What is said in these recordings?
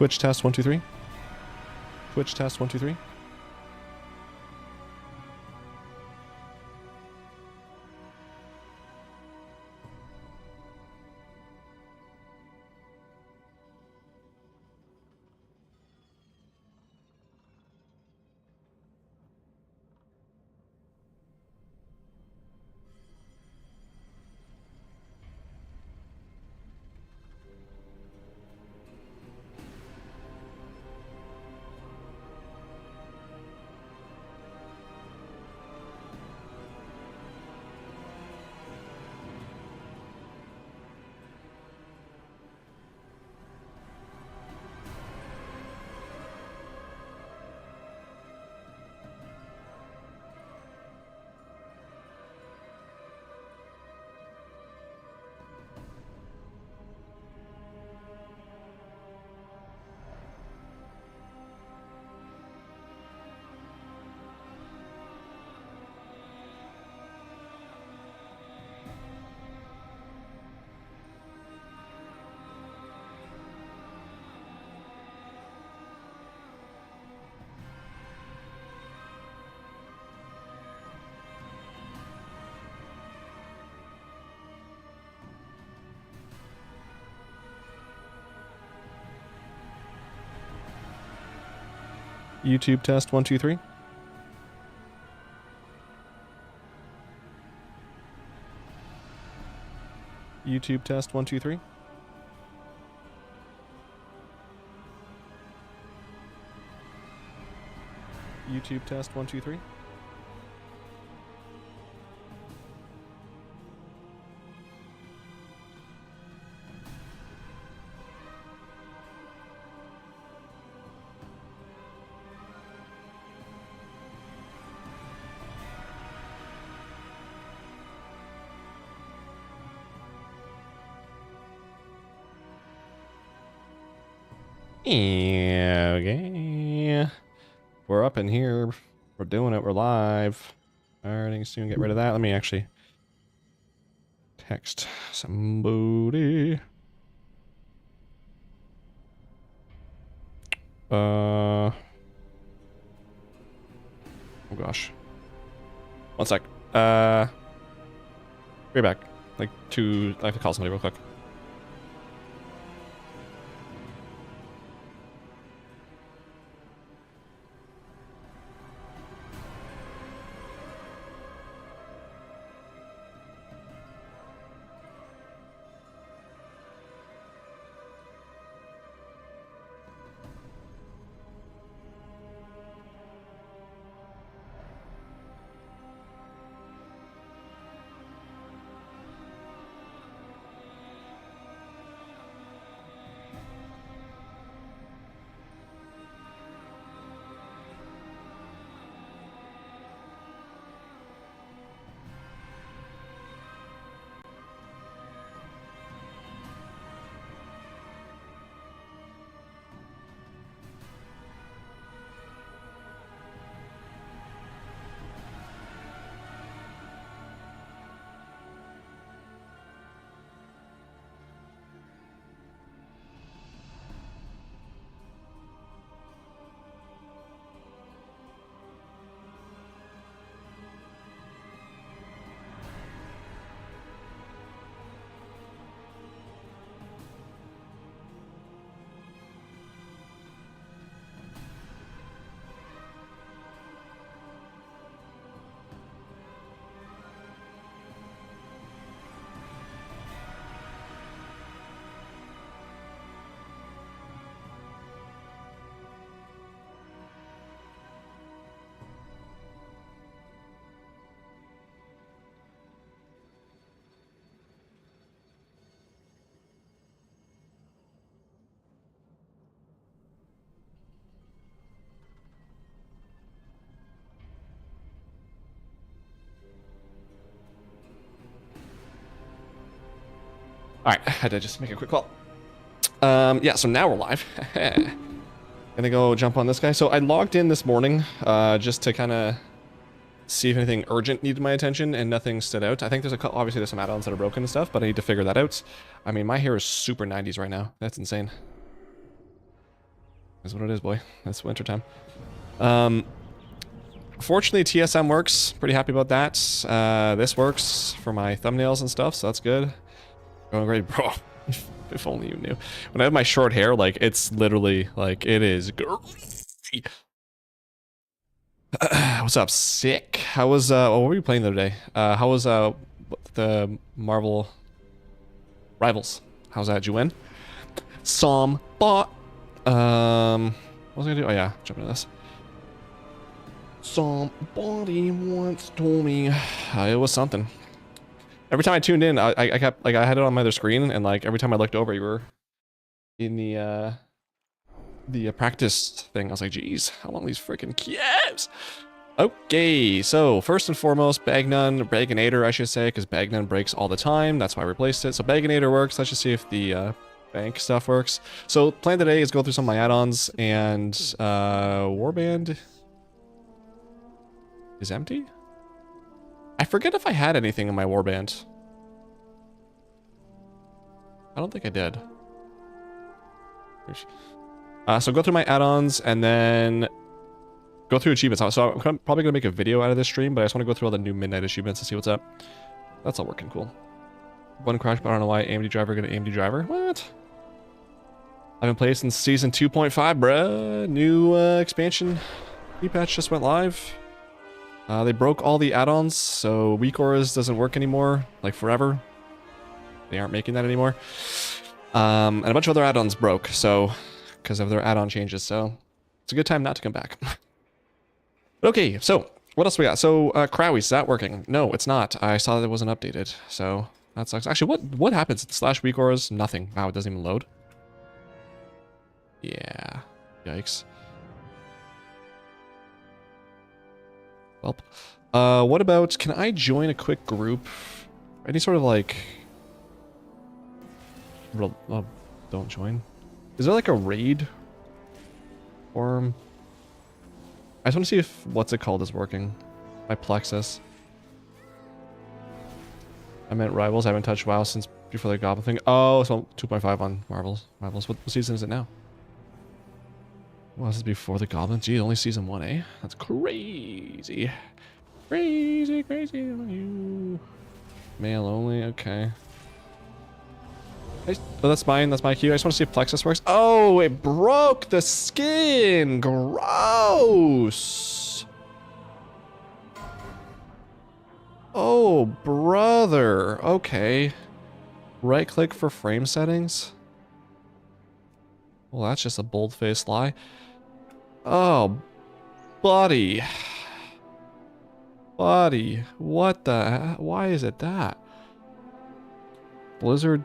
Twitch test 1 2 3. Twitch test 1 2 3. YouTube test 1 2 3. YouTube test 1 2 3. YouTube test 1 2 3. Yeah, okay. We're up in here. We're doing it. We're live. Starting soon. Get rid of that. Let me actually text somebody. Oh gosh. One sec. Be back. I have to call somebody real quick. All right, I had to just make a quick call. Yeah, so now we're live. Gonna go jump on this guy. So I logged in this morning just to kind of see if anything urgent needed my attention, and nothing stood out. I think there's obviously there's some add-ons that are broken and stuff, but I need to figure that out. I mean, my hair is super 90s right now. That's insane. Is what it is, boy. It's winter time. Fortunately, TSM works. Pretty happy about that. This works for my thumbnails and stuff, so that's good. Going great, bro. If only you knew. When I have my short hair, like, it's literally, like, it is girly. What's up, sick? How was, what were you playing the other day? How was, the Marvel Rivals? How's that? Did you win? What was I gonna do? Oh yeah, jump into this. Somebody once told me it was something. Every time I tuned in, I kept like I had it on my other screen, and like every time I looked over, you were in the practice thing. I was like, geez, how long are these freaking kids? Okay, so first and foremost, Bagnator, I should say, because Bagnan breaks all the time. That's why I replaced it. So Bagnator works. Let's just see if the bank stuff works. So plan today is go through some of my add-ons, and Warband is empty. I forget if I had anything in my warband. I don't think I did. So go through my add-ons and then go through achievements. So I'm probably gonna make a video out of this stream, but I just want to go through all the new midnight achievements and see what's up. That's all working cool. One crash, but I don't know why AMD driver gonna AMD driver. What? I've been playing since season 2.5, bruh. New expansion. New patch just went live. They broke all the add-ons, so weak auras doesn't work anymore, like forever. They aren't making that anymore. And a bunch of other add-ons broke, so because of their add-on changes, so it's a good time not to come back. Okay, so what else we got? So Crowie's, is that working? No, it's not. I saw that it wasn't updated, so that sucks. Actually, what happens / weak auras? Nothing. Wow, it doesn't even load. Yeah, yikes. Well, what about, can I join a quick group? Any sort of like, oh, don't join. Is there like a raid forum? I just want to see if, what's it called, is working. My Plexus. I meant Rivals. I haven't touched WoW since before the Goblin thing. Oh, so 2.5 on Marvels. What season is it now? Well, this is before the Goblin. Gee, only season 1, eh? That's crazy. Crazy, crazy on you. Male only, okay. Oh, that's mine. That's my cue. I just want to see if Plexus works. Oh, it broke the skin. Gross. Oh, brother. Okay. Right click for frame settings. Well, that's just a bold-faced lie. Oh, buddy. Buddy, what the? Why is it that? Blizzard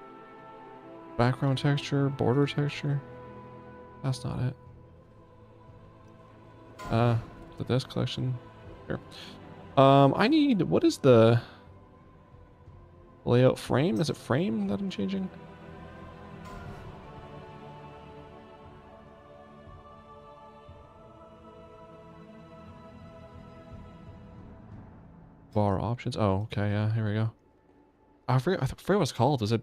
background texture, border texture. That's not it. The desk collection. Here. I need, what is the layout frame? Is it frame that I'm changing? Bar options. Oh, okay, yeah, here we go. I forget what it's called. Is it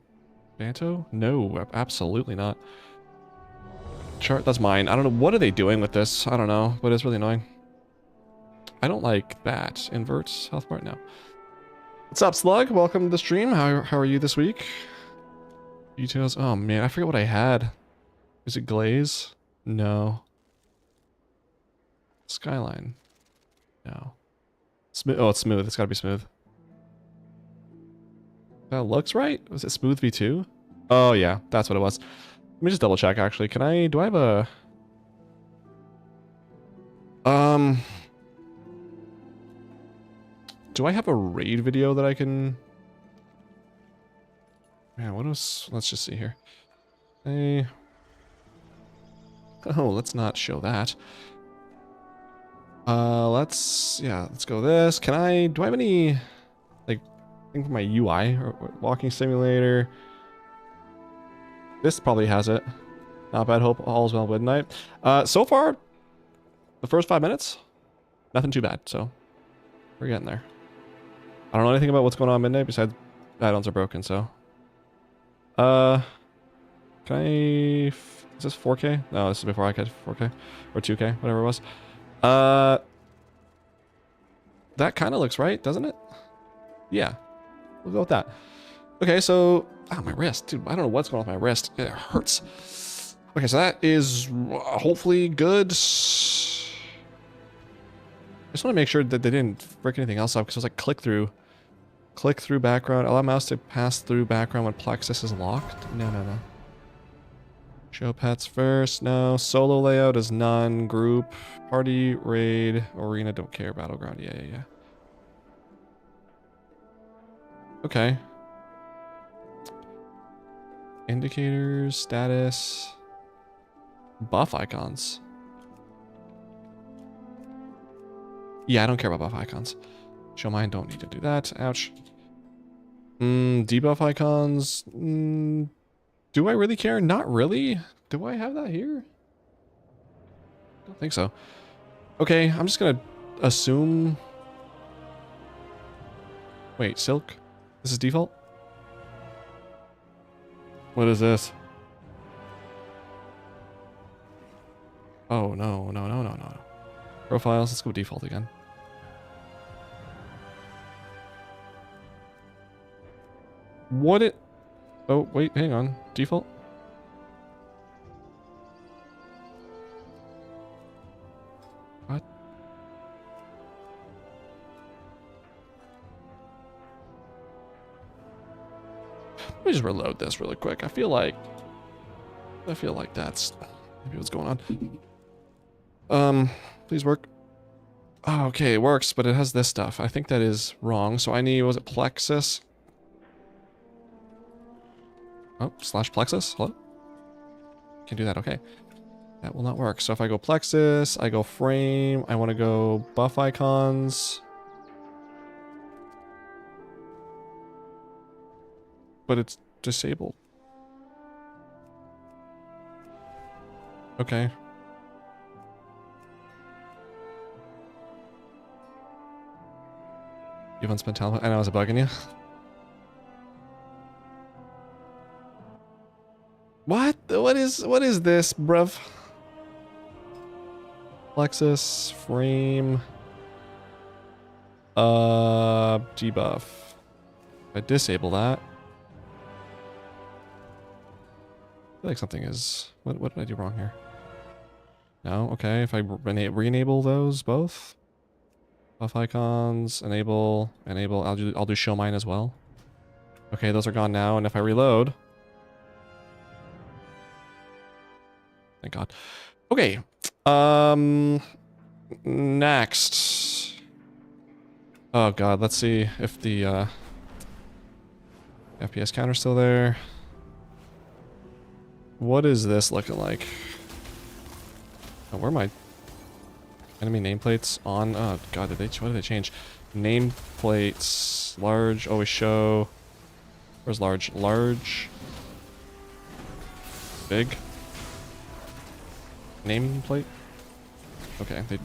Banto? No, absolutely not. Chart, that's mine. I don't know. What are they doing with this? I don't know, but it's really annoying. I don't like that. Inverts, health bar, no. What's up, Slug? Welcome to the stream. How are you this week? Details. Oh, man, I forget what I had. Is it glaze? No. Skyline. No. Smooth. Oh, it's smooth. It's gotta be smooth. That looks right. Was it smooth v2? Oh yeah, that's what it was. Let me just double check. Actually, can I? Do I have a? Do I have a raid video that I can? Man, what was? Let's just see here. Hey. Oh, let's not show that. Let's go this. Can I, do I have any, like, thing for my UI or walking simulator? This probably has it. Not bad. Hope all's well midnight. So far, the first 5 minutes, nothing too bad. So we're getting there. I don't know anything about what's going on midnight besides add-ons are broken. So, can I, Is this 4K? No, this is before I got 4K or 2K, whatever it was. That kind of looks right, doesn't it? Yeah, we'll go with that. Okay, so my wrist, dude. I don't know what's going on with my wrist. It hurts. Okay, so that is hopefully good. I just want to make sure that they didn't frick anything else up because it was like click through background. Allow mouse to pass through background when plexus is locked. No. Show pets first. No. Solo layout is none. Group, party, raid, arena. Don't care. Battleground. Yeah. Okay. Indicators, status, buff icons. Yeah, I don't care about buff icons. Show mine, don't need to do that. Ouch. Debuff icons. Do I really care? Not really. Do I have that here? I don't think so. Okay, I'm just gonna assume. Wait, silk? This is default? What is this? Oh, no. Profiles, let's go default again. What it... Oh, wait, hang on. Default? What? Let me just reload this really quick. I feel like that's maybe what's going on. Please work. Oh, okay, it works, but it has this stuff. I think that is wrong. So I need, was it plexus? Oh, slash plexus? Hello? Can do that, okay. That will not work. So if I go plexus, I go frame, I want to go buff icons. But it's disabled. Okay. You haven't spent time. I know I was bugging you. What? What is this, bruv? Plexus, frame, debuff. I disable that. I feel like something is... What did I do wrong here? No? Okay, if I re-enable those both. Buff icons, enable. I'll do show mine as well. Okay, those are gone now, and if I reload... Thank God. Okay. Next. Oh God, let's see if the FPS counter's still there. What is this looking like? Oh, where are my enemy nameplates on? Oh God, what did they change? Nameplates, large, always show. Where's large? Large. Big. Nameplate? Okay, they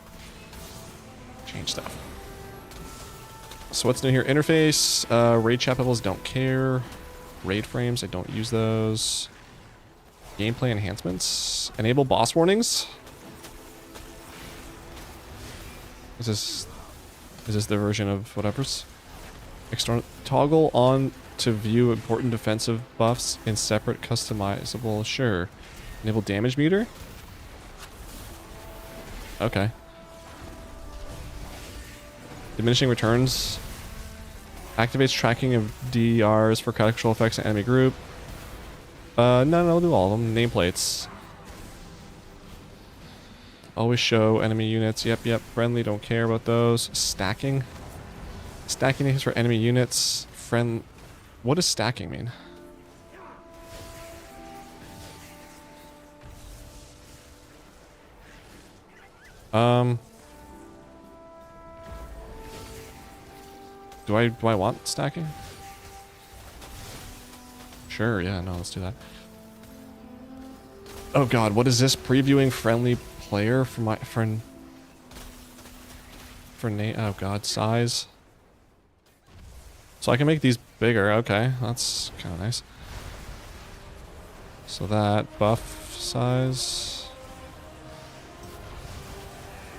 changed stuff. So what's new here? Interface, raid chat bubbles, don't care. Raid frames, I don't use those. Gameplay enhancements. Enable boss warnings. Is this the version of whatever's? External toggle on to view important defensive buffs in separate customizable. Sure. Enable damage meter. Okay. Diminishing returns. Activates tracking of DRs for contextual effects in enemy group. No, I'll do all of them. Nameplates. Always show enemy units. Yep. Friendly, don't care about those. Stacking. Stacking is for enemy units. What does stacking mean? Do I want stacking? Sure, yeah, no, let's do that. Oh God, what is this? Previewing friendly player for my friend. Oh God, size. So I can make these bigger. Okay, that's kind of nice. So that buff size.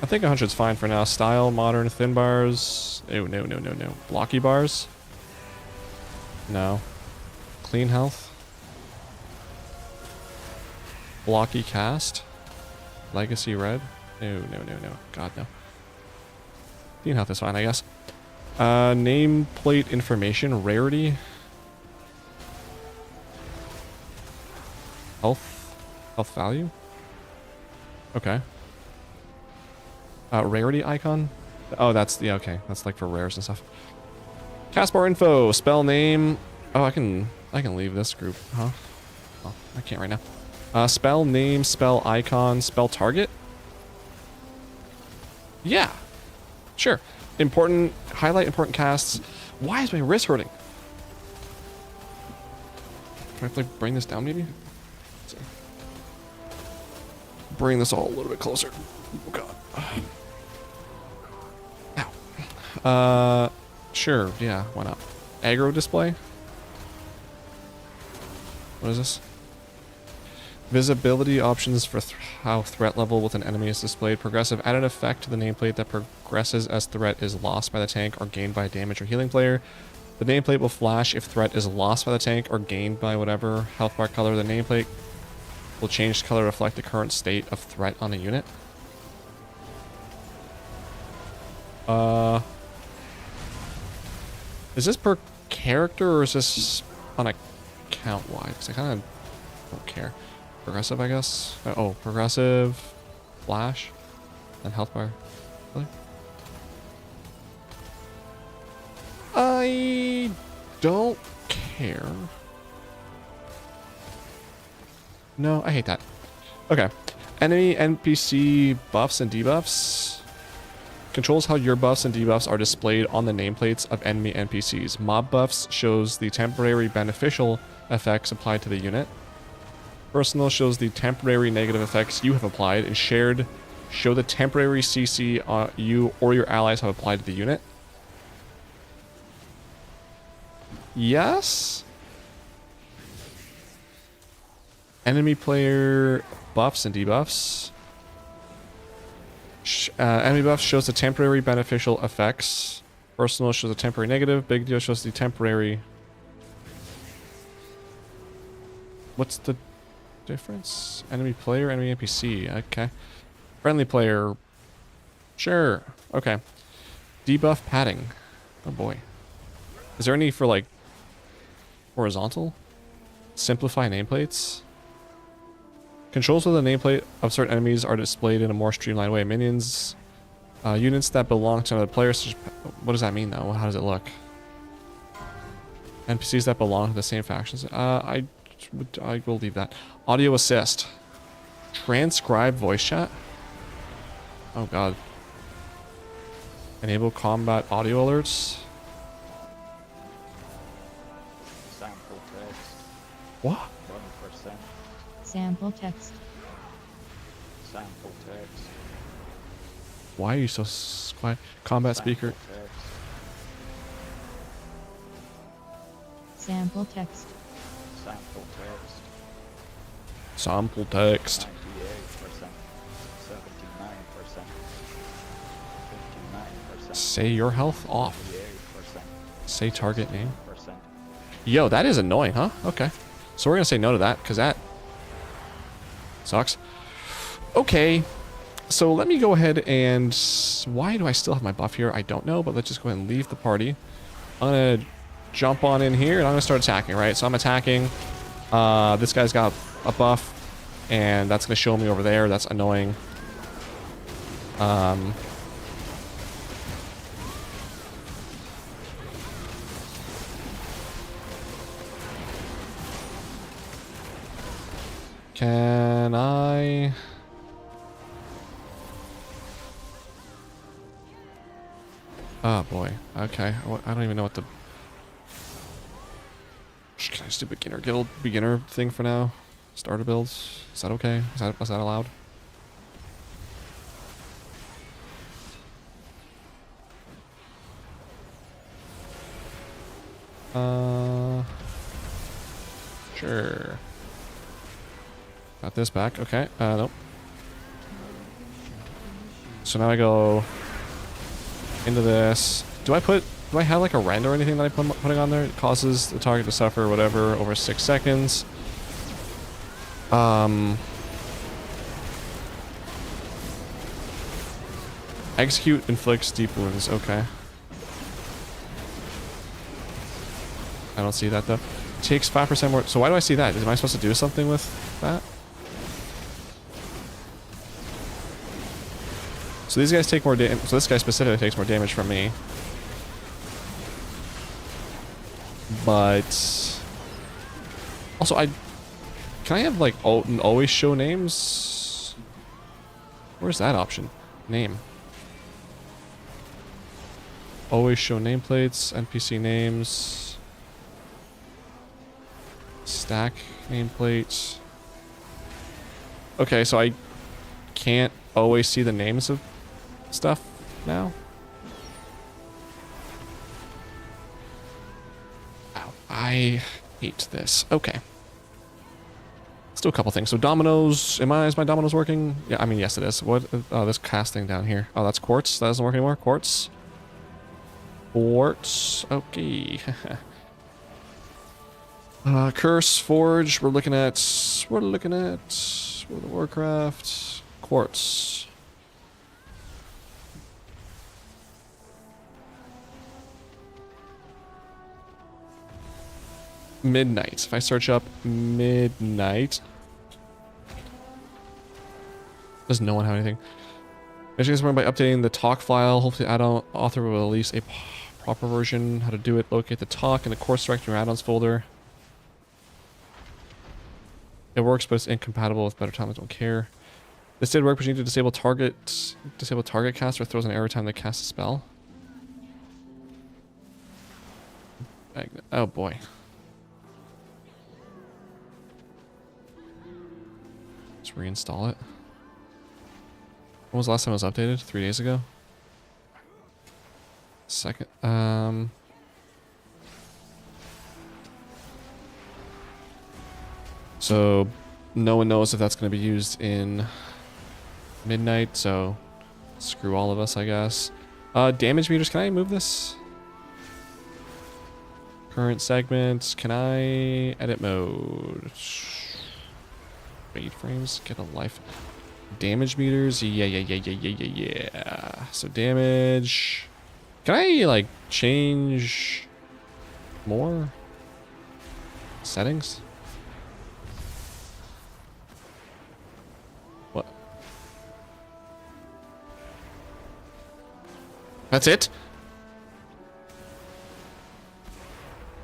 I think 100 is fine for now. Style, modern, thin bars. Oh, no, no, no, no. Blocky bars? No. Clean health. Blocky cast. Legacy red. No, no, no, no. God, no. Clean health is fine, I guess. Nameplate information. Rarity. Health. Health value. Okay. Rarity icon? Oh, that's, yeah, okay. That's like for rares and stuff. Castbar info, spell name. Oh, I can leave this group, huh? Oh, I can't right now. Spell name, spell icon, spell target? Yeah. Sure. Important, highlight important casts. Why is my wrist hurting? Can I have to like bring this down maybe? Let's see. Bring this all a little bit closer. Oh god. Ow. Sure, yeah, why not? Aggro display? What is this? Visibility options for how threat level with an enemy is displayed. Progressive added effect to the nameplate that progresses as threat is lost by the tank or gained by a damage or healing player. The nameplate will flash if threat is lost by the tank or gained by whatever health bar color. The nameplate will change color to reflect the current state of threat on a unit. Is this per character or is this on account wide? Because I kind of don't care. Progressive, I guess. Oh, progressive, flash, and health bar. Really? I don't care. No, I hate that. Okay. Enemy NPC buffs and debuffs. Controls how your buffs and debuffs are displayed on the nameplates of enemy NPCs. Mob buffs shows the temporary beneficial effects applied to the unit. Personal shows the temporary negative effects you have applied, and shared show the temporary CC you or your allies have applied to the unit. Yes? Enemy player buffs and debuffs. Enemy buff shows the temporary beneficial effects. Personal shows the temporary negative. Big deal shows the temporary. What's the difference? Enemy player, enemy NPC. Okay. Friendly player. Sure. Okay. Debuff padding. Oh boy. Is there any for like horizontal? Simplify nameplates. Controls of the nameplate of certain enemies are displayed in a more streamlined way. Minions, units that belong to another player. What does that mean though? How does it look? NPCs that belong to the same factions. I will leave that. Audio assist. Transcribe voice chat. Oh god. Enable combat audio alerts. Sample text. What? 1%. Sample text. Sample text. Why are you so quiet? Combat speaker. Text. Sample text. Sample text. Sample text. 98%. 79%. 59%. Say your health off. 58%. Say target name. percent. Yo, that is annoying, huh? Okay. So we're gonna say no to that, because that sucks. Okay. So let me go ahead and... Why do I still have my buff here? I don't know, but let's just go ahead and leave the party. I'm gonna jump on in here, and I'm gonna start attacking, right? So I'm attacking. This guy's got a buff, and that's gonna show me over there. That's annoying. Can I... Oh boy. Okay. I don't even know what the... Can I just do beginner guild beginner thing for now? Starter builds? Is that okay? Is that allowed? Sure. Got this back. Okay. Nope. So now I go into this. Do I have like a rend or anything that I'm putting on there? It causes the target to suffer whatever over 6 seconds. Execute inflicts deep wounds. Okay. I don't see that though. Takes 5% more. So why do I see that? Am I supposed to do something with that? So these guys take more damage. So this guy specifically takes more damage from me. But also, can I have like always show names? Where's that option? Name. Always show nameplates, NPC names, stack nameplates. Okay, so I can't always see the names of stuff now. Ow, I hate this. Okay. Let's do a couple things. So dominoes, is my dominoes working? Yeah, I mean, yes it is. What? Oh, this cast thing down here. Oh, that's quartz. That doesn't work anymore. Quartz. Quartz. Okay. Curse, Forge. We're looking at World of Warcraft. Quartz. Midnight. If I search up midnight, does no one have anything? Mentioning this by updating the talk file. Hopefully, the add-on author will release a proper version. How to do it? Locate the talk in the course directory or add-ons folder. It works, but it's incompatible with better time. I don't care. This did work, but you need to disable target cast, or throws an error time to cast a spell. Oh boy. Let's reinstall it. When was the last time it was updated? 3 days ago? Second. So no one knows if that's going to be used in midnight, so screw all of us, I guess. Damage meters, can I move this? Current segment, can I edit mode? Fade frames, get a life. Damage meters, yeah. So damage. Can I like change more settings? What? That's it?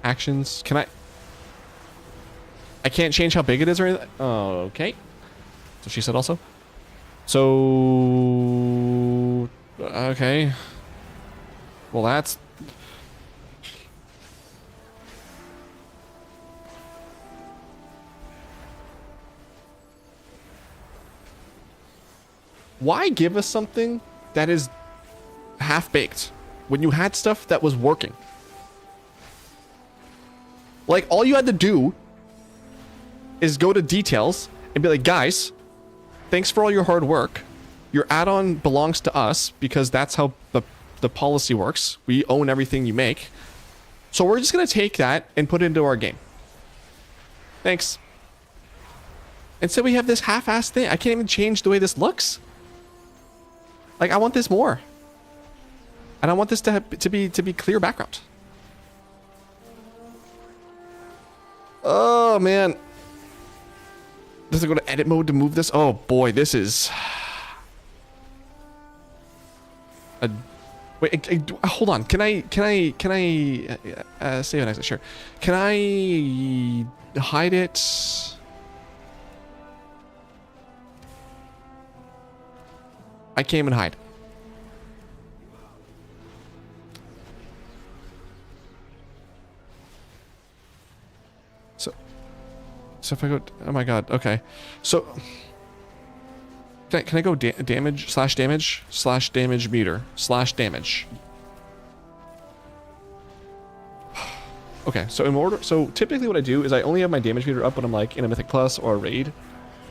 Actions, can I can't change how big it is or anything? Oh, okay. So she said also. So, okay. Well, that's... Why give us something that is half-baked when you had stuff that was working? Like, all you had to do is go to details and be like, guys, thanks for all your hard work. Your add-on belongs to us because that's how the policy works. We own everything you make. So we're just going to take that and put it into our game. Thanks. Instead we have this half-assed thing. I can't even change the way this looks. Like, I want this more. And I want this to be clear background. Oh, man. Does it go to edit mode to move this? Oh boy, this is... Wait, hold on. Can I save an exit? Sure. Can I hide it? I can't even hide. So if I go, oh my god, okay. So, can I go damage meter /damage. Okay, so so typically what I do is I only have my damage meter up when I'm like in a Mythic Plus or a raid.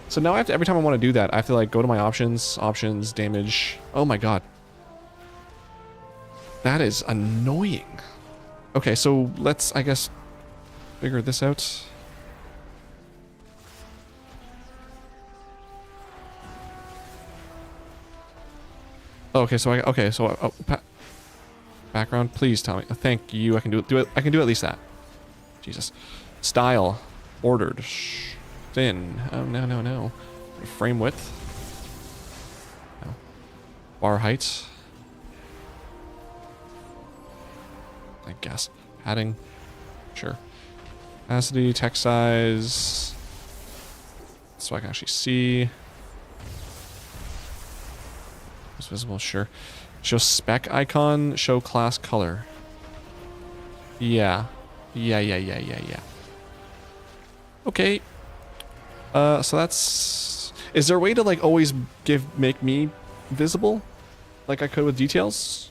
So now I have to, every time I want to do that, I have to like go to my options, damage. Oh my god. That is annoying. Okay, so let's, I guess, figure this out. Okay, so background, please tell me. Thank you. I can do it. I can do at least that. Jesus. Style, ordered, thin. Oh no, no, no. Frame width. No. Bar height. I guess. Padding. Sure. Opacity, text size. So I can actually see. It's visible, sure. Show spec icon, show class color. Yeah. Yeah. Okay. So that's... Is there a way to, like, always make me visible? Like I could with details?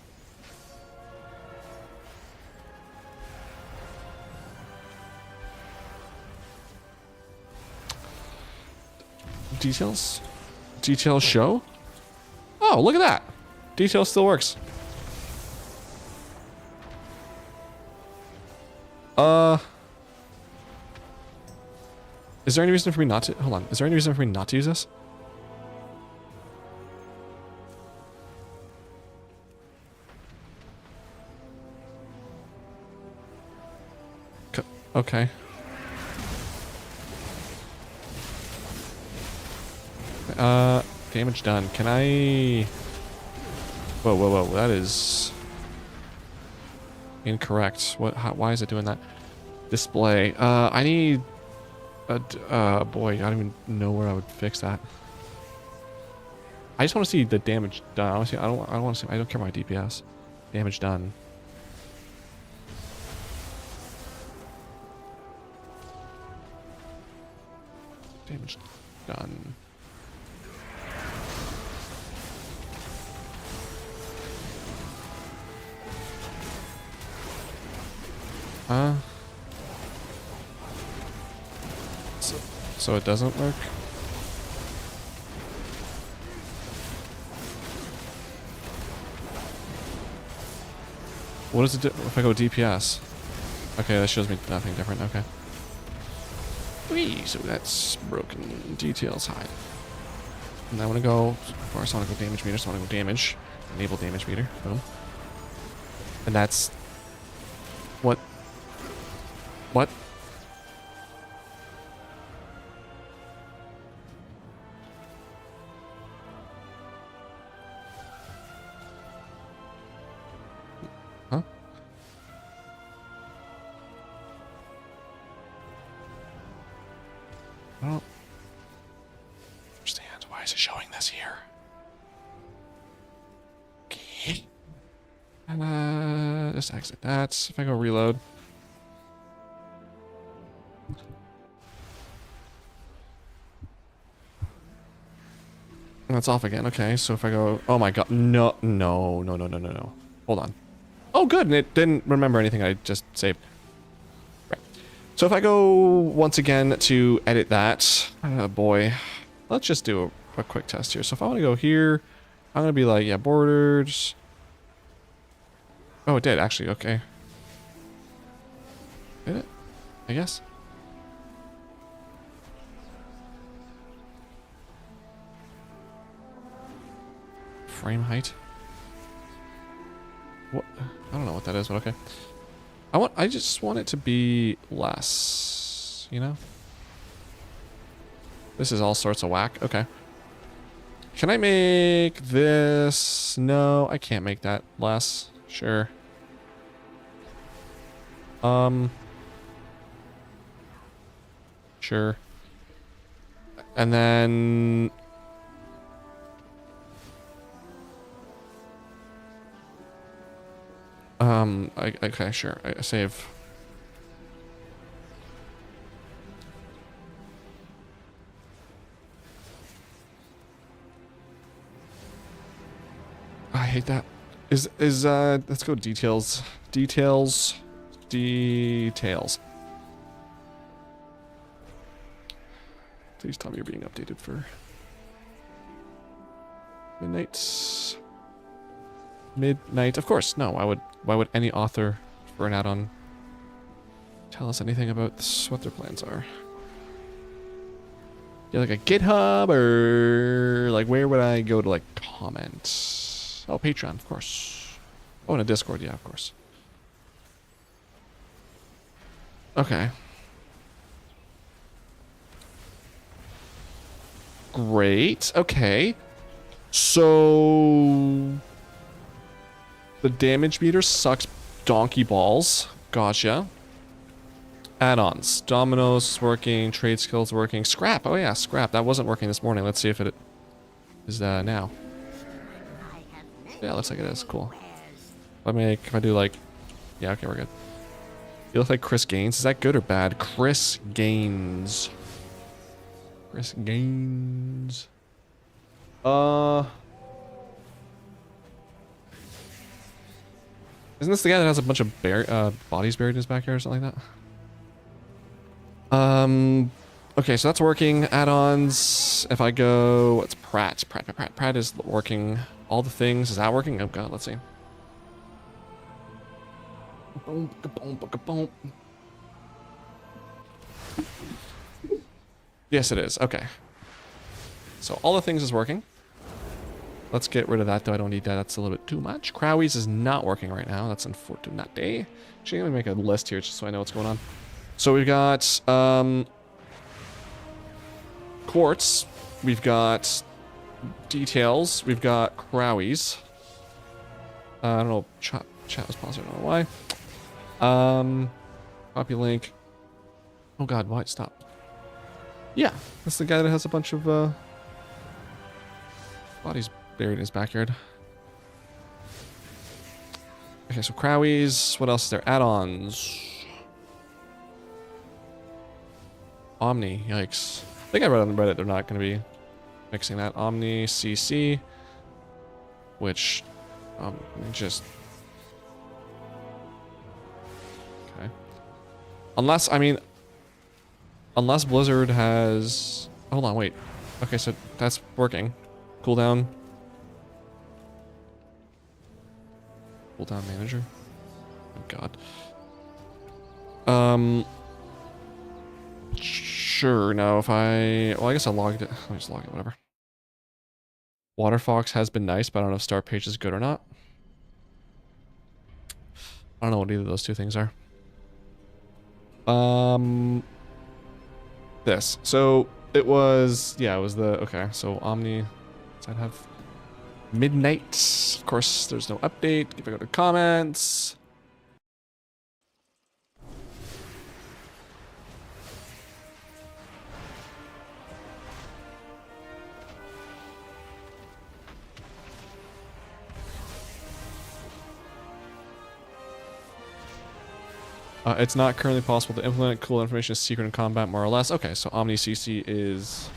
Details? Details show? Oh, look at that. Detail still works. Is there any reason for me not to... Hold on. Is there any reason for me not to use this? Okay. Damage done. Can I... Whoa. That is... incorrect. Why is it doing that? Display. I need... boy, I don't even know where I would fix that. I just want to see the damage done. Honestly, I don't want to see... I don't care about my DPS. Damage done. Damage done. So it doesn't work? What does it do if I go DPS? Okay, that shows me nothing different. Okay. Whee, so that's broken. Details hide. And I want to go, of course, I want to go damage meter, so I want to go damage. Enable damage meter. Boom. And that's... What? What? Huh? I don't understand. Why is it showing this here? Okay. And just exit that. If I go reload. That's off again. Okay, so if I go... Oh my god. No. Hold on. Oh, good. And it didn't remember anything I just saved. Right. So if I go once again to edit that... Oh boy. Let's just do a quick test here. So if I want to go here, I'm going to be like, yeah, borders. Oh, it did, actually. Okay. Did it? I guess. Frame height. What? I don't know what that is, but okay. I just want it to be less, you know? This is all sorts of whack. Okay. Can I make this? No, I can't make that less. Sure. Sure. And then... okay, sure. I save. I hate that. Let's go details. Details. Please tell me you're being updated for midnight. Midnight, of course. No, why would any author for an add-on tell us anything about this, what their plans are? Yeah, like a GitHub, or like where would I go to like comment? Oh, Patreon, of course. Oh, and a Discord, yeah, of course. Okay. Great. Okay. So the damage meter sucks donkey balls. Gotcha. Add-ons. Dominoes is working. Trade skills working. Scrap. Oh yeah, scrap. That wasn't working this morning. Let's see if it is now. Yeah, looks like it is. Cool. If I do like, yeah, okay, we're good. You look like Chris Gaines. Is that good or bad? Chris Gaines. Chris Gaines. Isn't this the guy that has a bunch of bodies buried in his backyard or something like that? Okay, so that's working. Add-ons. If I go, what's Pratt? Pratt is working. All the things. Is that working? Oh god, let's see. Yes, it is. Okay. So all the things is working. Let's get rid of that, though. I don't need that. That's a little bit too much. Crowie's is not working right now. That's unfortunate. Actually, let me make a list here just so I know what's going on. So we've got quartz. We've got details. We've got Crowie's. I don't know. Chat was paused. I don't know why. Copy link. Oh god, why? Stop. Yeah, that's the guy that has a bunch of bodies buried in his backyard. Okay, so Crowie's. What else is there? Add-ons. Omni. Yikes. I think I read on Reddit they're not going to be mixing that. Omni CC. Which, just... Okay. Unless Blizzard has... Hold on, wait. Okay, so that's working. Cooldown. Cooldown manager. Oh god. Sure, no, if I... Well, I guess I logged it. Let me just log it, whatever. Waterfox has been nice, but I don't know if start page is good or not. I don't know what either of those two things are. This. So it was, yeah, it was the, okay, so Omni, I'd have midnight. Of course, there's no update. If I go to comments. It's not currently possible to implement. Cool information is secret in combat, more or less. Okay, so Omni CC is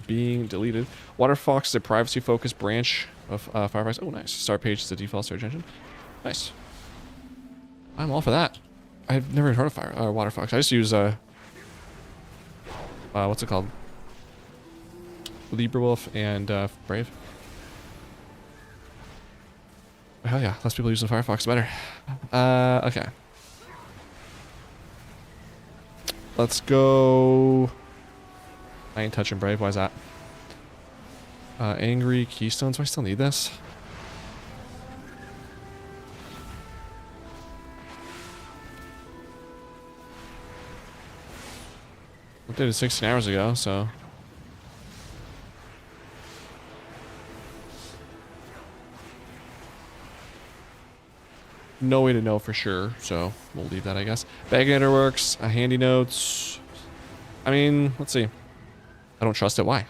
being deleted. Waterfox is a privacy-focused branch of Firefox. Oh, nice. Start page is the default search engine. Nice. I'm all for that. I've never heard of Waterfox. I just use what's it called? LibreWolf and Brave. Hell yeah, less people using Firefox, better. Okay. Let's go... I ain't touching Brave, why is that? Angry Keystones, do I still need this? Updated 16 hours ago, so... No way to know for sure, so we'll leave that, I guess. Baggator works, handy notes. I mean, let's see. I don't trust it. Why?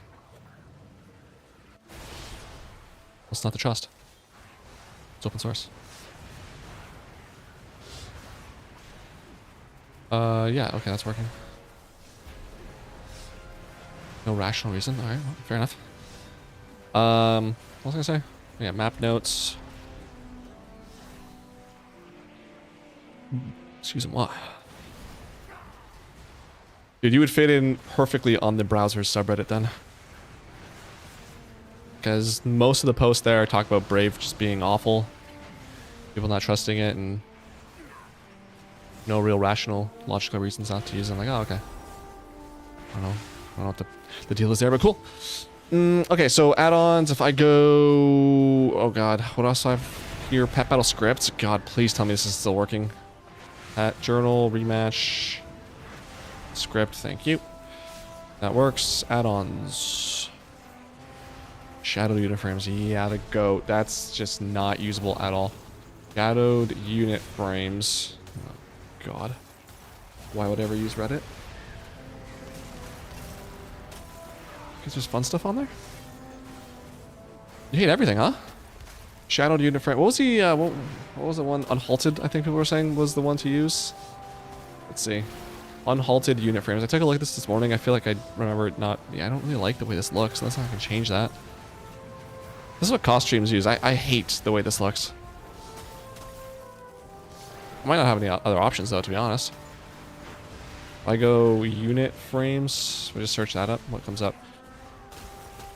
What's not to trust? It's open source. Yeah, okay, that's working. No rational reason. All right, well, fair enough. What was I gonna say? Yeah, map notes. Excuse me, what? Dude, you would fit in perfectly on the browser subreddit then. Because most of the posts there talk about Brave just being awful. People not trusting it and no real rational, logical reasons not to use it. I'm like, oh, okay. I don't know what the deal is there, but cool. Okay, so add-ons, if I go... Oh god, what else do I have here? Pet Battle Scripts? God, please tell me this is still working. Pet Journal, Rematch, Script, thank you. That works. Add-ons. Shadowed unit frames, yeah, the goat. That's just not usable at all. Shadowed unit frames. Oh god. Why would I ever use Reddit? Because there's fun stuff on there? You hate everything, huh? Shadowed unit frame. What was the, what was the one? Unhalted, I think people were saying was the one to use. Let's see. Unhalted unit frames. I took a look at this morning. I feel like I remember it not... Yeah, I don't really like the way this looks. Unless I can change that. This is what cost streams use. I hate the way this looks. I might not have any other options, though, to be honest. If I go unit frames, we just search that up. What comes up?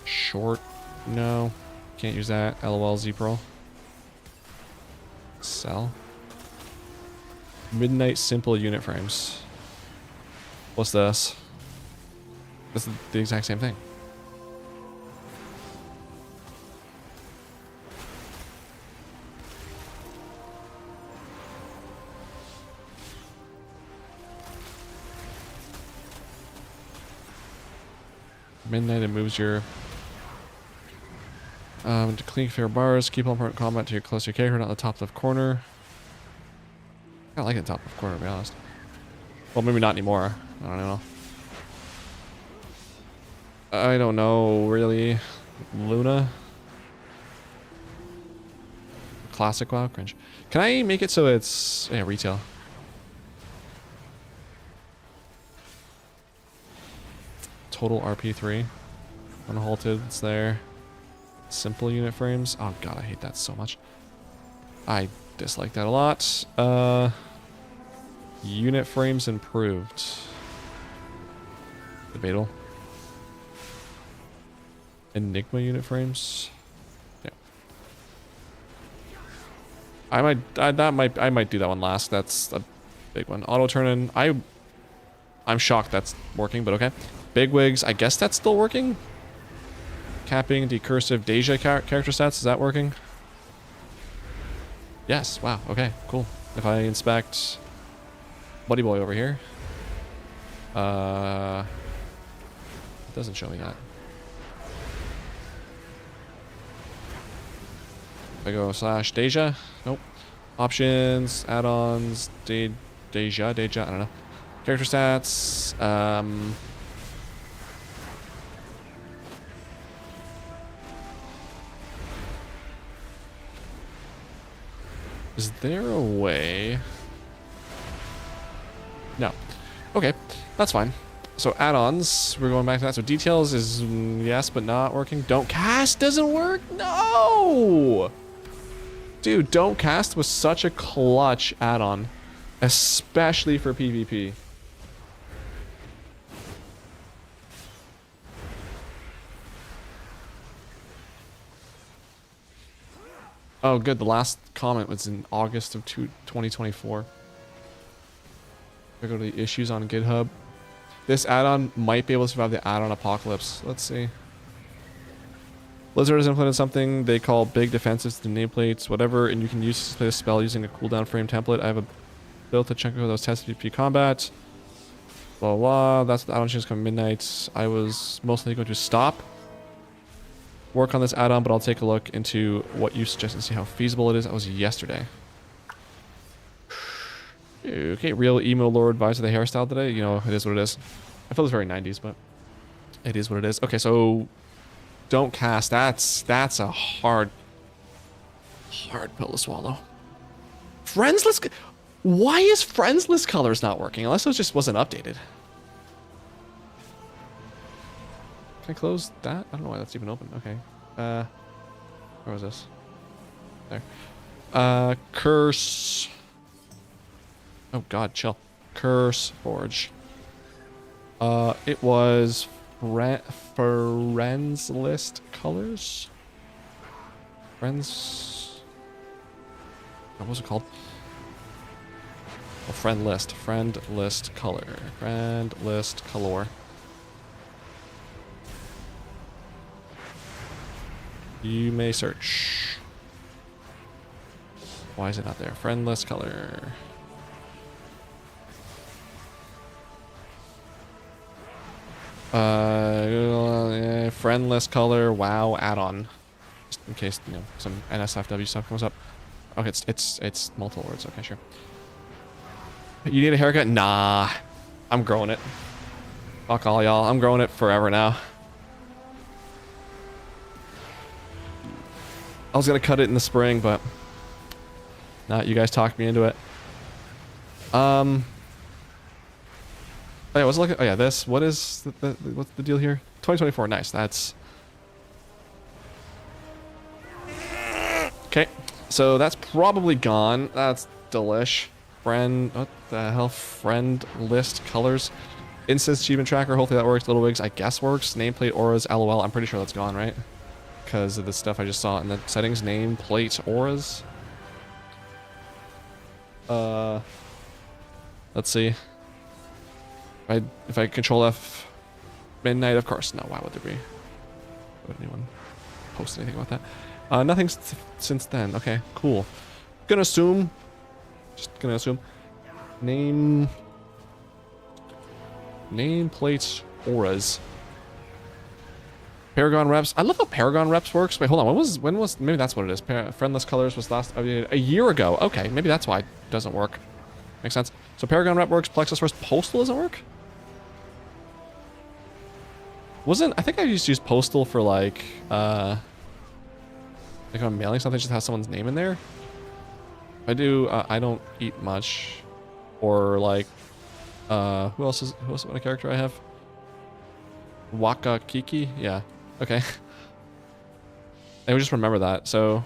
Short. No. Can't use that. LOL Z-Pro. Sell. Midnight simple unit frames. What's this? This is the exact same thing. Midnight, it moves your to clean fair bars, keep all important combat to your closer character, not the top left corner. I like it top left corner, to be honest. Well, maybe not anymore. I don't know. I don't know, really. Luna? Classic WoW? Cringe. Can I make it so it's... Yeah, retail. Total RP3. Unhalted, it's there. Simple unit frames. Oh god, I hate that so much. I dislike that a lot. Unit frames improved. Debatable. Enigma unit frames. Yeah. I might do that one last. That's a big one. Auto turn in. I'm shocked that's working, but okay. Bigwigs, I guess that's still working. Capping, decursive, Deja character stats, is that working? Yes, wow, okay, cool. If I inspect Buddy Boy over here, it doesn't show me that. If I go slash Deja, nope. Options, add-ons, Deja, I don't know. Character stats, is there a way? No. Okay, that's fine. So add-ons, we're going back to that. So details is yes, but not working. Don't cast doesn't work? No! Dude, don't cast was such a clutch add-on, especially for PvP. Oh, good. The last comment was in August of 2024. I go to the issues on GitHub. This add-on might be able to survive the add-on apocalypse. Let's see. Blizzard has implemented something they call big defenses to nameplates, whatever, and you can use to play a spell using a cooldown frame template. I have a built a chunk of those tested PvP combat. Blah, blah, blah. That's what the add-on changes come midnight. I was mostly going to stop work on this add-on, but I'll take a look into what you suggest and see how feasible it is. That was yesterday. Okay, real emo lord vibes of the hairstyle today. You know, it is what it is. I feel it's very 90s, but it is what it is. Okay, so don't cast. That's a hard pill to swallow. Friends list. Why is friends list colors not working? Unless it just wasn't updated. Can I close that? I don't know why that's even open. Okay. Where was this? There. Curse. Oh god, chill. Curse Forge. It was friends list colors. Friends. What was it called? Oh, friend list color. Friend list color. You may search. Why is it not there? Friend list color. Friend list color. WoW add-on. Just in case, you know, some NSFW stuff comes up. Okay, it's multiple words. Okay, sure. You need a haircut? Nah, I'm growing it. Fuck all y'all. I'm growing it forever now. I was gonna cut it in the spring, but not. You guys talked me into it. Oh yeah, what's looking? Oh yeah, this. What is what's the deal here? 2024. Nice. That's okay. So that's probably gone. That's delish. Friend. What the hell? Friend list colors. Instance achievement tracker. Hopefully that works. Little wigs. I guess works. Nameplate auras. LOL. I'm pretty sure that's gone, right? Because of the stuff I just saw in the settings. Nameplate auras. Let's see. If I control F midnight, of course. No, why would there be? Would anyone post anything about that? Nothing since then. Okay, cool. Gonna assume. Just gonna assume. Nameplate auras. Paragon reps. I love how Paragon reps works. Wait, hold on. When was maybe that's what it is. Friendless colors was last updated a year ago. Okay, maybe that's why it doesn't work. Makes sense. So Paragon rep works. Plexus first. Postal doesn't work. I think I used to use Postal for like I'm mailing something, just has someone's name in there. I do. I don't eat much, or like, who else what a character I have? Waka Kiki. Yeah. Okay. I would just remember that. So.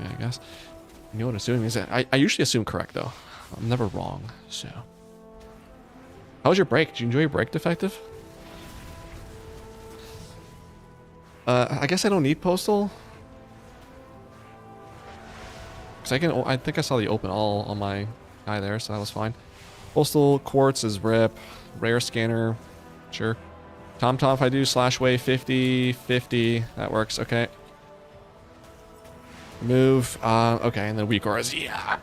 Yeah, I guess. You know what assuming is that I usually assume correct though. I'm never wrong. So. How was your break? Did you enjoy your break, Defective? I guess I don't need Postal. Cause I think I saw the open all on my guy there, so that was fine. Postal Quartz is rip. Rare scanner, sure. TomTom if I do /way 50. That works. Okay. Move. Okay, and then weak auras. Yeah.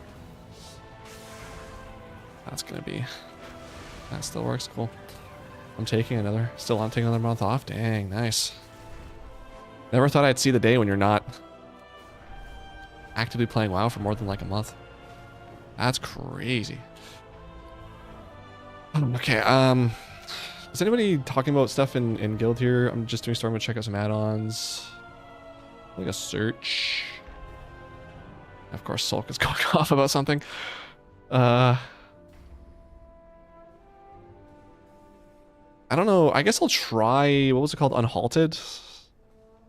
That's gonna be. That still works. Cool. I'm taking another month off. Dang, nice. Never thought I'd see the day when you're not actively playing WoW for more than like a month. That's crazy. Okay, is anybody talking about stuff in guild here? I'm just doing storm to check out some add-ons. Like a search. Of course, Sulk is going off about something. I don't know. I guess I'll try, what was it called? Unhalted?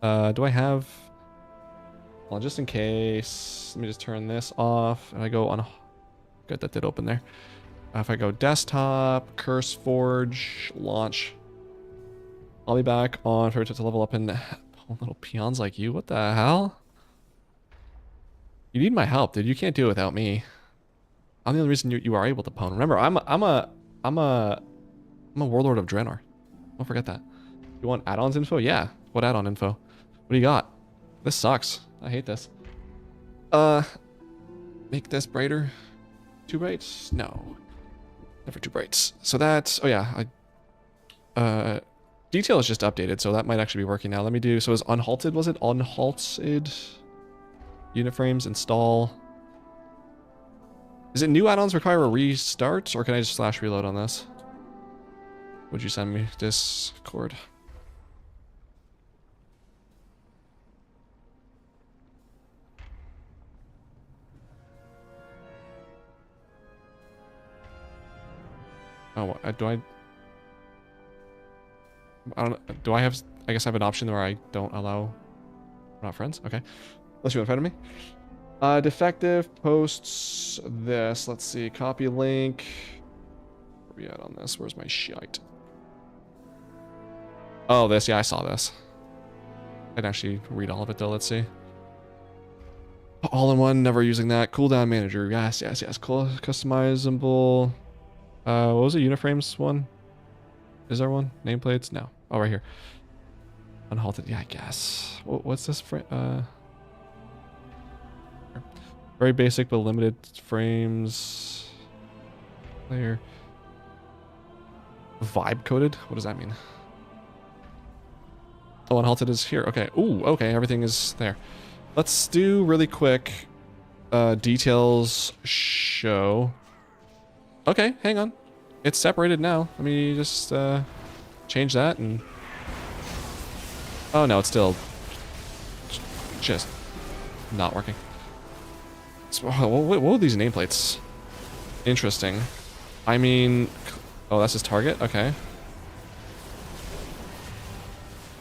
Do I have... Well, just in case, let me just turn this off. And I go on... Good, that did open there. If I go desktop, Curse Forge, launch. I'll be back on for to level up in little peons like you. What the hell? You need my help, dude. You can't do it without me. I'm the only reason you are able to pwn. Remember, I'm a warlord of Draenor. Don't forget that. You want add-ons info? Yeah. What add-on info? What do you got? This sucks. I hate this. Make this brighter. 2 brights? No. Never 2 brights. So that's, oh yeah, detail is just updated, so that might actually be working now. Let me do, so is unhalted, was it? Unhalted unit frames, install. Is it new add-ons require a restart, or can I just /reload on this? Would you send me Discord? Oh, do I have, I guess I have an option where I don't allow, we're not friends? Okay. Unless you're in front of me. Defective posts this. Let's see. Copy link. Where we at on this? Where's my shite? Oh, this. Yeah, I saw this. I didn't actually read all of it though. Let's see. All in one, never using that. Cooldown manager. Yes, yes, yes. Cool. Customizable. What was it? Uniframes one? Is there one? Nameplates? No. Oh, right here. Unhalted. Yeah, I guess. What's this frame? Very basic but limited frames. Player. Vibe coded? What does that mean? Oh, unhalted is here. Okay. Ooh, okay. Everything is there. Let's do really quick details show. Okay, hang on. It's separated now. Let me just change that and... Oh no, it's still just not working. So, what were these nameplates? Interesting. I mean... Oh, that's his target? Okay.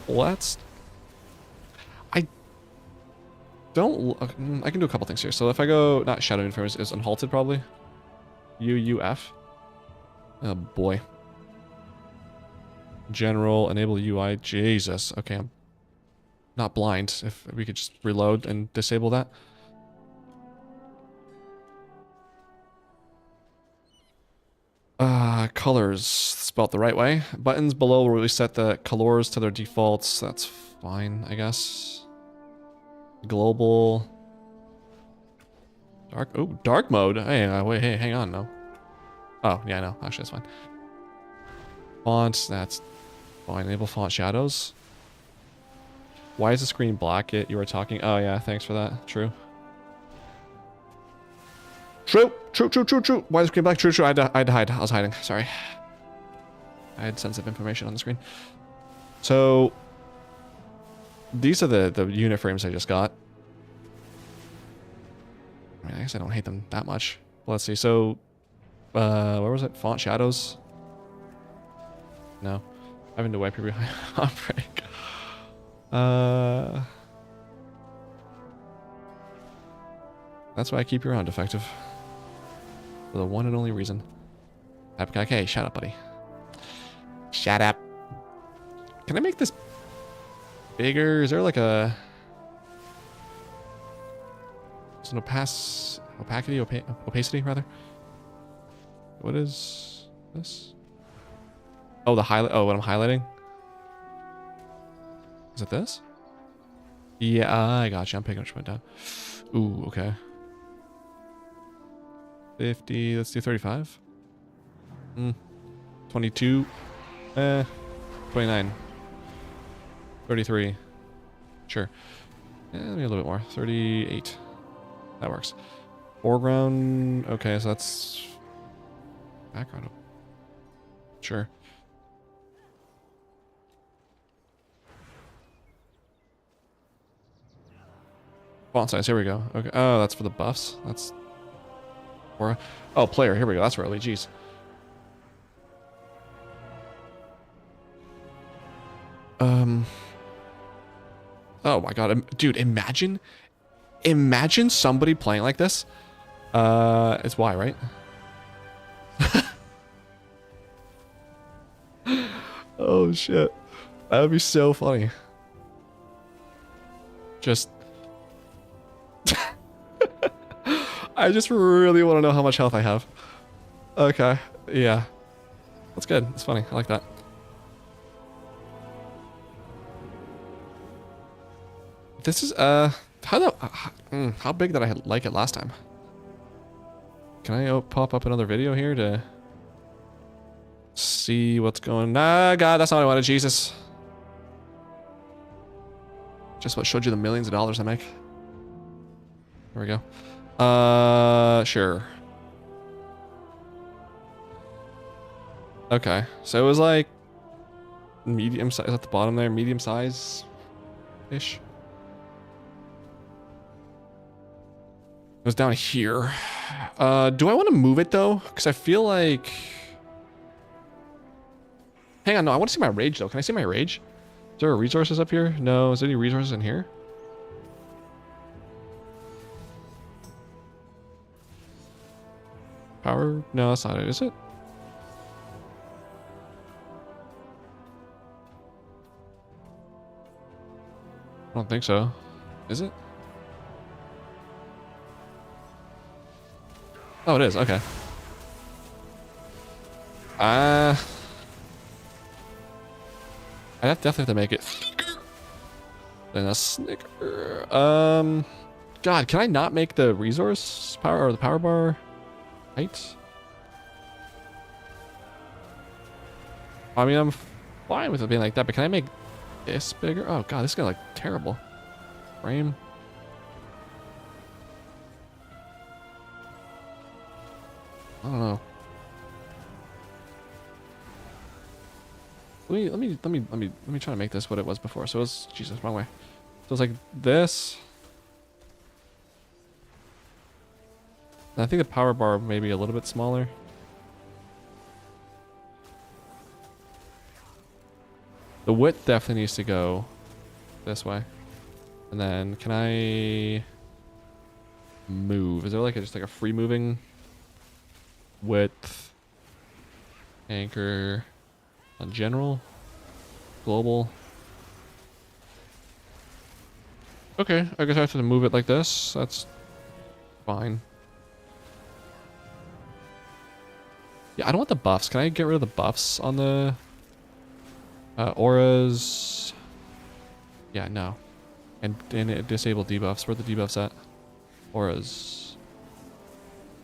Let's... I can do a couple things here. So if I go... Not Shadow Infirmers, is unhalted probably. UUF. Oh boy. General, enable UI. Jesus. Okay, I'm not blind. If we could just reload and disable that. Colors spelled the right way. Buttons below will reset the colors to their defaults. That's fine, I guess. Global. Dark. Oh, dark mode. Hey, wait, hey, hang on, no. Oh, yeah, no, actually, that's fine. Fonts, that's fine. Enable font shadows. Why is the screen black? You were talking. Oh, yeah, thanks for that. True. True. Why is the screen black? True. I had to hide. I was hiding. Sorry. I had sensitive information on the screen. So, these are the unit frames I just got. I mean, I guess I don't hate them that much. Let's see. So, where was it? Font shadows? No. Having to wipe your behind break. That's why I keep your on defective. For the one and only reason. Okay, shut up, buddy. Shut up. Can I make this bigger? Is there like a... It's an opacity rather? What is this? Oh, the highlight. Oh, what I'm highlighting? Is it this? Yeah, I got you. I'm picking which one down. Ooh, okay. 50. Let's do 35. 22. 29. 33. Sure. Maybe a little bit more. 38. That works. Foreground. Okay, so that's background. Sure. Font size. Here we go. Okay. Oh, that's for the buffs. That's. Oh, player. Here we go. That's early. Jeez. Oh my god, dude! Imagine somebody playing like this. It's Y, right? Oh shit, that would be so funny. Just, I just really want to know how much health I have. Okay, yeah, that's good. That's funny. I like that. This is how big did I like it last time? Can I pop up another video here to see what's going? Nah, God, that's not what I wanted. Jesus, just what showed you the millions of dollars I make. There we go. Sure. Okay, so it was like medium size at the bottom there, medium size ish. It was down here. Do I want to move it though? Because I feel like... Hang on, no, I want to see my rage though. Can I see my rage? Is there resources up here? No, is there any resources in here? Power? No, that's not it, is it? I don't think so. Is it? Oh, it is. Okay. I'd definitely have to make it thicker than a snicker. God, can I not make the resource power or the power bar height? I mean, I'm fine with it being like that, but can I make this bigger? Oh God, this is gonna look terrible. Frame. I don't know. Let me try to make this what it was before. So it was, Jesus, wrong way. So it's like this. And I think the power bar may be a little bit smaller. The width definitely needs to go this way. And then can I move? Is there like just like a free moving width, anchor on general, global? Okay, I guess I have to move it like this. That's fine. Yeah, I don't want the buffs. Can I get rid of the buffs on the auras? Yeah, no. And disable debuffs. Where are the debuffs at? Auras.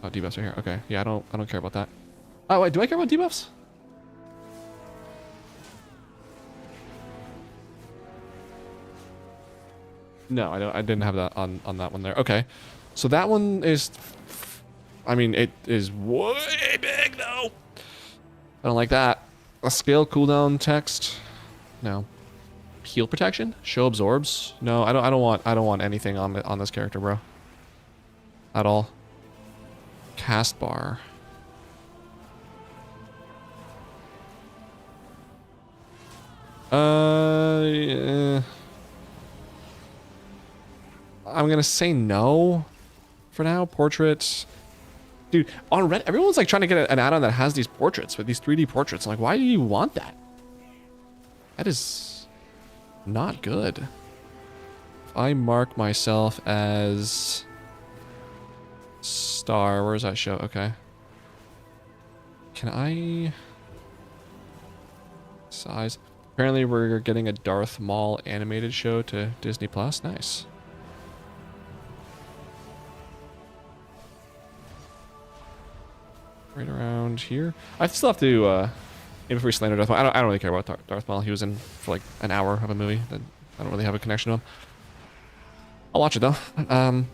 Oh, debuffs are here. Okay. Yeah, I don't care about that. Oh wait, do I care about debuffs? No, I don't. I didn't have that on that one there. Okay. So that one is, I mean, it is way big though. I don't like that. A scale cooldown text. No. Heal protection? Show absorbs? No, I don't want anything on this character, bro. At all. Cast bar. Yeah. I'm gonna say no for now. Portrait. Dude, on Reddit, everyone's like trying to get an add-on that has these portraits, with these 3D portraits. I'm like, why do you want that? That is not good. If I mark myself as star, where's that show? Okay. Can I size? Apparently we're getting a Darth Maul animated show to Disney Plus. Nice. Right around here. I still have to maybe if we slander Darth Maul. I don't really care about Darth Maul. He was in for like an hour of a movie that I don't really have a connection to him. I'll watch it though. Can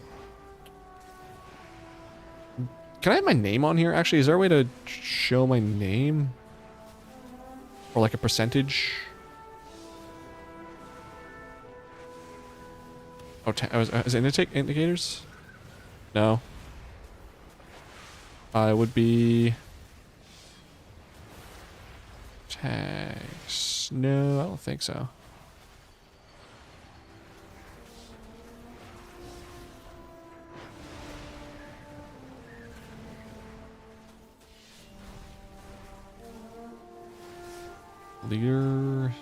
I have my name on here? Actually, is there a way to show my name? Or like a percentage? Oh, is it indicators? No. It would be tags. No, I don't think so. Leader.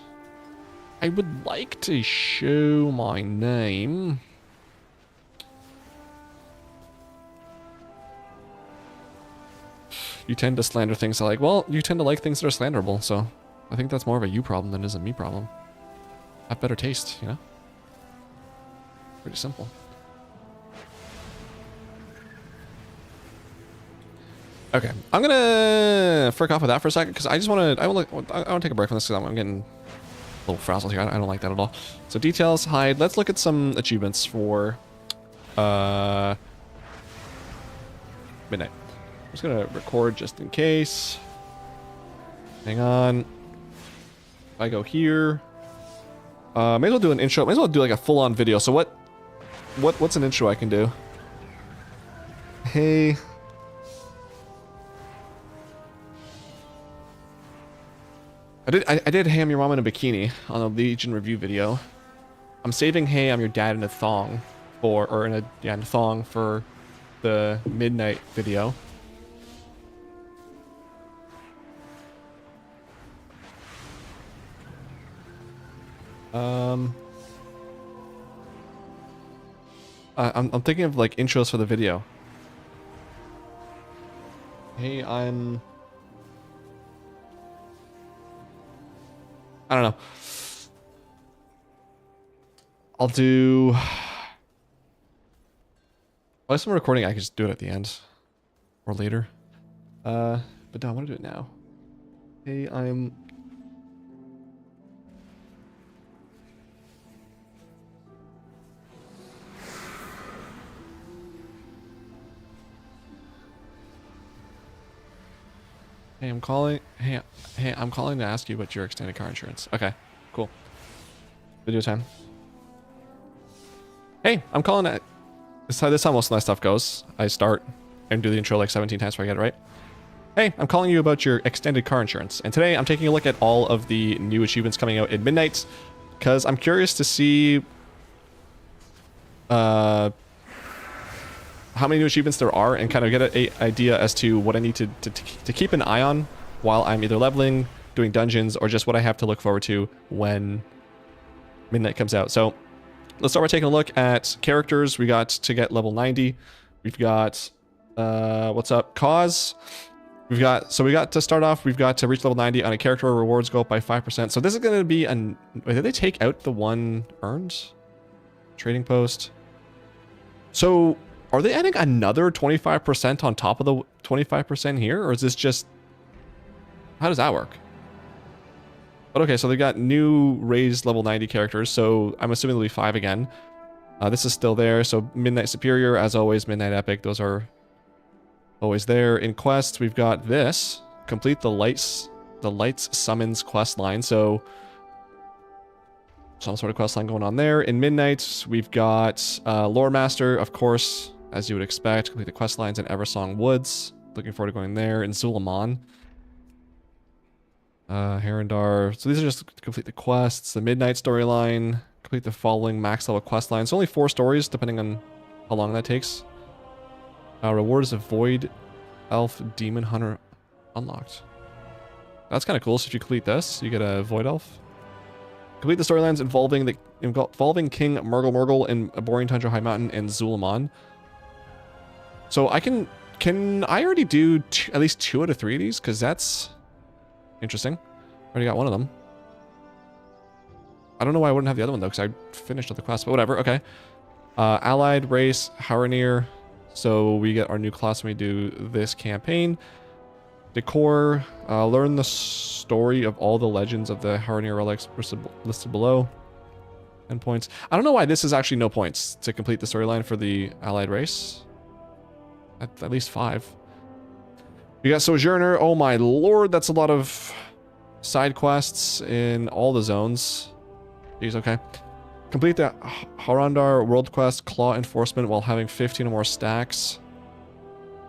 I would like to show my name. You tend to slander things I like. Well, you tend to like things that are slanderable, so I think that's more of a you problem than it is a me problem. Have better taste, you know? Pretty simple. Okay, I'm gonna frick off with that for a second because I just want to. I want to take a break from this because I'm getting a little frazzled here. I don't like that at all. So details, hide. Let's look at some achievements for midnight. I'm just gonna record just in case. Hang on. If I go here, may as well do an intro. May as well do like a full-on video. So what's an intro I can do? Hey. I did Hey, I'm Your Mom in a Bikini on a Legion review video. I'm saving Hey, I'm Your Dad in a Thong in a thong for the midnight video. I'm thinking of like intros for the video. Hey, I don't know. I'll do... Well, if I'm recording, I can just do it at the end. Or later. But no, I want to do it now. Hey, Hey, I'm calling. Hey, I'm calling to ask you about your extended car insurance. Okay, cool. Video time. Hey, I'm calling to... This is how most of my stuff goes. I start and do the intro like 17 times before I get it right. Hey, I'm calling you about your extended car insurance. And today I'm taking a look at all of the new achievements coming out at midnight, because I'm curious to see how many new achievements there are and kind of get an idea as to what I need to keep an eye on while I'm either leveling, doing dungeons, or just what I have to look forward to when midnight comes out. So let's start by taking a look at characters. We got to get level 90. We've got, what's up? Cause. We got to start off, we've got to reach level 90 on a character where rewards go up by 5%. So this is going to be an... Wait, did they take out the one earned? Trading post. So are they adding another 25% on top of the 25% here? Or is this just... How does that work? But okay, so they got new raised level 90 characters. So I'm assuming there'll be 5 again. This is still there. So Midnight Superior, as always, Midnight Epic. Those are... always there. In quests, we've got this. Complete the lights summons quest line. So some sort of quest line going on there. In Midnight, we've got Lore Master, of course, as you would expect. Complete the quest lines in Eversong Woods. Looking forward to going there. In Zulamon. Herondar. So these are just to complete the quests. The Midnight storyline. Complete the following max level quest lines. So only 4 stories, depending on how long that takes. Rewards of Void Elf Demon Hunter unlocked. That's kind of cool. So if you complete this, you get a Void Elf. Complete the storylines involving King Murgle in Boring Tundra High Mountain and Zulamon. So I can I already do at least 2 out of 3 of these? Because that's interesting. Already got one of them. I don't know why I wouldn't have the other one though, because I finished all the quests, but whatever. Okay. Allied Race Haranir. So we get our new class when we do this campaign. Decor, learn the story of all the legends of the Haranir relics listed below. 10 points. I don't know why this is actually no points to complete the storyline for the allied race. At least 5. We got Sojourner. Oh my lord, that's a lot of side quests in all the zones. Jeez, okay. Complete the Harandar World Quest Claw Enforcement while having 15 or more stacks.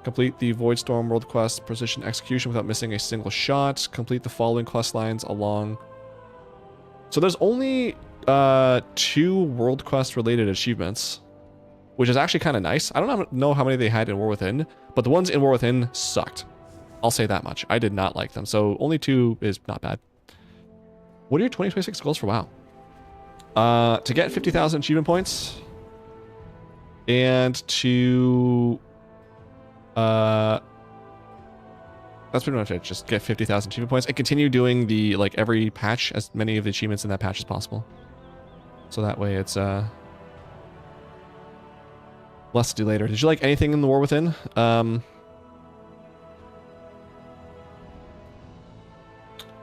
Complete the Voidstorm World Quest Precision Execution without missing a single shot. Complete the following quest lines along. So there's only 2 World Quest related achievements, which is actually kind of nice. I don't know how many they had in War Within, but the ones in War Within sucked. I'll say that much. I did not like them. So only 2 is not bad. What are your 2026 goals for WoW? To get 50,000 achievement points, and to that's pretty much it. Just get 50,000 achievement points and continue doing the every patch, as many of the achievements in that patch as possible. So that way it's less to do later. Did you like anything in the War Within?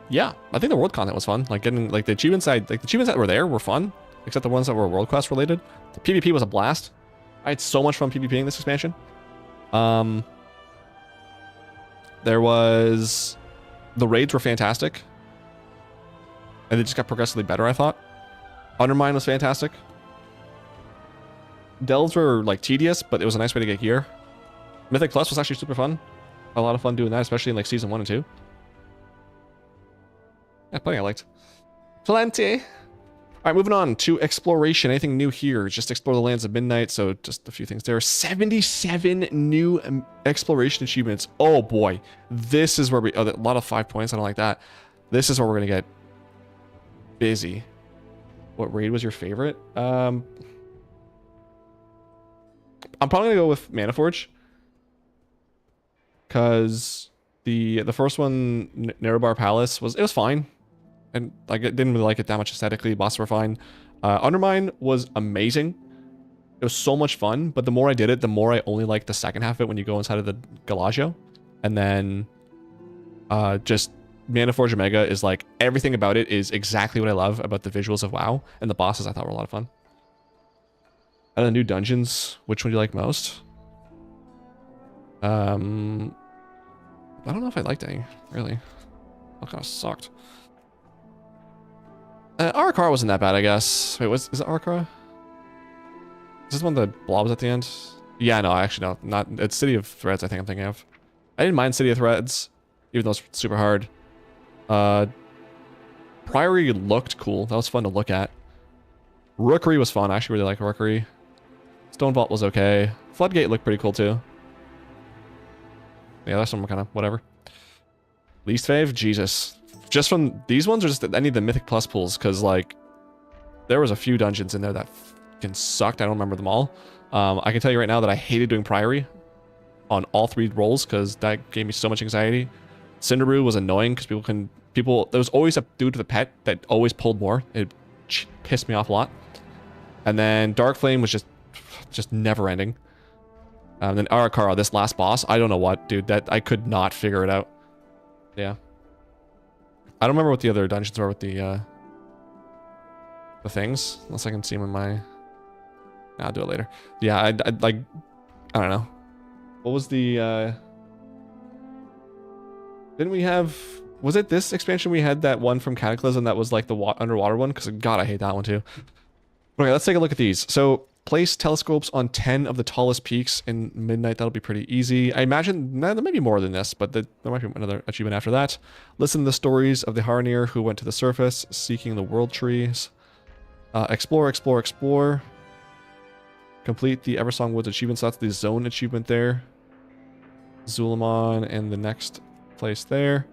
Yeah, I think the world content was fun. Like getting the achievements the achievements that were there were fun, except the ones that were world quest related. The PvP was a blast. I had so much fun PvPing this expansion. There was... The raids were fantastic. And they just got progressively better, I thought. Undermine was fantastic. Delves were tedious, but it was a nice way to get gear. Mythic Plus was actually super fun. A lot of fun doing that, especially in season 1 and 2. Yeah, plenty I liked. Plenty. All right, moving on to exploration. Anything new here? Just explore the lands of midnight. So just a few things there. 77 new exploration achievements. Oh boy, this is where we. Oh, a lot of 5 points. I don't like that. This is where we're gonna get busy. What raid was your favorite? I'm probably gonna go with Mana Forge. Cause the first one, Narrowbar Palace, was fine. And like I didn't really like it that much aesthetically. Bosses were fine. Undermine was amazing. It was so much fun, but the more I did it, the more I only liked the second half of it when you go inside of the Galagio. And then just Mana Forge Omega is like, everything about it is exactly what I love about the visuals of WoW. And the bosses I thought were a lot of fun. Out of the new dungeons, which one do you like most? I don't know if I liked any, really. That kind of sucked. Arakara wasn't that bad, I guess. Wait, is it Arakara? Is this one the blobs at the end? Yeah, no, actually no. Not, it's City of Threads, I think I'm thinking of. I didn't mind City of Threads, even though it's super hard. Priory looked cool. That was fun to look at. Rookery was fun. I actually really like Rookery. Stone Vault was okay. Floodgate looked pretty cool too. Yeah, that's some kind of whatever. Least fave? Jesus. Just from these ones or just any of the Mythic Plus pools? Because, like, there was a few dungeons in there that fucking sucked. I don't remember them all. I can tell you right now that I hated doing Priory on all 3 rolls because that gave me so much anxiety. Cinderbrew was annoying because there was always a dude with a pet that always pulled more. It pissed me off a lot. And then Dark Flame was just never ending. Then Arakara, this last boss, I don't know what, dude, that I could not figure it out. Yeah. I don't remember what the other dungeons were with the things, unless I can see them in my... I'll do it later. Yeah, I like, I don't know. What was the, didn't we have, was it this expansion we had that one from Cataclysm that was like the underwater one? Because God, I hate that one too. Okay, let's take a look at these. So, place telescopes on 10 of the tallest peaks in Midnight. That'll be pretty easy. I imagine there may be more than this, but there might be another achievement after that. Listen to the stories of the Haranir who went to the surface, seeking the world trees. Explore, explore, explore. Complete the Eversong Woods achievement. So that's the zone achievement there. Zulamon and the next place there.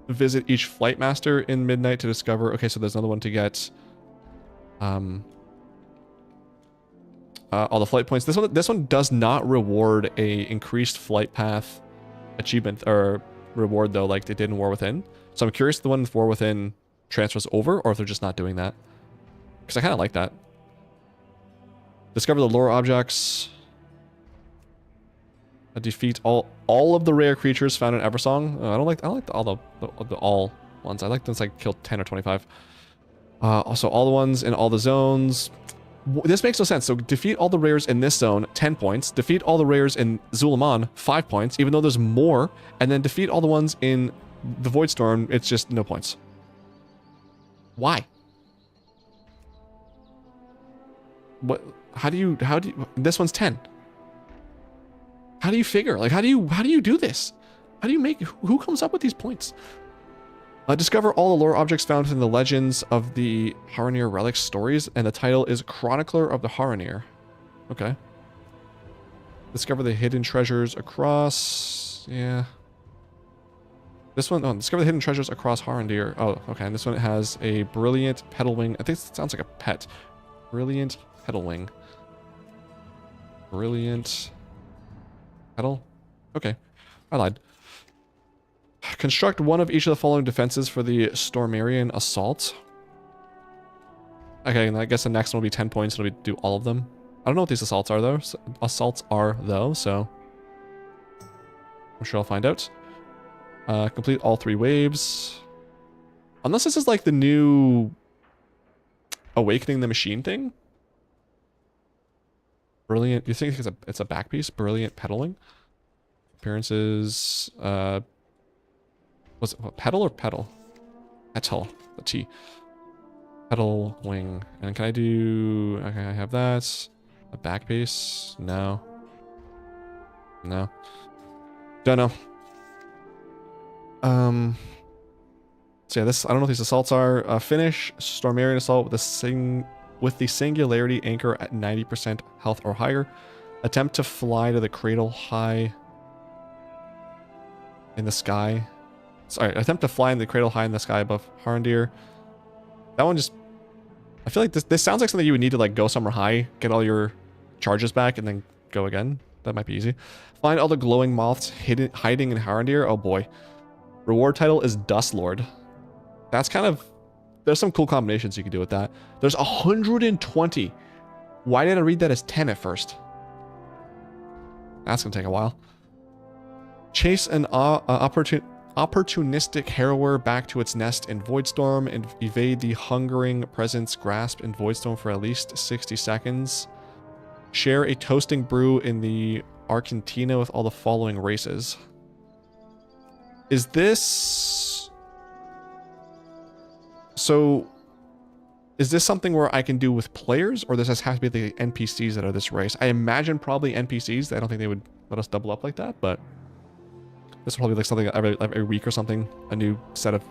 Visit each flight master in Midnight to discover. Okay, so there's another one to get. All the flight points. This one does not reward a increased flight path achievement or reward though, like they did in War Within. So I'm curious if the one with War Within transfers over, or if they're just not doing that. Because I kind of like that. Discover the lore objects. Defeat all of the rare creatures found in Eversong. I like all the all ones. I like those like kill 10 or 25. Also all the ones in all the zones. This makes no sense. So defeat all the rares in this zone, 10 points. Defeat all the rares in Zulamon, 5 points, even though there's more. And then defeat all the ones in the Voidstorm, it's just no points. Why? What? How do you, this one's 10. How do you figure? Like, how do you do this? How do you make, who comes up with these points? Discover all the lore objects found in the legends of the Haranir relics stories, and the title is Chronicler of the Haranir. Okay. Discover the hidden treasures across... Yeah. This one... Oh, discover the hidden treasures across Haranir. Oh, okay. And this one has a brilliant petalwing. I think it sounds like a pet. Brilliant petalwing. Brilliant... Petal? Okay. I lied. Construct one of each of the following defenses for the Stormarian Assault. Okay, and I guess the next one will be 10 points, and it'll do all of them. I don't know what these assaults are, though. So I'm sure I'll find out. Complete all 3 waves. Unless this is like the new Awakening the Machine thing. Brilliant. You think it's a back piece? Brilliant pedaling. Appearances. Was it what, pedal or pedal? Petal. The T. Pedal wing. And can I do... Okay, I have that. A back piece? No. No. Don't know. So yeah, this... I don't know what these assaults are. Finish Stormarian Assault with the Singularity Anchor at 90% health or higher. Attempt to fly to the cradle high in the sky. Sorry, attempt to fly in the cradle high in the sky above Harandir. That one just... I feel like this sounds like something you would need to like go somewhere high, get all your charges back, and then go again. That might be easy. Find all the glowing moths hiding in Harandir. Oh boy. Reward title is Dust Lord. That's kind of... There's some cool combinations you can do with that. There's 120. Why did I read that as 10 at first? That's going to take a while. Chase an opportunistic harrower back to its nest in Voidstorm and evade the hungering presence grasp in Voidstorm for at least 60 seconds. Share a toasting brew in the Argentina with all the following races. Is this... So... Is this something where I can do with players, or does this have to be the NPCs that are this race? I imagine probably NPCs. I don't think they would let us double up like that, but... This will probably be like something every week or something. A new set of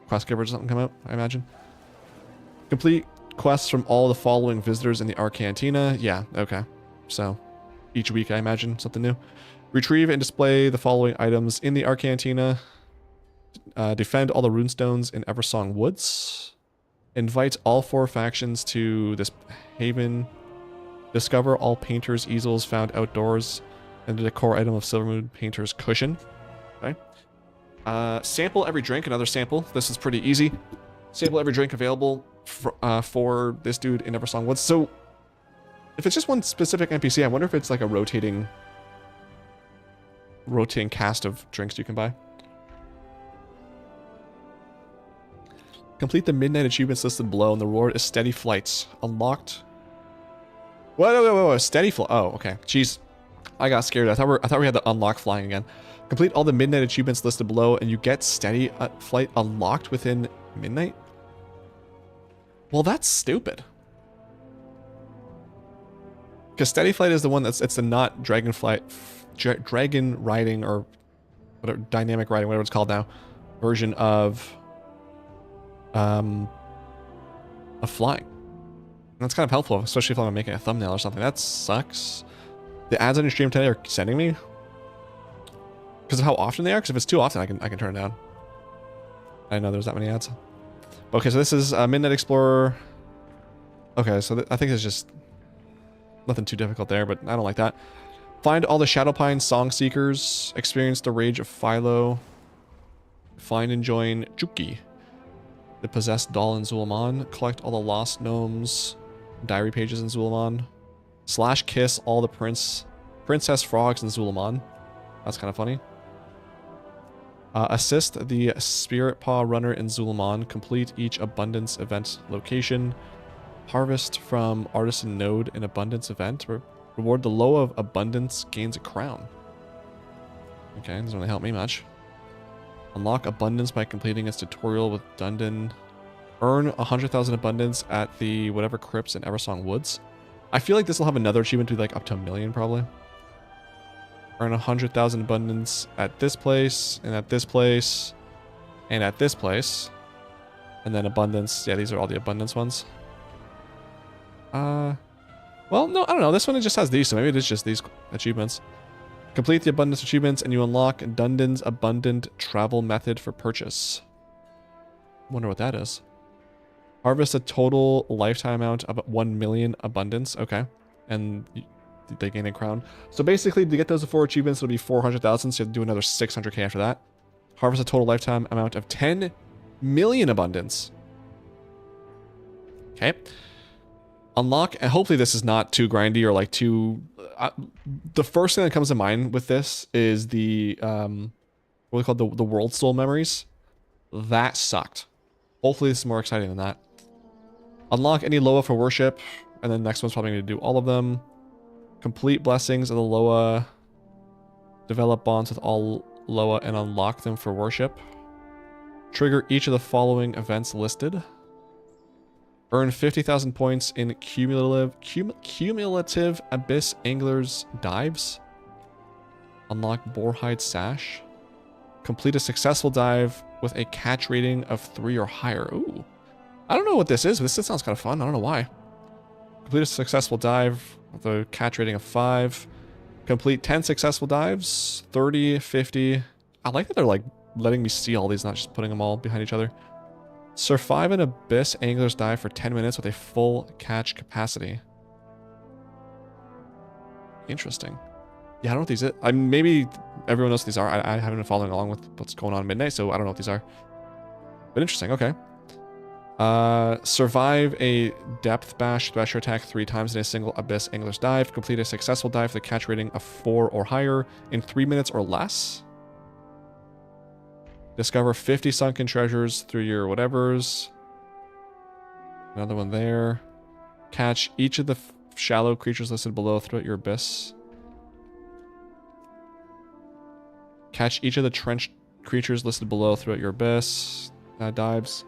quest givers or something come out, I imagine. Complete quests from all the following visitors in the Arcantina. Yeah, okay. So, each week I imagine something new. Retrieve and display the following items in the Arcantina. Defend all the runestones in Eversong Woods. Invite all 4 factions to this haven. Discover all painters' easels found outdoors. And the decor item of Silvermoon Painter's Cushion. Okay. Sample every drink, another sample. This is pretty easy. Sample every drink available for this dude in Eversong Woods. So, if it's just one specific NPC, I wonder if it's like a rotating cast of drinks you can buy. Complete the midnight achievements listed below, and the reward is steady flights. Unlocked. Whoa, steady flight. Oh, okay. Jeez. I got scared. I thought we had the unlock flying again. Complete all the midnight achievements listed below, and you get steady flight unlocked within midnight. Well, that's stupid. Because steady flight is the one it's the not dragon flight, dragon riding or whatever, dynamic riding, whatever it's called now, version of flying. And that's kind of helpful, especially if I'm making a thumbnail or something. That sucks. The ads on your stream today are sending me because of how often they are. Because if it's too often, I can turn it down. I didn't know there's that many ads. Okay, so this is Midnight Explorer. Okay, so I think it's just nothing too difficult there, but I don't like that. Find all the Shadowpine Song Seekers. Experience the Rage of Philo. Find and join Juki, the possessed doll in Zul'Aman. Collect all the lost gnomes, diary pages in Zul'Aman. / kiss all the princess frogs in Zul'Aman. That's kind of funny. Assist the Spirit Paw Runner in Zul'Aman. Complete each Abundance event location. Harvest from Artisan Node in Abundance event. Reward the Low of Abundance gains a crown. Okay, doesn't really help me much. Unlock Abundance by completing its tutorial with Dundon. Earn 100,000 Abundance at the whatever crypts in Eversong Woods. I feel like this will have another achievement to be like up to 1 million probably. Earn 100,000 Abundance at this place, and at this place, and at this place. And then Abundance. Yeah, these are all the Abundance ones. Well, no, I don't know. This one, it just has these, so maybe it is just these achievements. Complete the Abundance achievements, and you unlock Dundon's Abundant Travel Method for purchase. Wonder what that is. Harvest a total lifetime amount of 1 million Abundance. Okay. And they gain a crown. So basically, to get those 4 achievements, it'll be 400,000, so you have to do another 600k after that. Harvest a total lifetime amount of 10 million Abundance. Okay. Unlock, and hopefully this is not too grindy or like too... the first thing that comes to mind with this is the... what are they called? The World Soul Memories. That sucked. Hopefully this is more exciting than that. Unlock any Loa for worship, and then the next one's probably going to do all of them. Complete blessings of the Loa. Develop bonds with all Loa and unlock them for worship. Trigger each of the following events listed. Earn 50,000 points in cumulative Abyss Angler's Dives. Unlock Boarhide Sash. Complete a successful dive with a catch rating of 3 or higher. Ooh. I don't know what this is, but this sounds kind of fun. I don't know why. Complete a successful dive with a catch rating of 5. Complete 10 successful dives. 30, 50. I like that they're like letting me see all these, not just putting them all behind each other. Survive an Abyss Angler's Dive for 10 minutes with a full catch capacity. Interesting. Yeah, I don't know what these are. Maybe everyone knows what these are. I haven't been following along with what's going on at midnight, so I don't know what these are. But interesting, okay. Survive a depth bash thresher attack 3 times in a single abyss angler's dive. Complete a successful dive with a catch rating of 4 or higher in 3 minutes or less. Discover 50 sunken treasures through your whatevers. Another one there. Catch each of the shallow creatures listed below throughout your abyss. Catch each of the trenched creatures listed below throughout your abyss. Dives.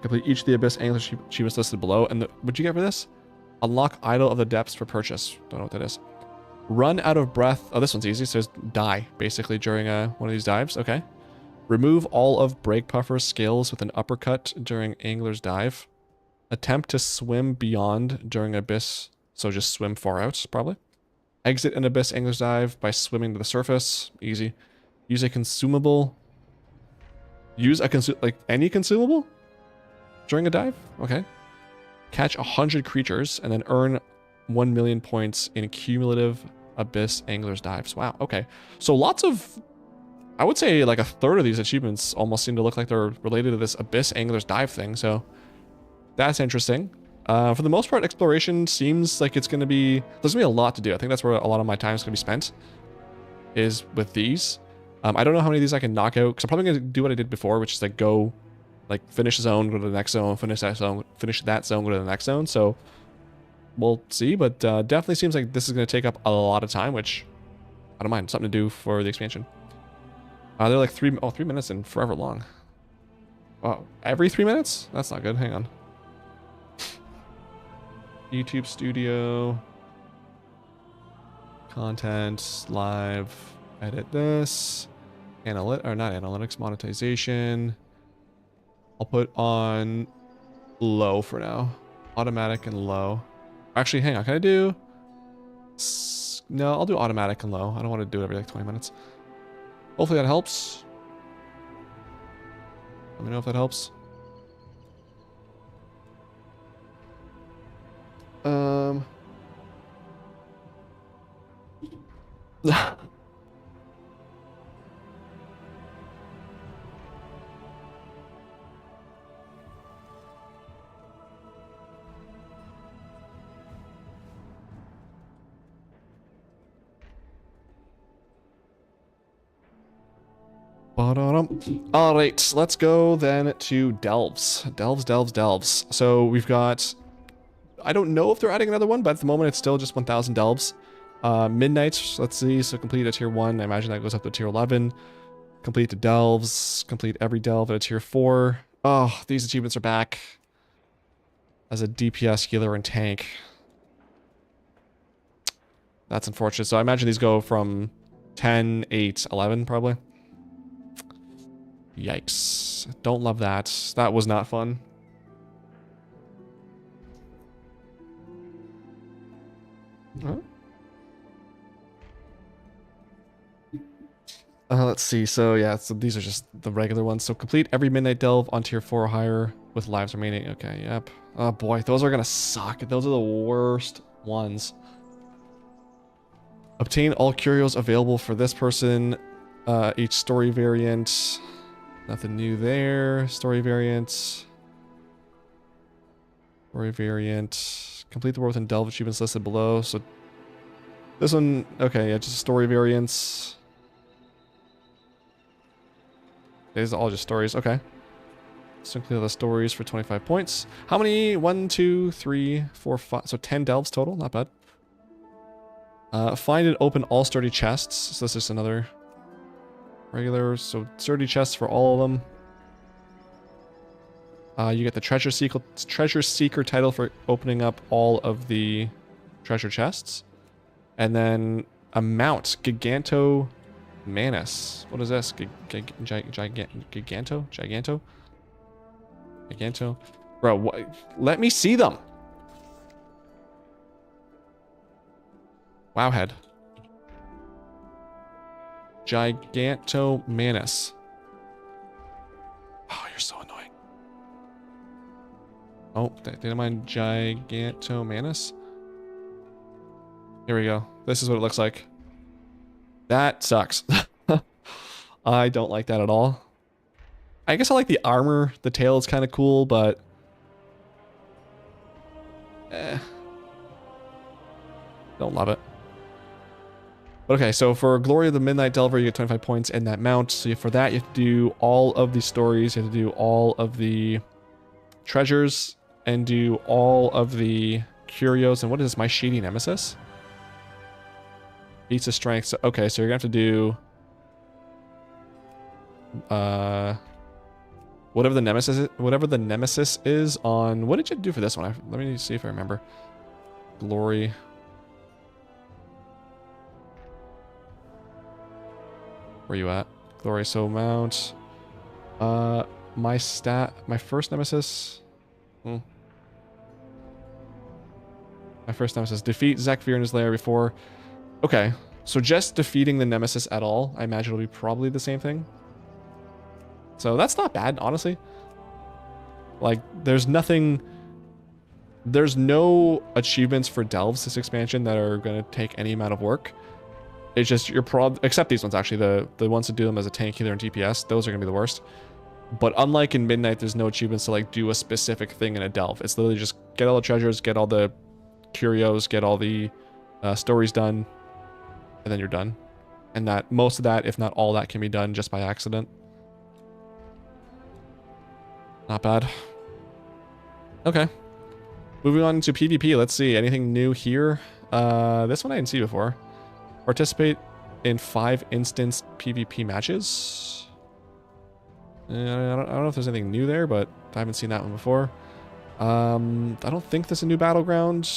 Complete each of the abyss angler achievements listed below. And what'd you get for this? Unlock Idol of the Depths for purchase. Don't know what that is. Run out of breath. Oh, this one's easy. So it's die, basically, during one of these dives. Okay. Remove all of Breakpuffer's scales with an uppercut during Angler's dive. Attempt to swim beyond during abyss. So just swim far out, probably. Exit an abyss Angler's dive by swimming to the surface. Easy. Use a consumable. Use a any consumable? During a dive? Okay. Catch 100 creatures and then earn 1 million points in cumulative abyss Angler's dives. Wow, okay. So lots of... I would say like a third of these achievements almost seem to look like they're related to this abyss Angler's dive thing, so that's interesting. For the most part, exploration seems like it's going to be... There's going to be a lot to do. I think that's where a lot of my time is going to be spent, is with these. I don't know how many of these I can knock out, because I'm probably going to do what I did before, which is like go, like finish a zone, go to the next zone, finish that zone, go to the next zone. So we'll see, but definitely seems like this is going to take up a lot of time, which I don't mind. Something to do for the expansion. They're like 3 minutes and forever long. Wow, every 3 minutes? That's not good. Hang on. YouTube Studio. Content, live, edit this. Not analytics, monetization. I'll put on low for now. Automatic and low. Actually, hang on. Can I do... No, I'll do automatic and low. I don't want to do it every like 20 minutes. Hopefully that helps. Let me know if that helps. All right, let's go then to delves. Delves. So we've got... I don't know if they're adding another one, but at the moment it's still just 1,000 delves. Midnight, let's see. So complete a tier 1. I imagine that goes up to tier 11. Complete the delves. Complete every delve at a tier 4. Oh, these achievements are back. As a DPS, healer, and tank. That's unfortunate. So I imagine these go from 10, 8, 11 probably. Yikes. Don't love that. That was not fun. Huh? Let's see. So yeah, so these are just the regular ones. So complete every midnight delve on tier 4 or higher with lives remaining. Okay, yep. Oh boy, those are gonna suck. Those are the worst ones. Obtain all curios available for this person. Each story variant. Nothing new there. Story variant. Complete the world and delve achievements listed below. So this one, okay, yeah, just story variants. These are all just stories. Okay. Simply the stories for 25 points. How many? 1, 2, 3, 4, 5. So 10 delves total. Not bad. Find and open all sturdy chests. So this is another regular. So sturdy chests for all of them. You get the treasure seeker title for opening up all of the treasure chests. And then a mount. Giganto Manus. What is this? Giganto? Bro, what? Let me see them. Wowhead. Giganto Manus. Oh, you're so annoying. Oh, data mine Giganto Manus. Here we go. This is what it looks like. That sucks. I don't like that at all. I guess I like the armor. The tail is kind of cool, but... Don't love it. But okay, so for Glory of the Midnight Delver, you get 25 points in that mount. So for that, you have to do all of the stories. You have to do all of the treasures and do all of the curios. And what is this? My Shady Nemesis? Beats of Strength. So, okay, so you're going to have to do... whatever the nemesis is on... What did you do for this one? Let me see if I remember. Glory... Where you at? Glory, so mount. My first nemesis. My first nemesis. Defeat Zekvir in his lair before. Okay, so just defeating the nemesis at all, I imagine it'll be probably the same thing. So that's not bad, honestly. Like, there's nothing... There's no achievements for delves this expansion that are going to take any amount of work. It's just except these ones actually, the ones that do them as a tank healer and DPS, those are gonna be the worst. But unlike in Midnight, there's no achievements to like do a specific thing in a delve. It's literally just get all the treasures, get all the curios, get all the stories done, and then you're done. And that most of that, if not all that, can be done just by accident. Not bad. Okay. Moving on to PvP. Let's see anything new here. This one I didn't see before. Participate in 5 instance PvP matches. I don't know if there's anything new there, but I haven't seen that one before. I don't think there's a new battleground.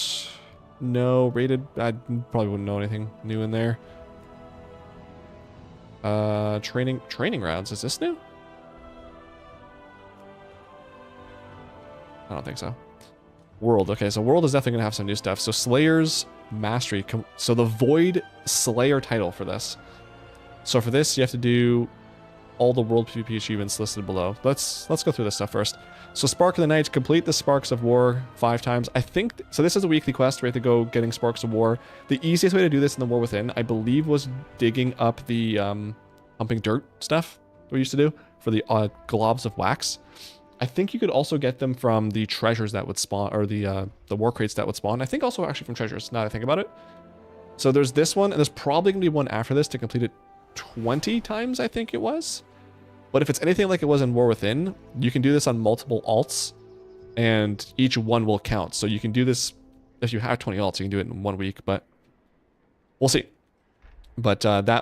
No, rated. I probably wouldn't know anything new in there. Training rounds. Is this new? I don't think so. World. Okay, so World is definitely going to have some new stuff. So Slayer's Mastery. So the Void Slayer title for this. So for this, you have to do all the World PvP achievements listed below. Let's go through this stuff first. So Spark of the Night, complete the Sparks of War 5 times. I think, so this is a weekly quest where you have to go getting Sparks of War. The easiest way to do this in the War Within, I believe, was digging up the pumping dirt stuff we used to do for the globs of wax. I think you could also get them from the treasures that would spawn, or the war crates that would spawn. I think also actually from treasures, now that I think about it. So there's this one, and there's probably going to be one after this to complete it 20 times, I think it was. But if it's anything like it was in War Within, you can do this on multiple alts, and each one will count. So you can do this, if you have 20 alts, you can do it in 1 week, but we'll see. But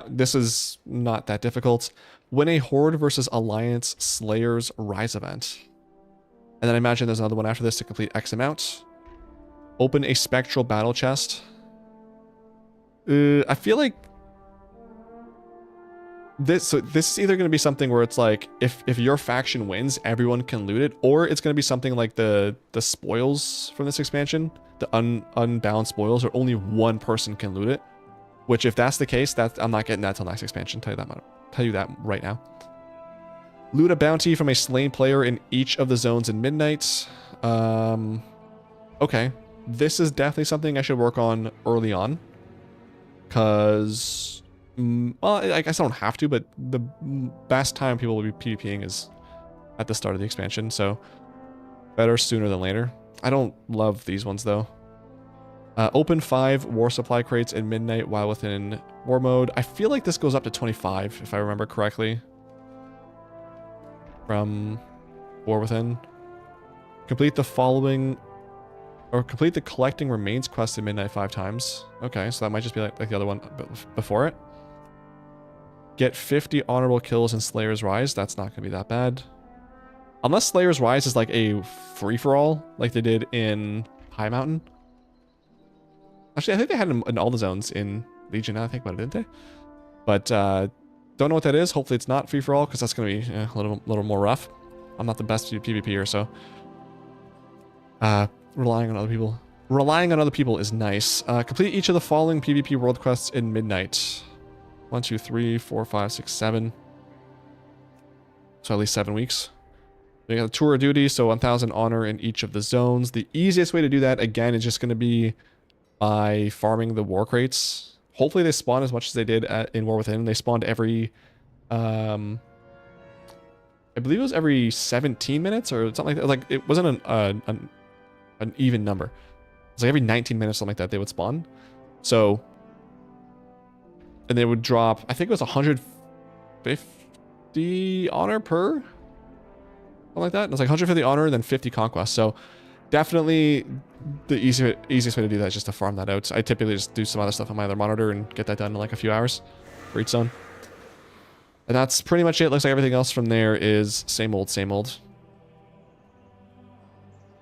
this is not that difficult. Win a Horde versus Alliance Slayer's Rise event. And then I imagine there's another one after this to complete X amount. Open a Spectral Battle Chest. I feel like this is either going to be something where it's like, if your faction wins, everyone can loot it, or it's going to be something like the spoils from this expansion, the unbound spoils, where only one person can loot it. Which, if that's the case, I'm not getting that till next expansion. Tell you that right now. Loot a bounty from a slain player in each of the zones in Midnight. Okay. This is definitely something I should work on early on. Because, well, I guess I don't have to, but the best time people will be PvPing is at the start of the expansion. So, better sooner than later. I don't love these ones, though. Open 5 war supply crates in Midnight while within war mode. I feel like this goes up to 25, if I remember correctly. From War Within. Complete the following, or complete the collecting remains quest in Midnight 5 times. Okay, so that might just be like the other one before it. Get 50 honorable kills in Slayer's Rise. That's not going to be that bad. Unless Slayer's Rise is like a free-for-all, like they did in High Mountain. Actually, I think they had them in all the zones in Legion, now I think about it, didn't they? But, don't know what that is. Hopefully it's not free-for-all, because that's going to be a little more rough. I'm not the best PvPer, so... relying on other people is nice. Complete each of the following PvP world quests in Midnight. 1, 2, 3, 4, 5, 6, 7. So at least 7 weeks. We got the tour of duty, so 1,000 honor in each of the zones. The easiest way to do that, again, is just going to be by farming the war crates. Hopefully they spawn as much as they did in War Within. They spawned every, I believe it was every 17 minutes or something like that. Like, it wasn't an even number. It's like every 19 minutes, something like that, they would spawn. So, and they would drop, I think it was 150 honor per, something like that. And it's like 150 honor and then 50 conquest. So definitely the easiest way to do that is just to farm that out. I typically just do some other stuff on my other monitor and get that done in like a few hours for each zone. And that's pretty much it. Looks like everything else from there is same old, same old.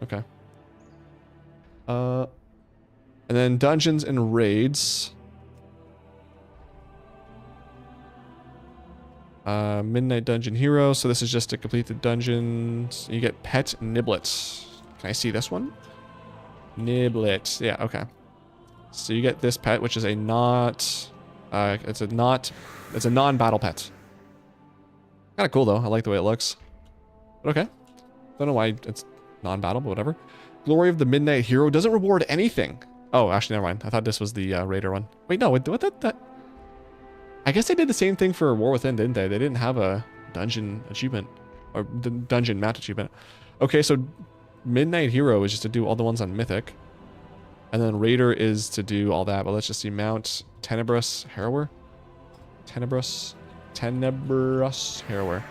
Okay. And then dungeons and raids. Midnight Dungeon Hero. So this is just to complete the dungeons. You get Pet Niblet. Can I see this one? Niblet. Yeah, okay. So you get this pet, which is a it's a non-battle pet. Kind of cool though. I like the way it looks. But okay. Don't know why it's non-battle, but whatever. Glory of the Midnight Hero doesn't reward anything. Oh, actually, never mind. I thought this was the Raider one. Wait, no. What that? I guess they did the same thing for War Within, didn't they? They didn't have a dungeon achievement or the dungeon match achievement. Okay, so Midnight Hero is just to do all the ones on Mythic, and then Raider is to do all that. But let's just see. Mount Tenebrous Harrower. Tenebrous Harrower.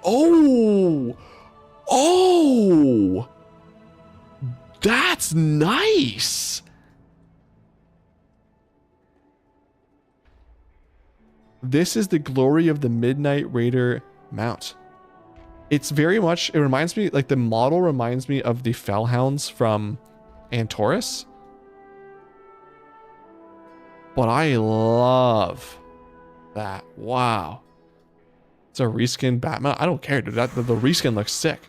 Oh! Oh! That's nice! This is the Glory of the Midnight Raider mount. It's very much, it reminds me, like the model reminds me of the Fellhounds from Antorus. But I love that. Wow. It's a reskin Batman. I don't care, dude. The reskin looks sick.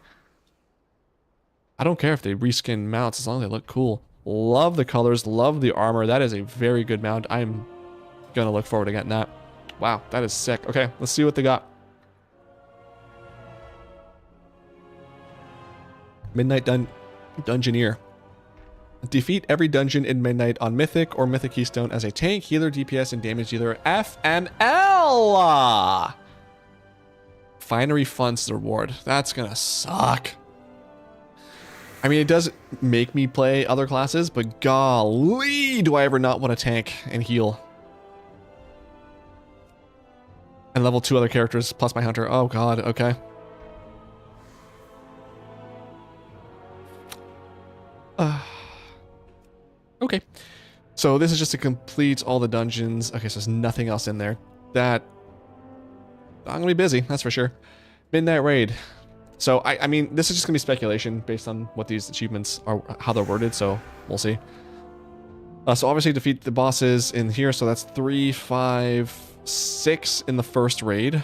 I don't care if they reskin mounts as long as they look cool. Love the colors, love the armor. That is a very good mount. I'm gonna look forward to getting that. Wow, that is sick. Okay, let's see what they got. Midnight Dungeoneer. Defeat every dungeon in Midnight on Mythic or Mythic Keystone as a tank, healer, DPS, and damage dealer. F and L. Finery funds the reward. That's gonna suck. I mean, it does make me play other classes, but golly, do I ever not want to tank and heal. And level 2 other characters plus my hunter. Oh god, okay. Okay. So this is just to complete all the dungeons. Okay, so there's nothing else in there. I'm gonna be busy, that's for sure. Midnight Raid. So, I mean, this is just gonna be speculation based on what these achievements are, how they're worded, so we'll see. So obviously defeat the bosses in here, so that's 3, 5, 6 in the first raid.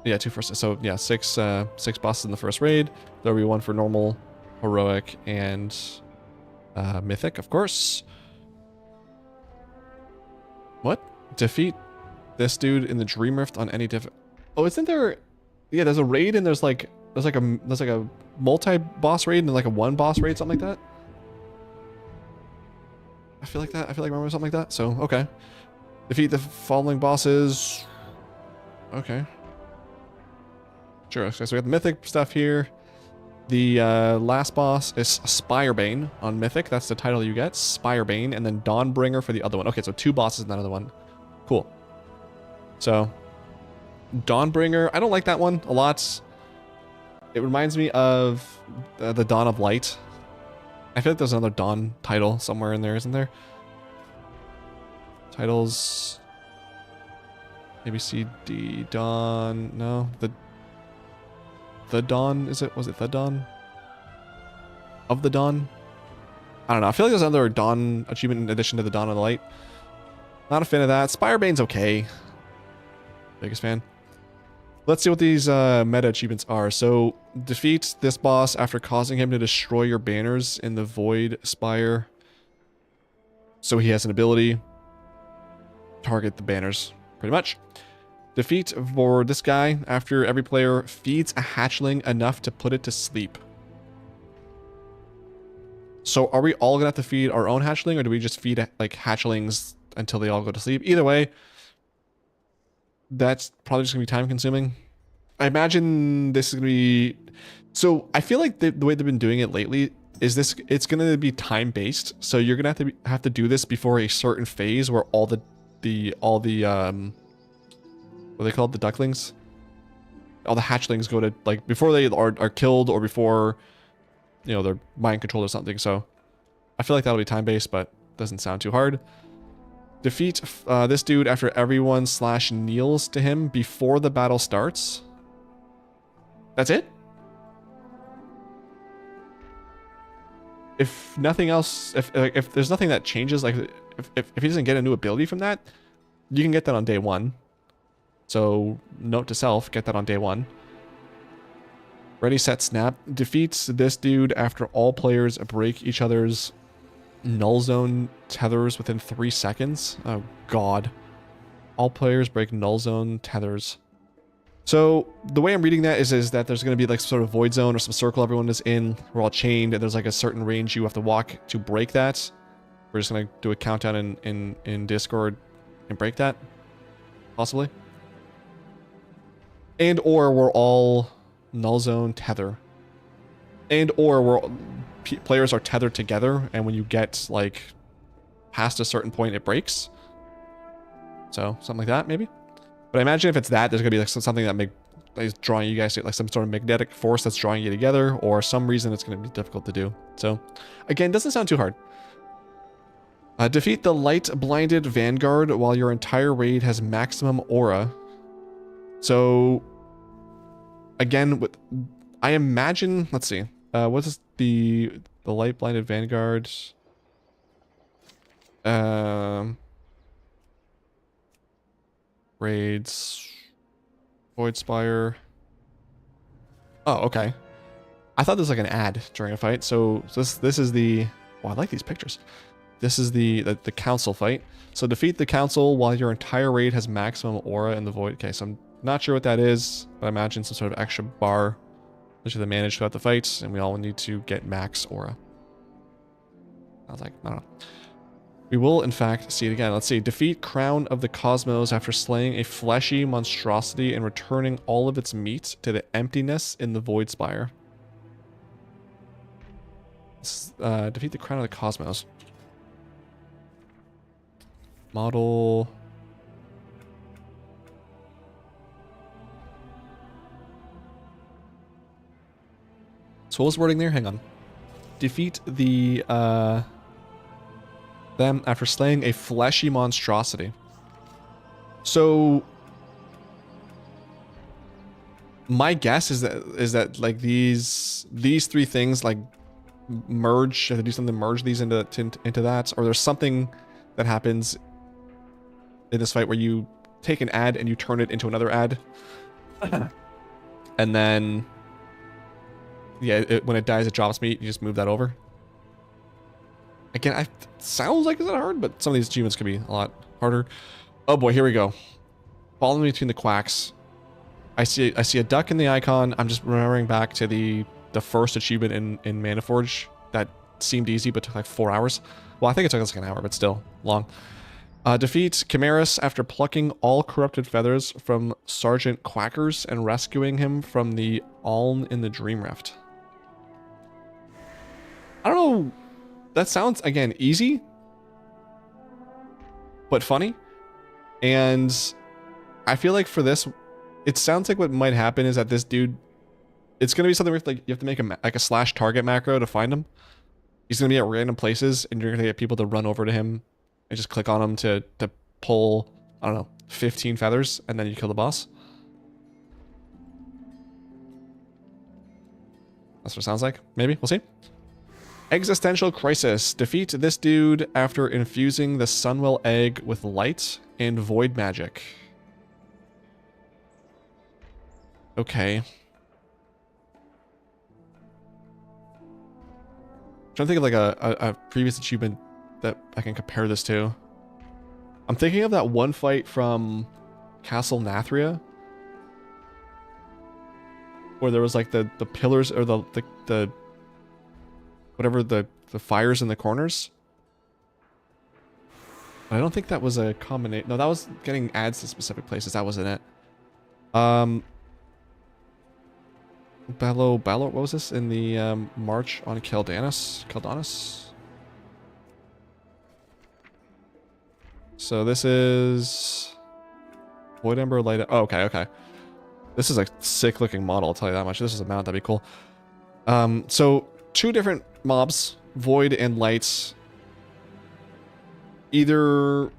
Yeah, 2 first. So yeah, 6 bosses in the first raid. There'll be 1 for normal, heroic, and mythic, of course. What? Defeat this dude in the Dream Rift on any Oh, isn't there? Yeah, there's a raid and there's like a multi-boss raid and like a 1 boss raid, something like that. I feel like I remember something like that. So, okay. Defeat the following bosses. Okay. Sure. Okay, so we got the Mythic stuff here. The last boss is Spirebane on Mythic. That's the title you get. Spirebane. And then Dawnbringer for the other one. Okay, so 2 bosses in that other one. Cool. So, Dawnbringer. I don't like that one a lot. It reminds me of the Dawn of Light. I feel like there's another Dawn title somewhere in there, isn't there? Titles. ABCD Dawn. No, the Dawn. Was it the Dawn? Of the Dawn? I don't know. I feel like there's another Dawn achievement in addition to the Dawn of the Light. Not a fan of that. Spirebane's okay. Biggest fan. Let's see what these meta achievements are. So, defeat this boss after causing him to destroy your banners in the Void Spire. So he has an ability. Target the banners, pretty much. Defeat for this guy after every player feeds a hatchling enough to put it to sleep. So are we all gonna have to feed our own hatchling, or do we just feed like hatchlings until they all go to sleep? Either way, that's probably just gonna be time consuming. I imagine this is gonna be. So I feel like the way they've been doing it lately is it's gonna be time based. So you're gonna have to do this before a certain phase where all the what are they called, the ducklings, all the hatchlings go to, like, before they are killed, or before, you know, they're mind controlled or something. So I feel like that'll be time based, but doesn't sound too hard. Defeat this dude after everyone / kneels to him before the battle starts. That's it? If nothing else, if there's nothing that changes, like if he doesn't get a new ability from that, you can get that on day 1. So note to self, get that on day 1. Ready, set, snap. Defeats this dude after all players break each other's null zone tethers within 3 seconds. Oh god. All players break null zone tethers. So the way I'm reading that is that there's going to be like some sort of void zone or some circle everyone is in. We're all chained, and there's like a certain range you have to walk to break that. We're just going to do a countdown in Discord and break that. Possibly. And or we're all null zone tether. And or players are tethered together, and when you get like past a certain point, it breaks. So something like that, maybe. But I imagine if it's that, there's gonna be like something that is drawing you guys to, like some sort of magnetic force that's drawing you together, or some reason it's gonna be difficult to do. So again, doesn't sound too hard. Defeat the light blinded vanguard while your entire raid has maximum aura. So again, I imagine, let's see, what is the light blinded vanguard? Raids, Void Spire. Oh, okay. I thought this was like an ad during a fight. So this is the. Oh, I like these pictures. This is the council fight. So defeat the council while your entire raid has maximum aura in the void. Okay, so I'm not sure what that is, but I imagine some sort of extra bar which they manage throughout the fights, and we all need to get max aura. I was like, I don't know. We will, in fact, see it again. Let's see. Defeat Crown of the Cosmos after slaying a fleshy monstrosity and returning all of its meat to the emptiness in the Void Spire. Defeat the Crown of the Cosmos. Model. So what was wording there? Hang on. Defeat the them after slaying a fleshy monstrosity. So my guess is that like these 3 things like merge. Have to do something to merge these into that, or there's something that happens in this fight where you take an ad and you turn it into another ad, and then yeah, when it dies, it drops meat. You just move that over. Again, sounds like it's not hard, but some of these achievements could be a lot harder. Oh boy, here we go. Following between the quacks. I see a duck in the icon. I'm just remembering back to the first achievement in Manaforge that seemed easy but took like 4 hours. Well, I think it took us like an hour, but still long. Defeat Chimeras after plucking all corrupted feathers from Sergeant Quackers and rescuing him from the Aln in the Dream Rift. I don't know. That sounds, again, easy, but funny. And I feel like for this, it sounds like what might happen is that this dude, it's going to be something where you have to make a slash target macro to find him. He's going to be at random places, and you're going to get people to run over to him and just click on him to pull, I don't know, 15 feathers, and then you kill the boss. That's what it sounds like. Maybe. We'll see. Existential Crisis. Defeat this dude after infusing the Sunwell egg with light and void magic. Okay. I'm trying to think of like a previous achievement that I can compare this to. I'm thinking of that one fight from Castle Nathria, where there was like the pillars, or the whatever the the fires in the corners. But I don't think that was a combination. No, that was getting adds to specific places. That wasn't it. Bello, what was this in the march on Keldanis? So this is Void Ember Light. Oh, okay. This is a sick looking model, I'll tell you that much. This is a mount, that'd be cool. So 2 different mobs, Void and Lights. Either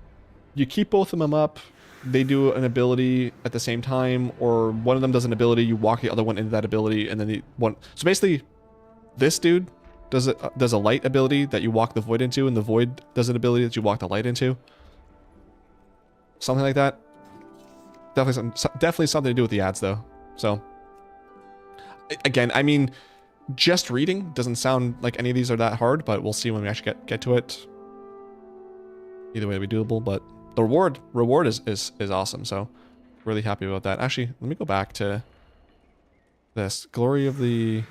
you keep both of them up, they do an ability at the same time, or one of them does an ability, you walk the other one into that ability, and then the one... So basically, this dude does a light ability that you walk the Void into, and the Void does an ability that you walk the light into. Something like that. Definitely something to do with the ads, though. So, again, I mean, just reading doesn't sound like any of these are that hard, but we'll see when we actually get to it. Either way, it'll be doable, but the reward is awesome, so really happy about that. Actually, let me go back to this. Glory of the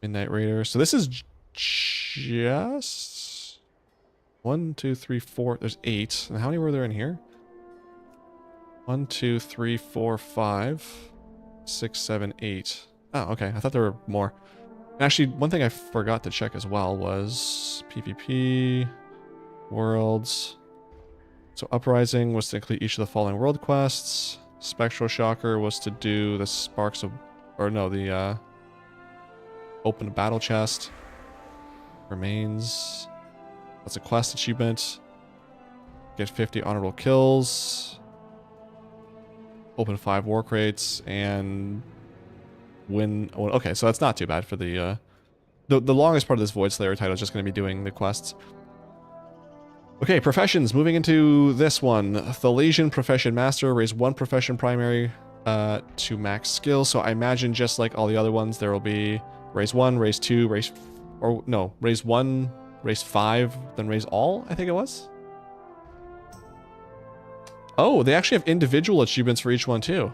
Midnight Raider. So this is just 1, 2, 3, 4. There's 8. And how many were there in here? 1, 2, 3, 4, 5, 6, 7, 8. Oh, okay. I thought there were more. And actually, one thing I forgot to check as well was PvP, worlds. So Uprising was to complete each of the following world quests. Spectral Shocker was to do the Sparks of... Or no, the open a battle chest. Remains. That's a quest achievement. Get 50 honorable kills. Open 5 war crates and win. Oh, okay, so that's not too bad for the longest part of this Void Slayer title is just going to be doing the quests. Okay, professions. Moving into this one. Thalasian Profession Master. Raise 1 profession primary to max skill. So I imagine just like all the other ones, there will be raise 1, raise 2, raise 1, raise 5, then raise all, I think it was. Oh, they actually have individual achievements for each one too.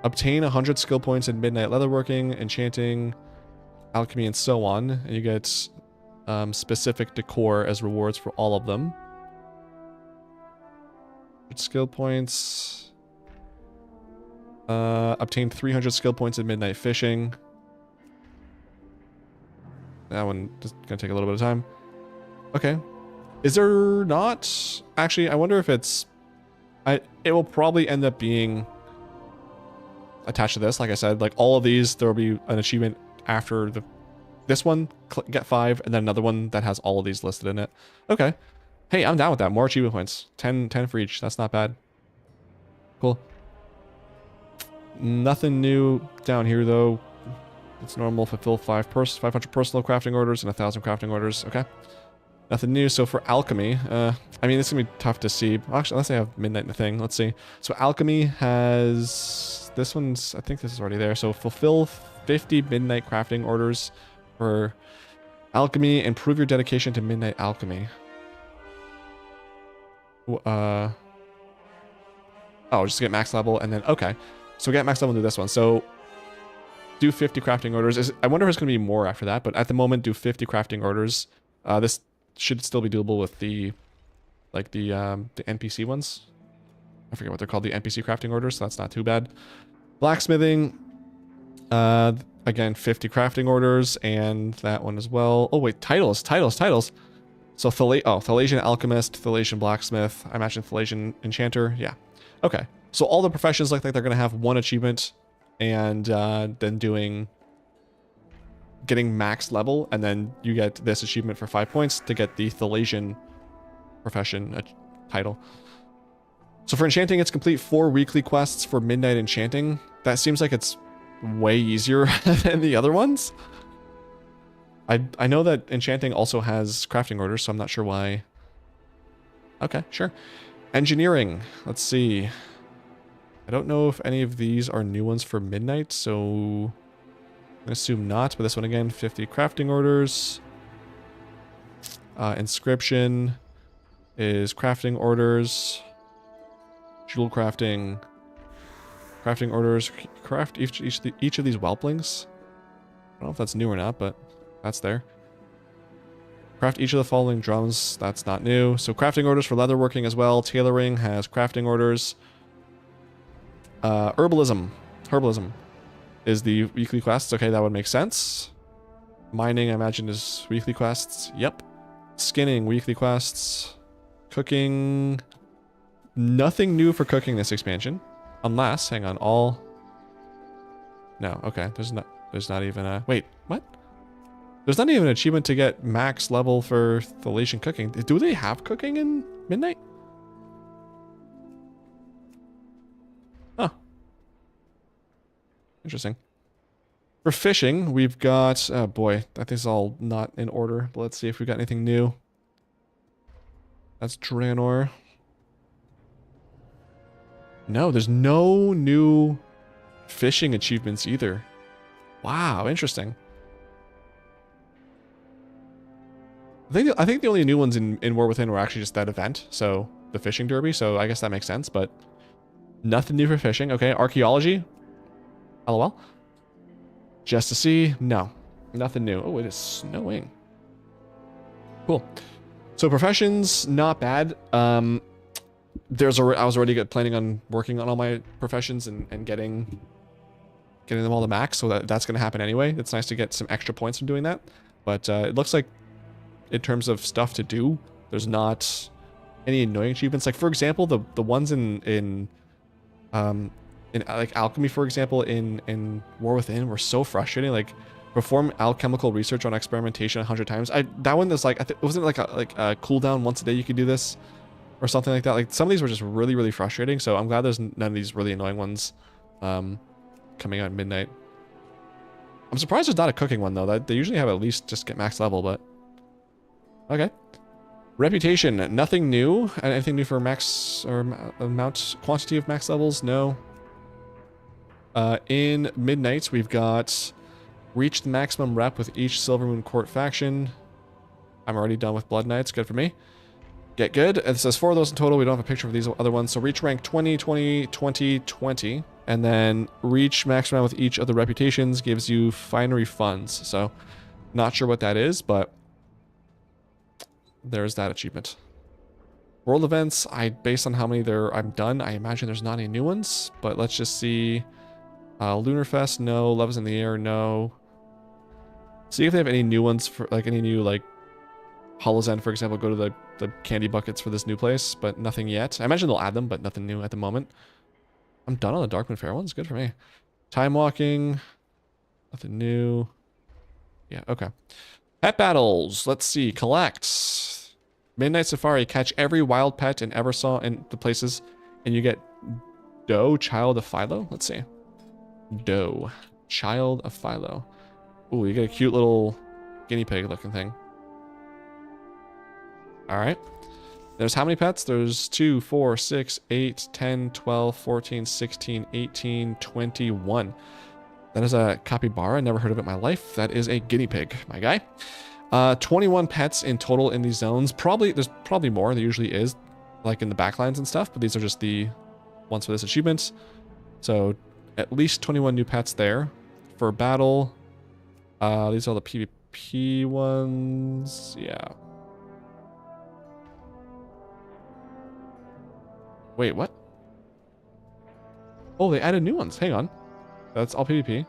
Obtain 100 skill points in Midnight Leatherworking, Enchanting, Alchemy, and so on. And you get specific decor as rewards for all of them. Skill points. Obtain 300 skill points in Midnight Fishing. That one just gonna take a little bit of time. Okay. Is there not? Actually, I wonder if it's... it will probably end up being attached to this. Like I said, like all of these, there will be an achievement after this one, get 5, and then another one that has all of these listed in it. Okay. Hey, I'm down with that. More achievement points. 10 for each. That's not bad. Cool. Nothing new down here, though. It's normal. Fulfill 500 personal crafting orders and 1,000 crafting orders. Okay. Nothing new. So for alchemy, I mean, this is going to be tough to see. Actually, unless they have midnight in the thing. Let's see. So alchemy has... This one's... I think this is already there. So fulfill 50 midnight crafting orders for alchemy. Improve your dedication to midnight alchemy. Oh, just get max level and then... Okay. So get max level into this one. So do 50 crafting orders. I wonder if it's going to be more after that, but at the moment, do 50 crafting orders. This should still be doable with the NPC ones. I forget what they're called, the NPC crafting orders, so that's not too bad. Blacksmithing, again, 50 crafting orders, and that one as well. Oh wait, titles. So Thalasian Alchemist, Thalasian Blacksmith, I imagine Thalasian Enchanter, yeah. Okay, so all the professions look like they're going to have one achievement, and then getting max level, and then you get this achievement for 5 points to get the Thalasian profession title. So for enchanting, it's complete 4 weekly quests for midnight enchanting. That seems like it's way easier than the other ones. I know that enchanting also has crafting orders, so I'm not sure why. Okay, sure. Engineering, let's see. I don't know if any of these are new ones for midnight, so I'm gonna assume not, but this one again, 50 crafting orders. Inscription is crafting orders. Jewel crafting. Crafting orders. Craft each of these whelplings. I don't know if that's new or not, but That's there. Craft each of the following drums. That's not new. So crafting orders for leatherworking as well. Tailoring has crafting orders. Herbalism. Herbalism is the weekly quests. Okay, that would make sense. Mining, I imagine, is weekly quests. Yep. Skinning, weekly quests. Cooking. Nothing new for cooking this expansion. Unless, hang on, all... No, okay. There's not even a... Wait, what? There's not even an achievement to get max level for Thalatian cooking. Do they have cooking in Midnight? Huh. Interesting. For fishing, we've got... Oh boy, I think it's all not in order. But let's see if we've got anything new. That's Draenor. No, there's no new fishing achievements either. Wow, interesting. I think the only new ones in War Within were actually just that event, so the fishing derby, so I guess that makes sense, but nothing new for fishing. Okay, archaeology. LOL. Just to see. No, nothing new. Oh, it is snowing. Cool. So professions, not bad. I was already planning on working on all my professions and getting them all to max, so that's going to happen anyway. It's nice to get some extra points from doing that, but it looks like in terms of stuff to do, there's not any annoying achievements. Like for example, the ones in like alchemy, for example, in War Within were so frustrating. Like perform alchemical research on experimentation 100 times. That one was like, wasn't it like a cooldown once a day you could do this or something like that. Like some of these were just really, really frustrating. So I'm glad there's none of these really annoying ones coming out at midnight. I'm surprised there's not a cooking one though. That they usually have at least just get max level, but okay. Reputation, nothing new. Anything new for max or amount quantity of max levels? No. In Midnight, we've got reach the maximum rep with each Silvermoon Court faction. I'm already done with Blood Knights. Good for me. Get good. It says 4 of those in total. We don't have a picture for these other ones. So reach rank 20, 20, 20, 20. And then reach maximum with each of the reputations gives you finery funds. So not sure what that is, but there's that achievement. World events, based on how many I'm done, I imagine there's not any new ones, but let's just see. Lunar Fest, no. Love is in the air, no. See if they have any new ones for like any new like Hollows End, for example. Go to the candy buckets for this new place, but nothing yet. I imagine they'll add them, but nothing new at the moment. I'm done on the Darkmoon Fair ones. Good for me. Time walking, nothing new. Yeah, okay. Pet battles. Let's see. Collect. Midnight Safari. Catch every wild pet in ever saw in the places, and you get Doe, Child of Philo. Let's see. Doe, Child of Philo. Ooh, you get a cute little guinea pig looking thing. All right. There's how many pets? There's 2, 4, 6, 8, 10, 12, 14, 16, 18, 21. That is a capybara. Never heard of it in my life. That is a guinea pig, my guy. 21 pets in total in these zones. There's probably more. There usually is, like in the backlines and stuff, but these are just the ones for this achievement. So at least 21 new pets there. For battle, these are the PvP ones. Yeah. Wait, what? Oh, they added new ones. Hang on. That's all PvP.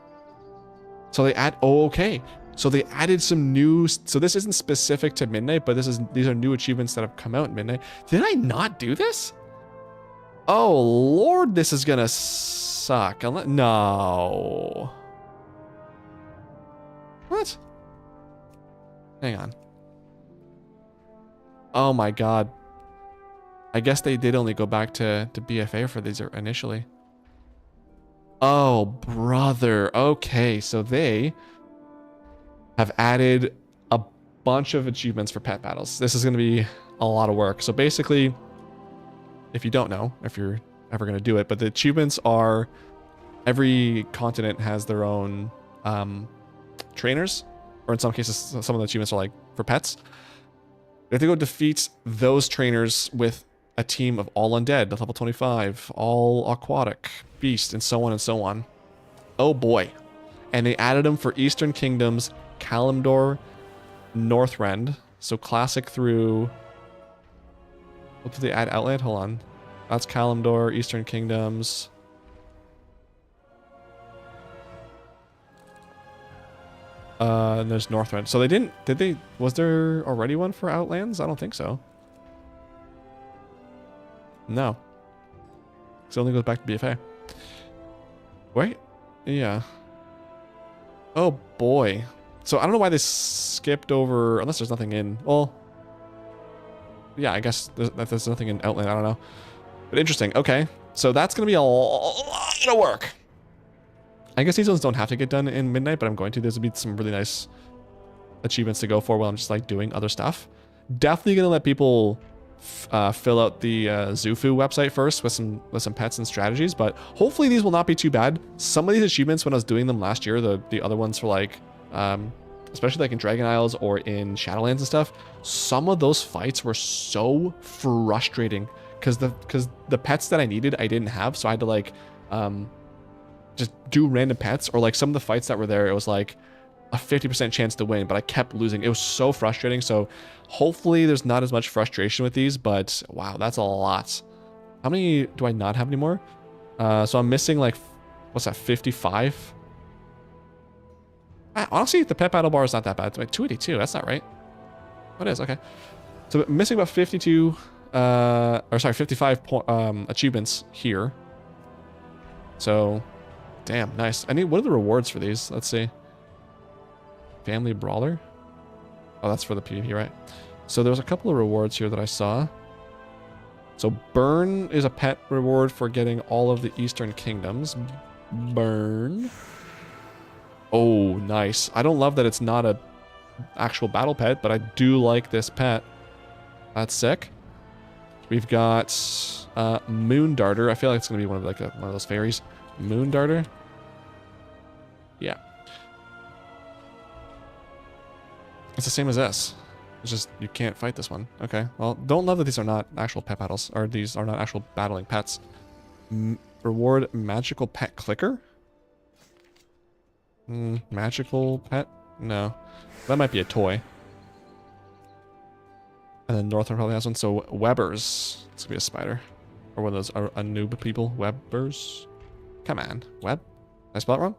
So they add... Oh, okay. So they added some new... So this isn't specific to Midnight, but these are new achievements that have come out in Midnight. Did I not do this? Oh, Lord, this is gonna suck. No. What? Hang on. Oh my god. I guess they did only go back to BFA for these initially. Oh, brother. Okay, so they have added a bunch of achievements for pet battles. This is going to be a lot of work. So basically, if you don't know, if you're ever going to do it, but the achievements are every continent has their own trainers, or in some cases, some of the achievements are like for pets. You have to go defeat those trainers with a team of all undead, level 25, all aquatic, beast, and so on and so on. Oh boy. And they added them for Eastern Kingdoms, Kalimdor, Northrend. So classic through... What did they add? Outland? Hold on. That's Kalimdor, Eastern Kingdoms. And there's Northrend. So they didn't... Did they... Was there already one for Outlands? I don't think so. No. It only goes back to BFA. Wait. Yeah. Oh boy. So I don't know why they skipped over... Unless there's nothing in... Well... Yeah, I guess there's nothing in Outland. I don't know. But interesting. Okay. So that's going to be a lot of work. I guess these ones don't have to get done in midnight, but I'm going to. There's going to be some really nice achievements to go for while I'm just like doing other stuff. Definitely going to let people fill out the Zufu website first with some pets and strategies, but hopefully these will not be too bad. Some of these achievements when I was doing them last year, the other ones for like, especially like in Dragon Isles or in Shadowlands and stuff, some of those fights were so frustrating because the pets that I needed I didn't have, so I had to like just do random pets, or like some of the fights that were there, it was like a 50% chance to win, but I kept losing. It was so frustrating. So hopefully there's not as much frustration with these, but wow, that's a lot. How many do I not have anymore? So I'm missing like, what's that, 55? Honestly, the pet battle bar is not that bad. It's like 282, that's not right. What is, okay. So I'm missing about 52, or sorry, 55 achievements here. So, damn, nice. What are the rewards for these? Let's see. Family Brawler? Oh, that's for the PvP, right? So there's a couple of rewards here that I saw. So Burn is a pet reward for getting all of the Eastern Kingdoms. Burn. Oh, nice. I don't love that it's not a actual battle pet, but I do like this pet. That's sick. We've got Moon Darter. I feel like it's gonna be one of those fairies. Moon Darter. Yeah. It's the same as this. It's just you can't fight this one. Okay. Well, don't love that these are not actual pet battles, or these are not actual battling pets. Reward magical pet clicker. Magical pet? No. That might be a toy. And then Northern probably has one. So Webbers. It's gonna be a spider. Or one of those a noob people. Webbers. Come on. Web? Did I spell it wrong?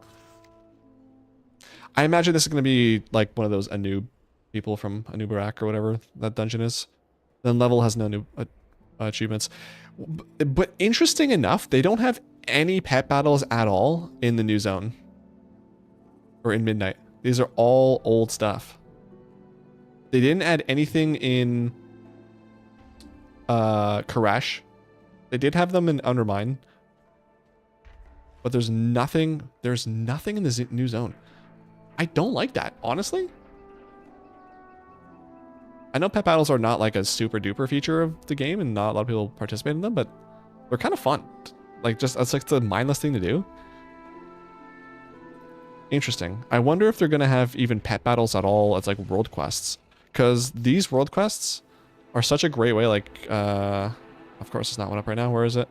I imagine this is gonna be like one of those Anub people from Anubarak or whatever that dungeon is. Then level has no new achievements. But interesting enough, they don't have any pet battles at all in the new zone. Or in Midnight. These are all old stuff. They didn't add anything in Koresh. They did have them in Undermine. But there's nothing in the new zone. I don't like that, honestly. I know pet battles are not like a super duper feature of the game and not a lot of people participate in them, but they're kind of fun. Like just, it's like the mindless thing to do. Interesting. I wonder if they're going to have even pet battles at all as like world quests. Because these world quests are such a great way, like, of course it's not one up right now, where is it?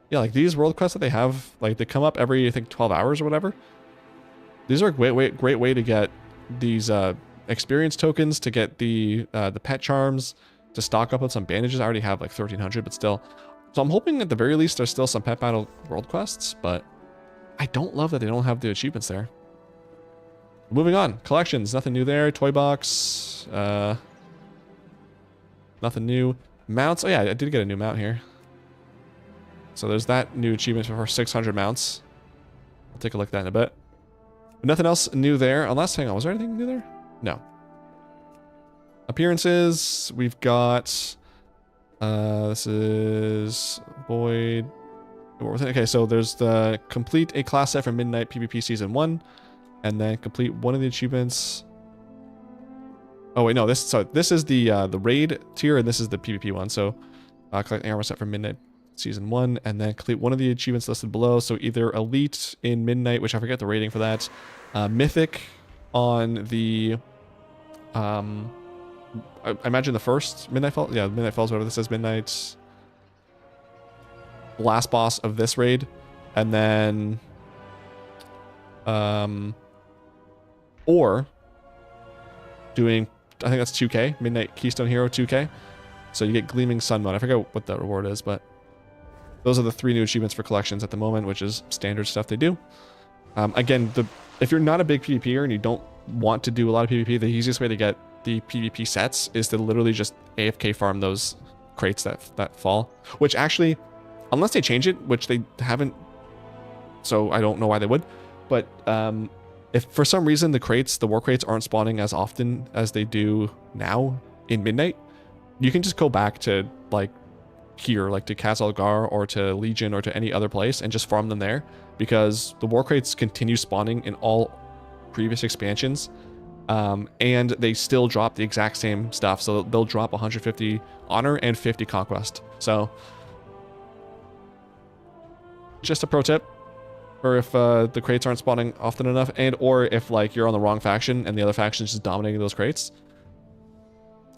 Yeah, like these world quests that they have, like they come up every, I think, 12 hours or whatever. These are a great way to get these experience tokens, to get the pet charms, to stock up on some bandages. I already have like 1,300, but still. So I'm hoping at the very least there's still some pet battle world quests, but I don't love that they don't have the achievements there. Moving on. Collections. Nothing new there. Toy box. Nothing new. Mounts. Oh yeah, I did get a new mount here. So there's that new achievement for 600 mounts. I'll take a look at that in a bit. But nothing else new there. Unless, hang on, was there anything new there? No. Appearances. We've got... this is... Void... Okay, so there's the complete a class set for Midnight PvP Season 1. And then complete one of the achievements. Oh wait, no, this is the raid tier, and this is the PvP one. So collect an armor set for Midnight Season 1, and then complete one of the achievements listed below. So either Elite in Midnight, which I forget the rating for that. Mythic on the I imagine the first Midnight Falls. Yeah, Midnight Falls, whatever this is, Midnight. Last boss of this raid. And then or doing, I think that's 2K, Midnight Keystone Hero 2K. So you get Gleaming Sun mode. I forget what that reward is, but those are the 3 new achievements for collections at the moment, which is standard stuff they do. Again, if you're not a big PvPer and you don't want to do a lot of PvP, the easiest way to get the PvP sets is to literally just AFK farm those crates that fall. Which actually, unless they change it, which they haven't, so I don't know why they would. But if for some reason the war crates aren't spawning as often as they do now in Midnight, you can just go back to like here, like to Khazalgar or to Legion or to any other place and just farm them there, because the war crates continue spawning in all previous expansions, and they still drop the exact same stuff. So they'll drop 150 honor and 50 conquest. So just a pro tip for if the crates aren't spawning often enough, and or if like you're on the wrong faction and the other faction is just dominating those crates.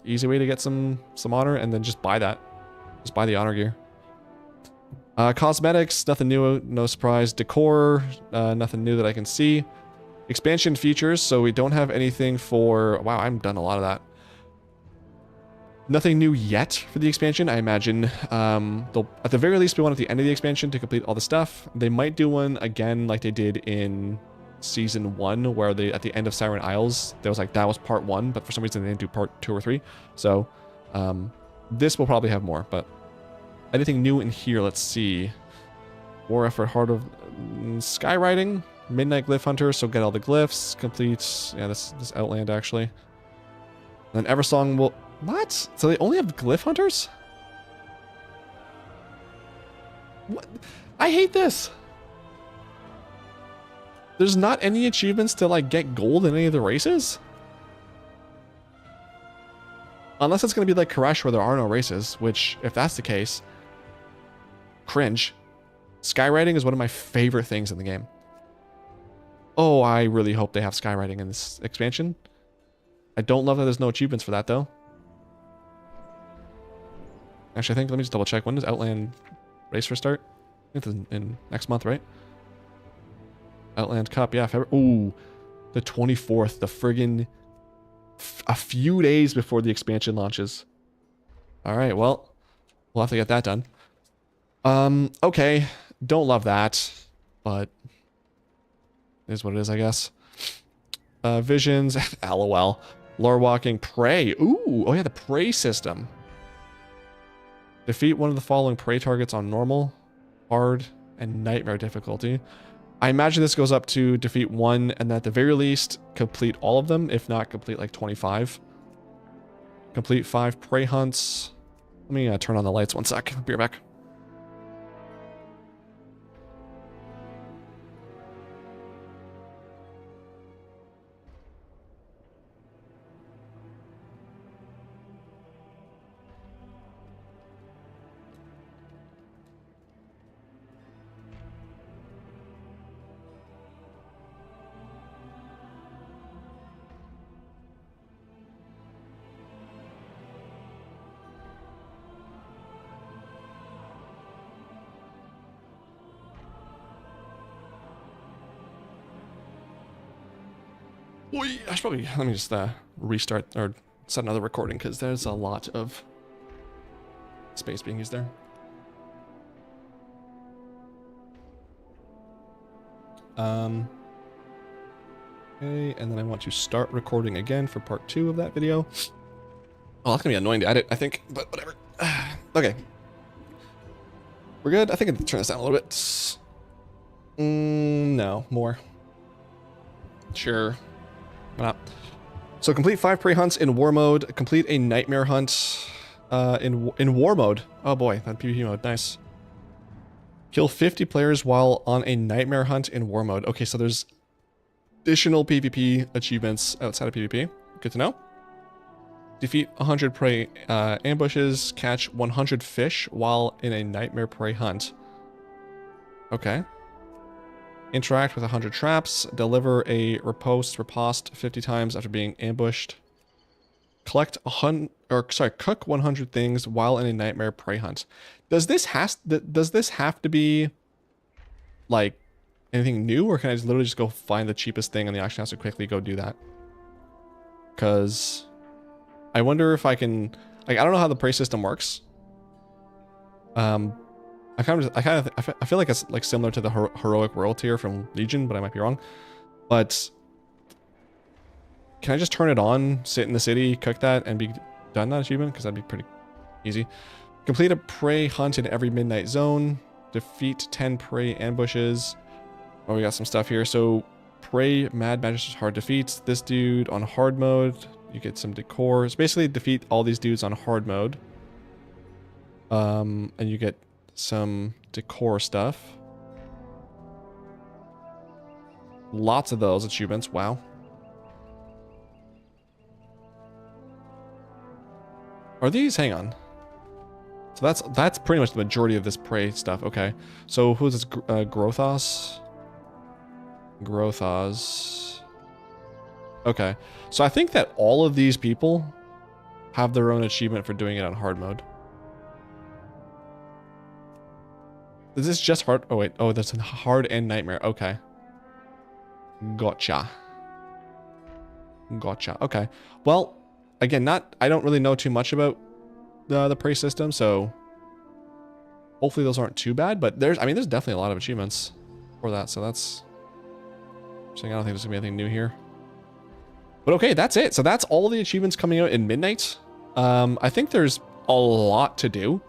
Easy way to get some honor, and then just buy that. Just buy the honor gear. Cosmetics, nothing new, no surprise. Decor, nothing new that I can see. Expansion features, so we don't have anything for... Wow, I've done a lot of that. Nothing new yet for the expansion. I imagine they'll, at the very least, be one at the end of the expansion to complete all the stuff. They might do one again like they did in Season 1, where they, at the end of Siren Isles, there was like, that was part 1, but for some reason they didn't do part 2 or 3. So, this will probably have more, but anything new in here? Let's see. War Effort, Heart of Skywriting, Midnight Glyph Hunter, so get all the glyphs, complete, yeah, this Outland actually. And then Eversong will, what? So they only have Glyph Hunters? What? I hate this. There's not any achievements to like get gold in any of the races? Unless it's going to be like Koresh where there are no races, which if that's the case, cringe. Skywriting is one of my favorite things in the game. Oh, I really hope they have skywriting in this expansion. I don't love that there's no achievements for that though. Actually, I think, let me just double check. When does Outland race restart? I think it's in next month, right? Outland Cup, yeah, February. Ooh, the 24th, the friggin' a few days before the expansion launches. All right, well, we'll have to get that done. Okay, don't love that, but it is what it is, I guess. Visions, LOL. Lore walking, prey. Ooh, oh yeah, the prey system. Defeat one of the following prey targets on normal, hard, and nightmare difficulty. I imagine this goes up to defeat 1, and at the very least, complete all of them, if not complete like 25. Complete 5 prey hunts. Let me turn on the lights 1 sec. I'll be right back. I should probably, let me just restart or set another recording because there's a lot of space being used there. Okay, and then I want to start recording again for part 2 of that video. Oh, that's gonna be annoying to edit, I think, but whatever. Okay. We're good. I think I can turn this down a little bit. No, more. Sure. Why not? So complete 5 prey hunts in war mode. Complete a nightmare hunt in war mode. Oh boy, that PvP mode. Nice. Kill 50 players while on a nightmare hunt in war mode. Okay, so there's additional PvP achievements outside of PvP. Good to know. Defeat 100 prey ambushes. Catch 100 fish while in a nightmare prey hunt. Okay. Interact with 100 traps. Deliver a riposte 50 times after being ambushed. Cook 100 things while in a nightmare prey hunt. Does this have to be like anything new, or can I just literally just go find the cheapest thing on the auction house and quickly go do that? Because I wonder if I can, like, I don't know how the price system works. I feel like it's like similar to the heroic world tier from Legion, but I might be wrong. But can I just turn it on, sit in the city, cook that, and be done that achievement? Because that'd be pretty easy. Complete a prey hunt in every midnight zone. Defeat 10 prey ambushes. Oh, we got some stuff here. So prey mad magistrate hard defeats. This dude on hard mode. You get some decor. So basically defeat all these dudes on hard mode. And you get some decor stuff. Lots of those achievements. Wow. Are these? Hang on. So that's pretty much the majority of this prey stuff. Okay. So who's this? Grothos? Grothos. Okay. So I think that all of these people have their own achievement for doing it on hard mode. Is this just hard? Oh, wait. Oh, that's in hard and nightmare. Okay. Gotcha. Gotcha. Okay. Well, again, I don't really know too much about the prey system, so hopefully those aren't too bad, but there's definitely a lot of achievements for that, so that's saying I don't think there's gonna be anything new here. But okay, that's it. So that's all the achievements coming out in Midnight. I think there's a lot to do.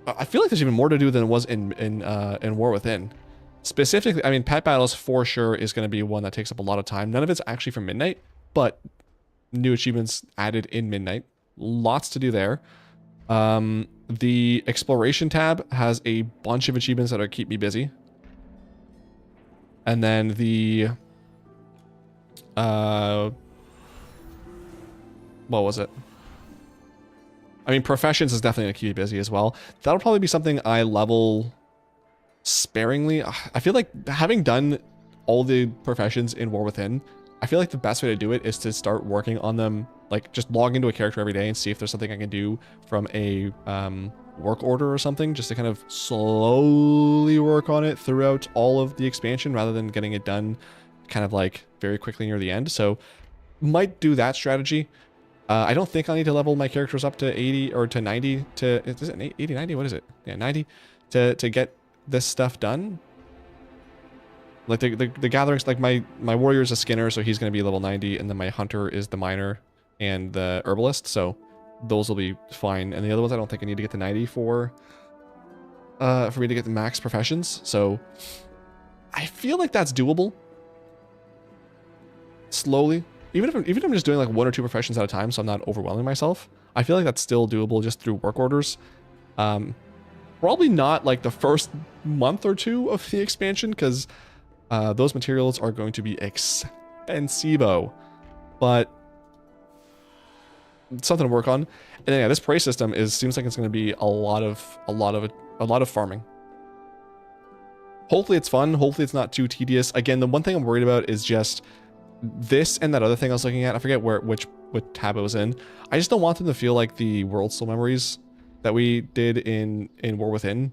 I feel like there's even more to do than it was in War Within. Specifically, I mean, Pet Battles for sure is going to be one that takes up a lot of time. None of it's actually from Midnight, but new achievements added in Midnight. Lots to do there. The Exploration tab has a bunch of achievements that are keep me busy. And then the... what was it? I mean, Professions is definitely going to keep me busy as well. That'll probably be something I level sparingly. I feel like having done all the Professions in War Within, I feel like the best way to do it is to start working on them, like just log into a character every day and see if there's something I can do from a work order or something, just to kind of slowly work on it throughout all of the expansion rather than getting it done kind of like very quickly near the end. So might do that strategy. I don't think I'll need to level my characters up to 80 or to 90 to, is it 80, 90? What is it? Yeah, 90 to get this stuff done. Like the gatherings, like my warrior is a skinner, so he's going to be level 90, and then my hunter is the miner and the herbalist, so those will be fine. And the other ones I don't think I need to get to 90 for me to get the max professions. So I feel like that's doable. Slowly. Even if I'm just doing like 1 or 2 professions at a time, so I'm not overwhelming myself, I feel like that's still doable just through work orders. Probably not like the first month or 2 of the expansion, because those materials are going to be expensivo, but something to work on. And then, yeah, this prey system seems like it's going to be a lot of farming. Hopefully it's fun. Hopefully it's not too tedious. Again, the one thing I'm worried about is just this and that other thing I was looking at. I forget which tab it was in. I just don't want them to feel like the World Soul Memories that we did in War Within.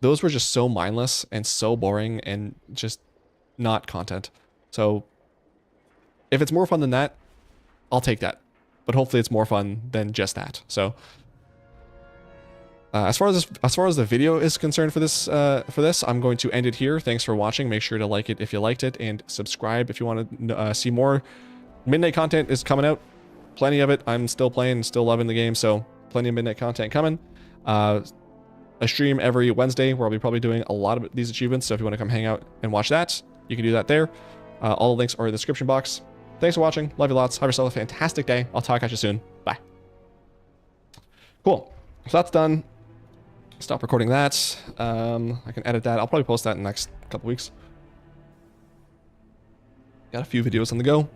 Those were just so mindless and so boring and just not content. So if it's more fun than that, I'll take that. But hopefully it's more fun than just that. So as far as the video is concerned for this, I'm going to end it here. Thanks for watching. Make sure to like it if you liked it, and subscribe if you want to see more. Midnight content is coming out. Plenty of it. I'm still playing, still loving the game, so plenty of Midnight content coming. A stream every Wednesday where I'll be probably doing a lot of these achievements, so if you want to come hang out and watch that, you can do that there. All the links are in the description box. Thanks for watching. Love you lots. Have yourself a fantastic day. I'll talk at you soon. Bye. Cool. So that's done. Stop recording that. I can edit that. I'll probably post that in the next couple weeks. Got a few videos on the go.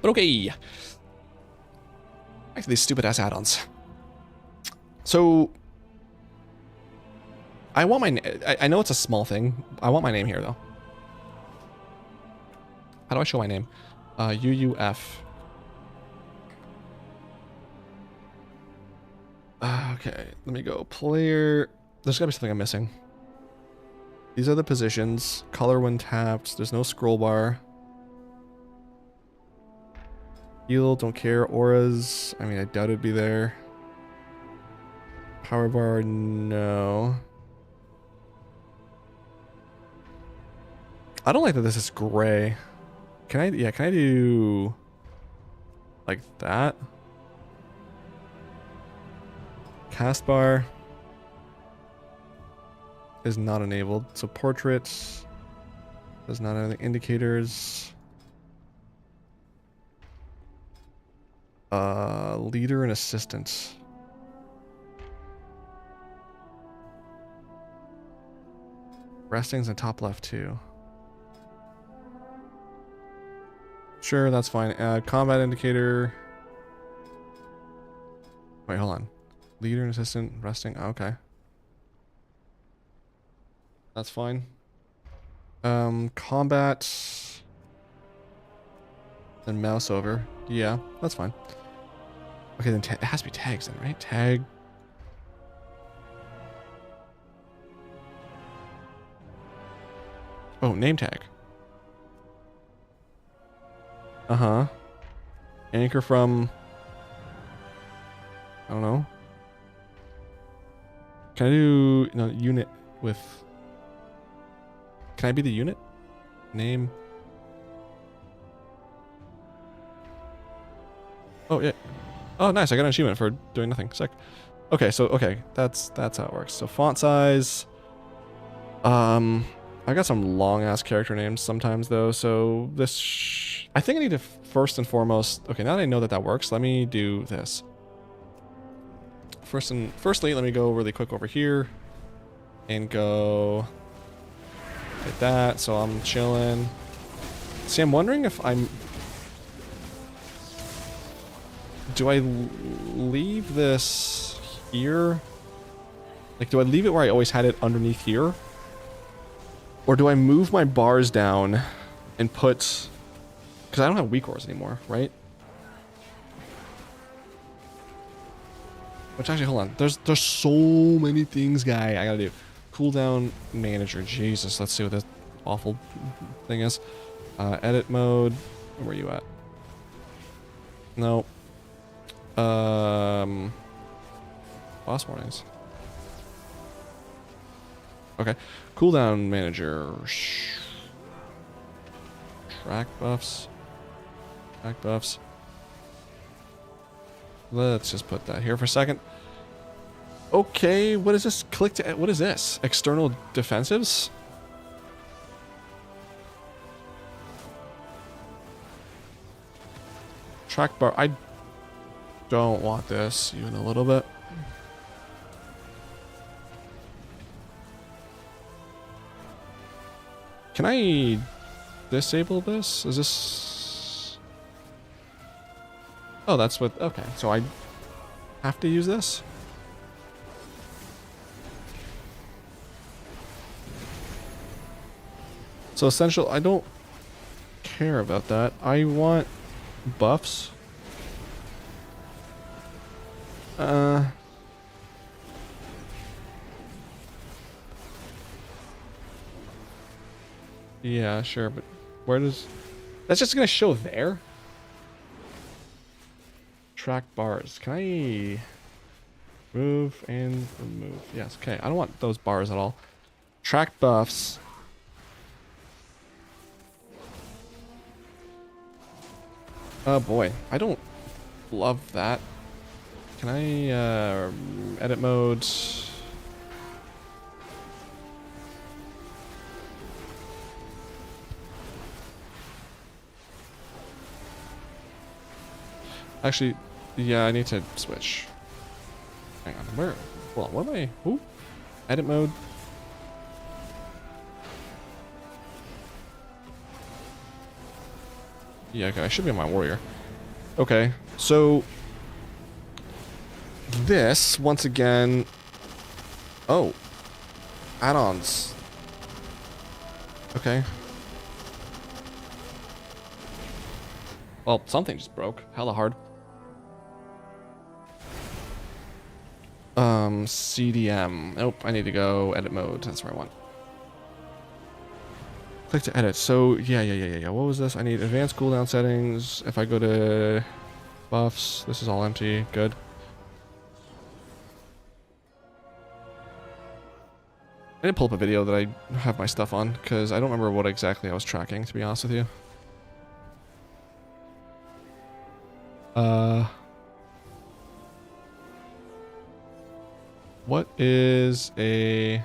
But okay. Back to these stupid ass add-ons. So I want my I know it's a small thing. I want my name here though. How do I show my name? UUF. Okay, let me go. Player. There's gotta be something I'm missing. These are the positions. Color when tapped. There's no scroll bar. Heal, don't care. Auras, I mean, I doubt it'd be there. Power bar, no. I don't like that this is gray. Can I do like that? Cast bar is not enabled. So portraits does not have the indicators. Leader and assistant. Restings in top left too. Sure, that's fine. Combat indicator. Wait, hold on. Leader and assistant, resting. Oh, okay. That's fine. Combat. Then mouse over. Yeah, that's fine. Okay, then it has to be tags then, right? Tag. Oh, name tag. Uh-huh. Anchor from... I don't know. Can I do... No, unit with... Can I be the unit? Name... Oh, yeah. Oh, nice. I got an achievement for doing nothing. Sick. Okay, so, okay. That's how it works. So, font size. I got some long-ass character names sometimes, though, so this... I think I need to first and foremost... Okay, now that I know that that works, let me do this. Firstly, let me go really quick over here and go like that, so I'm chilling. See, I'm wondering if I'm... Do I leave this here? Like, do I leave it where I always had it underneath here? Or do I move my bars down and put... Because I don't have weak ores anymore, right? Which actually, hold on. There's so many things, guy, I gotta do. Cooldown manager. Jesus, let's see what this awful thing is. Edit mode. Where are you at? No. Boss warnings. Okay. Cooldown manager. Track buffs. Track buffs. Let's just put that here for a second. Okay, what is this? Click to... What is this? External defensives? Track bar. I don't want this even a little bit. Can I disable this? Is this... Oh, that's what... Okay, so I have to use this? So essential, I don't care about that. I want buffs. Yeah, sure, but where does... That's just gonna show there? Track bars. Can I move and remove? Yes, okay. I don't want those bars at all. Track buffs. Oh boy, I don't love that. Can I edit mode? Actually, yeah, I need to switch. Hang on, where? Hold on, what am I? Who? Edit mode. Yeah, okay, I should be on my warrior. Okay, so this once again. Oh, add-ons. Okay. Well, something just broke. Hella hard. CDM. Nope, I need to go edit mode. That's where I want. Click to edit. So, yeah. What was this? I need advanced cooldown settings. If I go to buffs, this is all empty. Good. I did pull up a video that I have my stuff on, because I don't remember what exactly I was tracking, to be honest with you. What is a...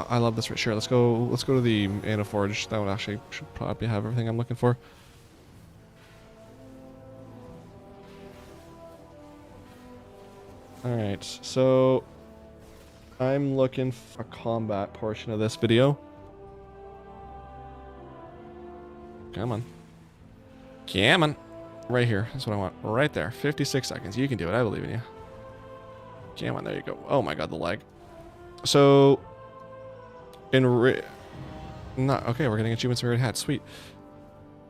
I love this for sure. Let's go to the Ana Forge. That would actually should probably have everything I'm looking for. Alright, so I'm looking for a combat portion of this video. Come on. Come on. Right here. That's what I want. Right there. 56 seconds. You can do it. I believe in you. Come on. There you go. Oh my god, the lag. So... okay, we're getting achievements for Red Hat. Sweet.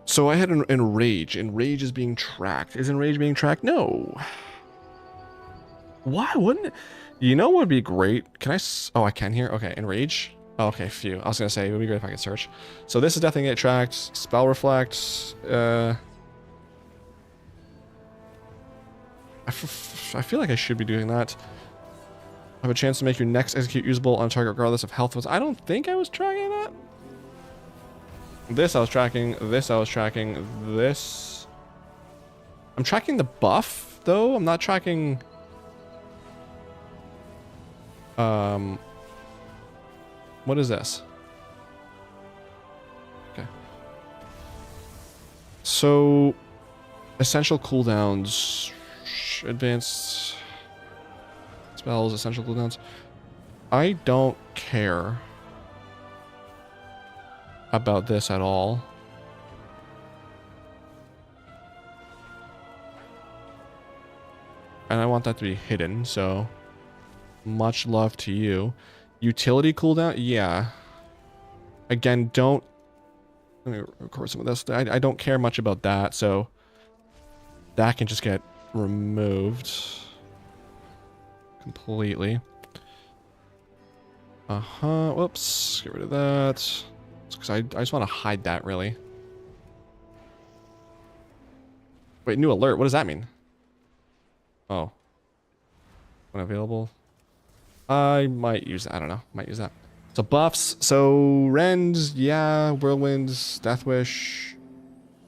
So I had Enrage. Enrage is being tracked. Is Enrage being tracked? No. Why wouldn't it? You know what would be great? Can I... Oh, I can here? Okay, Enrage. Oh, okay, phew. I was going to say, it would be great if I could search. So this is definitely get tracked. Spell Reflect. I feel like I should be doing that. Have a chance to make your next execute usable on target regardless of health was. I don't think I was tracking that. This I was tracking. This I was tracking. This. I'm tracking the buff though. I'm not tracking. What is this? Okay. So, essential cooldowns, advanced spells, essential cooldowns. I don't care about this at all. And I want that to be hidden, so much love to you. Utility cooldown? Yeah. Again, don't... Let me record some of this. I don't care much about that, so that can just get removed completely. Whoops. Get rid of that. Because I just want to hide that, really. Wait, new alert. What does that mean? Oh. Unavailable. I might use that. I don't know. Might use that. So buffs. So Rends, yeah. Whirlwinds, Death Wish.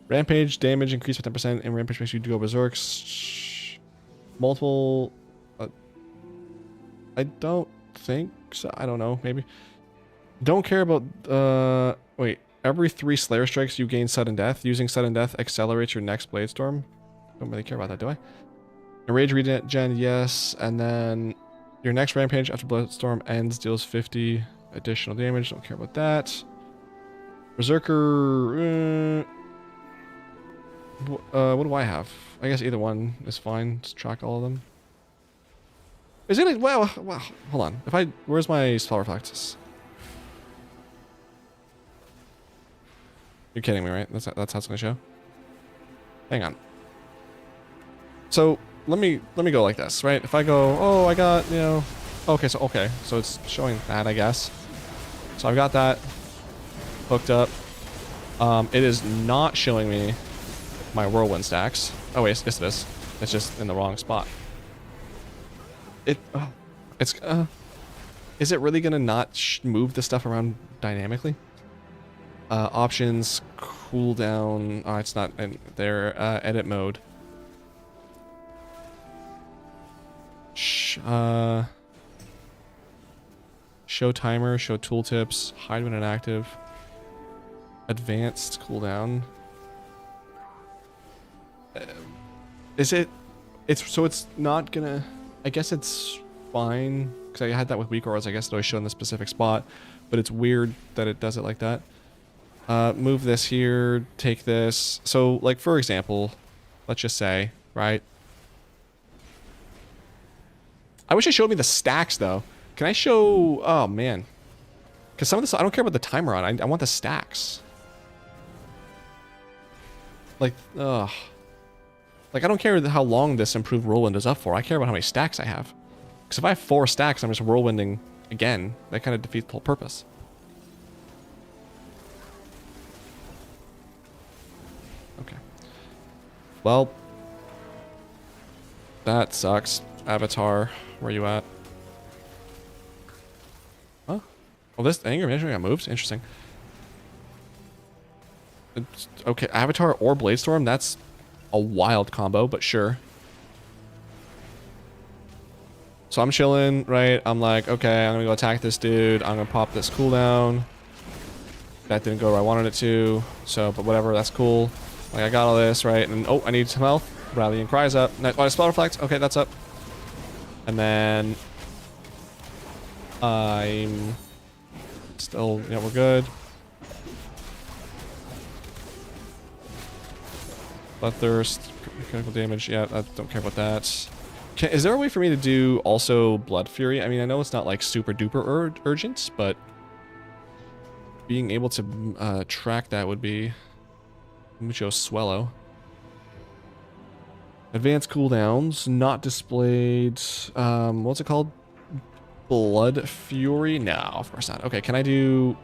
Rampage, damage increased by 10%, and Rampage makes you go berserks. Multiple... I don't think so. I don't know. Maybe. Don't care about... wait. Every 3 Slayer strikes, you gain sudden death. Using sudden death accelerates your next Blade Storm. Don't really care about that, do I? Enrage regen, yes. And then... Your next rampage after Bloodstorm ends deals 50 additional damage. Don't care about that. Berserker. What do I have? I guess either one is fine. Just track all of them. Is it? Well, hold on. If I, where's my spell reflexes? You're kidding me, right? That's how it's gonna show. Hang on. So. Let me go like this, right? If I go, oh, I got, you know, okay, so it's showing that, I guess. So I've got that hooked up. It is not showing me my whirlwind stacks. Oh wait, yes it is. It's just in the wrong spot. Is it really gonna not move the stuff around dynamically? Options, cooldown. Oh, it's not in there. Edit mode. Show timer, show tooltips, hide when inactive, advanced cooldown. Is it? It's not gonna. I guess it's fine because I had that with weak auras. I guess it always showed in the specific spot, but it's weird that it does it like that. Move this here. Take this. So, like for example, let's just say, right? I wish it showed me the stacks, though. Can I show... Oh, man. Because some of this... I don't care about the timer on. I want the stacks. Like, ugh. Like, I don't care how long this improved whirlwind is up for. I care about how many stacks I have. Because if I have 4 stacks, I'm just whirlwinding again. That kind of defeats the whole purpose. Okay. Well, that sucks. Avatar, where you at? Huh? Well, this anger management got moved. Interesting. Okay, Avatar or Bladestorm, that's a wild combo, but sure. So I'm chilling, right? I'm like, okay, I'm gonna go attack this dude. I'm gonna pop this cooldown. That didn't go where I wanted it to. So, but whatever, that's cool. Like, I got all this, right? And, oh, I need some health. Rallying Cry's up. Oh, Spell Reflect. Okay, that's up. And then... I'm... Still, yeah, we're good. Bloodthirst, critical damage. Yeah, I don't care about that. Is there a way for me to do also Blood Fury? I mean, I know it's not like super duper urgent, but being able to track that would be mucho swello. Advanced cooldowns, not displayed. What's it called? Blood Fury? No, of course not. Okay, can I do?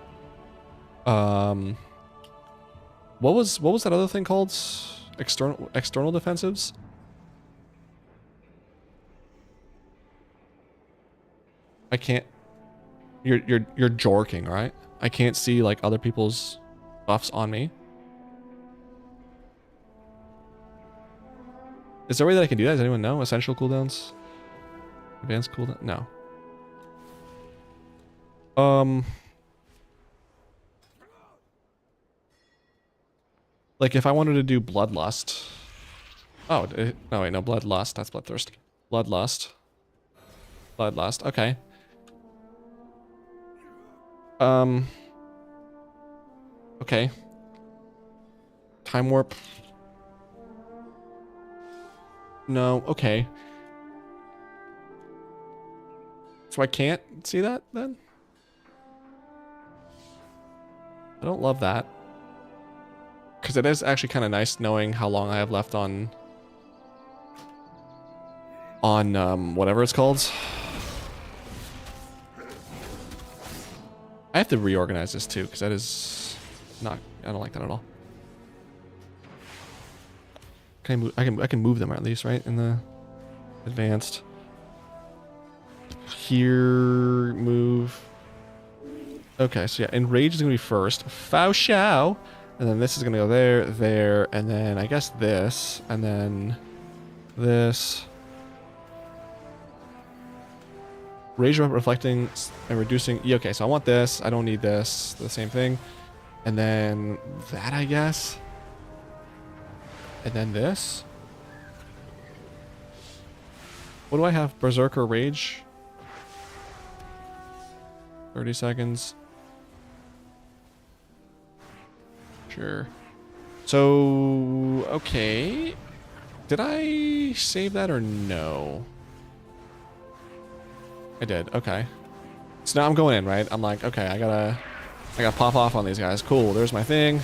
What was that other thing called? External defensives? I can't. You're jorking, right? I can't see like other people's buffs on me. Is there a way that I can do that? Does anyone know? Essential cooldowns? Advanced cooldown? No. Like if I wanted to do Bloodlust. Oh, no wait, no, Bloodlust. That's Bloodthirst. Bloodlust. Bloodlust. Okay. Okay. Time warp. No, okay. So I can't see that then? I don't love that. Because it is actually kind of nice knowing how long I have left on whatever it's called. I have to reorganize this too, because that is not, I don't like that at all. Can I move? I can move them at least, right? In the advanced. Here, move. Okay, so yeah, Enrage is gonna be first. Fao Shao. And then this is gonna go there, there, and then I guess this, and then this. Rage reflecting and reducing. Yeah, okay, so I want this. I don't need this. The same thing. And then that, I guess. And then this. What do I have? Berserker Rage. 30 seconds. Sure. So, okay. Did I save that or no? I did. Okay. So now I'm going in, right? I'm like, okay, I gotta pop off on these guys. Cool. There's my thing.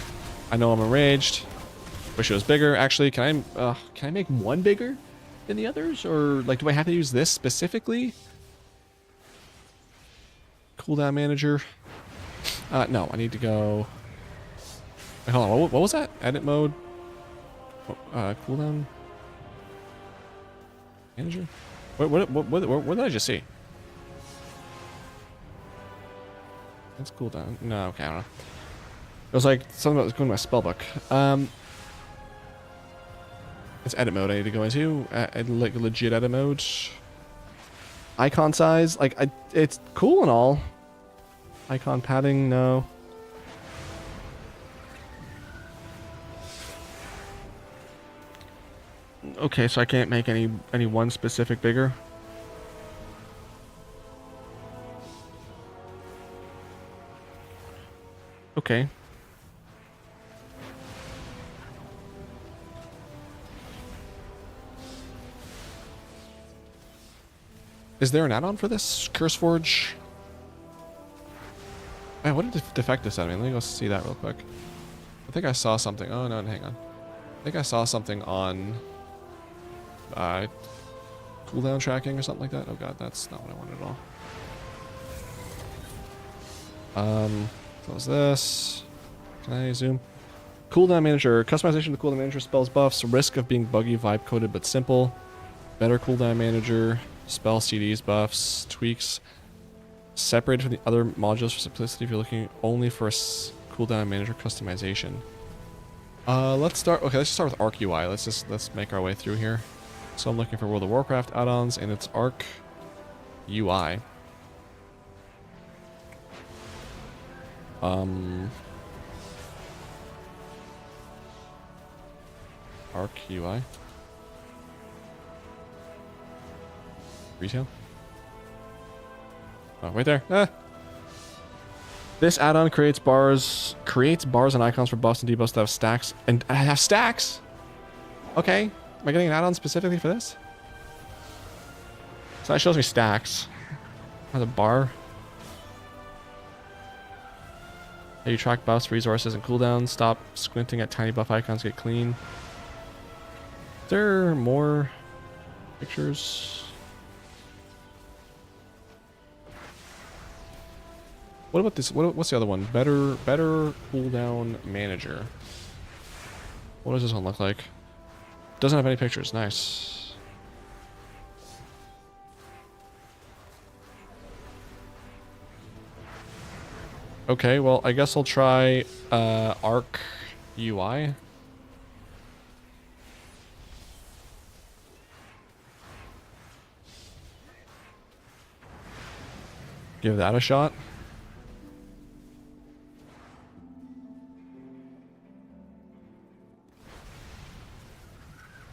I know I'm enraged. Wish it was bigger. Actually, can I make one bigger than the others, or like, do I have to use this specifically? Cooldown manager. No, I need to go. Wait, hold on. What was that? Edit mode. Cooldown manager. What did I just see? That's cooldown. No, okay, I don't know. It was like something that was going to my spellbook. It's edit mode I need to go into. Like legit edit mode. Icon size, like it's cool and all. Icon padding, no. Okay, so I can't make any one specific bigger. Okay. Is there an add-on for this? Curseforge? Man, what did Defectus send me? Let me go see that real quick. I think I saw something. Oh, no, hang on. I think I saw something on Cooldown tracking or something like that. Oh god, that's not what I wanted at all. Close this. Can I zoom? Cooldown manager. Customization of the cooldown manager spells buffs. Risk of being buggy, vibe coded, but simple. Better cooldown manager. Spell CDs, buffs, tweaks. Separated from the other modules for simplicity if you're looking only for a cooldown manager customization. Let's start. Okay, let's just start with Arc UI. Let's make our way through here. So I'm looking for World of Warcraft add-ons, and it's Arc UI. Arc UI. Retail. Oh, right there. Ah. This add-on creates bars and icons for buffs and debuffs that have stacks. And I have stacks? Okay. Am I getting an add-on specifically for this? So that shows me stacks. Has a bar. How you track buffs, resources, and cooldowns. Stop squinting at tiny buff icons, get clean. Is there more pictures? What about this? What's the other one? Better cooldown manager. What does this one look like? Doesn't have any pictures. Nice. Okay, well, I guess I'll try Arc UI. Give that a shot.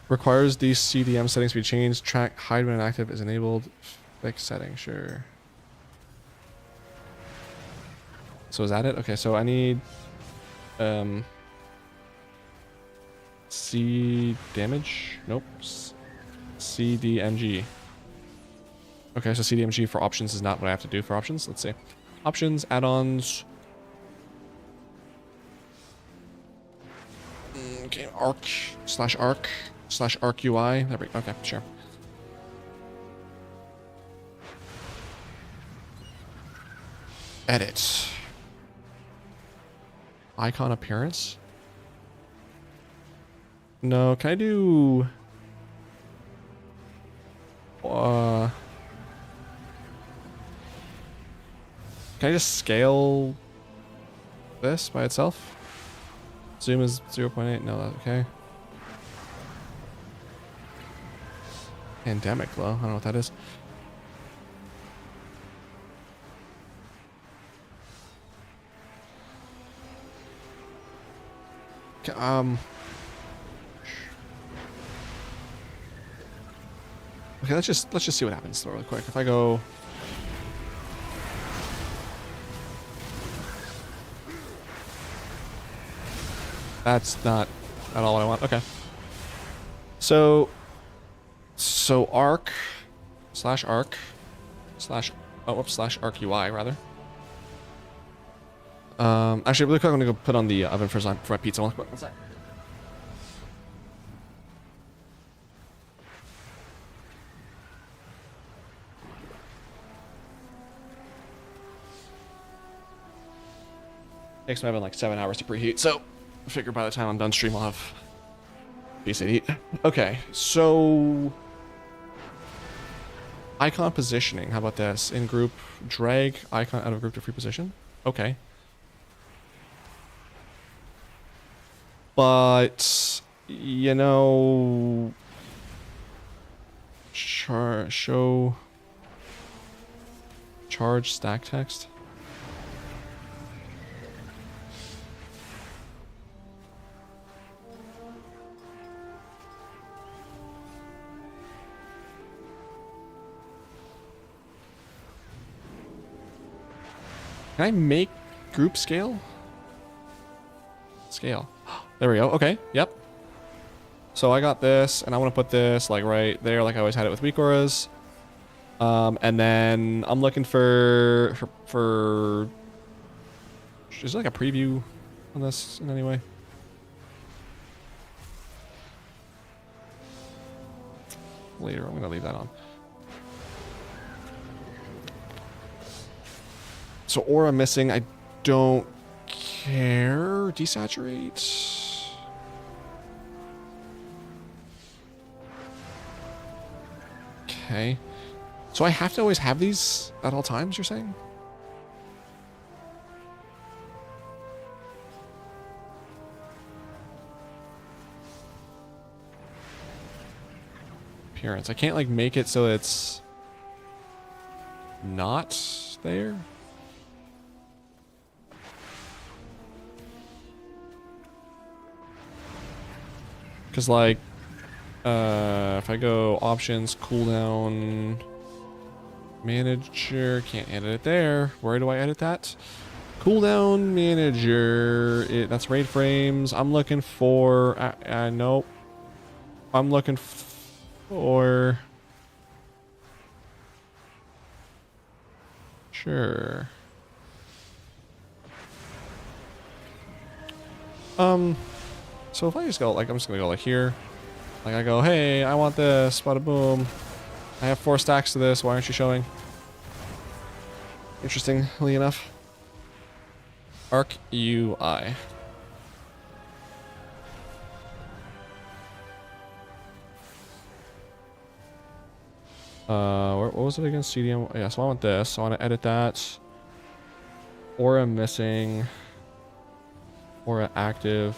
Requires these CDM settings to be changed. Track hide when inactive is enabled. Fix setting, sure. So is that it? Okay, so I need C damage? Nope. CDMG. Okay, so CDMG for options is not what I have to do for options. Let's see. Options, add-ons. Okay, Arc/Arc UI. There we go. Okay, sure. Edit. Icon appearance? No, can I do... Can I just scale this by itself? Zoom is 0.8. No, that's okay. Pandemic glow. I don't know what that is. Okay, okay, let's just see what happens really quick. If I go... That's not at all what I want. Okay. So Arc/Arc/Arc UI rather. Actually, really quick, I'm gonna go put on the oven for my pizza. One sec. Takes my oven like 7 hours to preheat, so I figure by the time I'm done stream, I'll have pizza to eat. Okay, so icon positioning. How about this? In group, drag icon out of group to free position. Okay. But, you know, show charge stack text. Can I make group scale? Scale. There we go. Okay. Yep. So I got this, and I want to put this like right there, like I always had it with weak auras. And then I'm looking for is there like a preview on this in any way? later. I'm gonna leave that on. So aura missing, I don't care. Desaturate. Okay. So I have to always have these at all times, you're saying? Appearance. I can't like make it so it's not there. Because like if I go options, cooldown, manager, can't edit it there. Where do I edit that? Cooldown manager, that's raid frames. I'm looking for nope. I'm looking for sure. So if I just go like, I'm just gonna go like here, like I go, hey, I want this, bada boom. I have 4 stacks to this. Why aren't you showing? Interestingly enough. Arc UI. What was it again? CDM. Yeah, so I want this. I want to edit that. Aura missing. Aura active.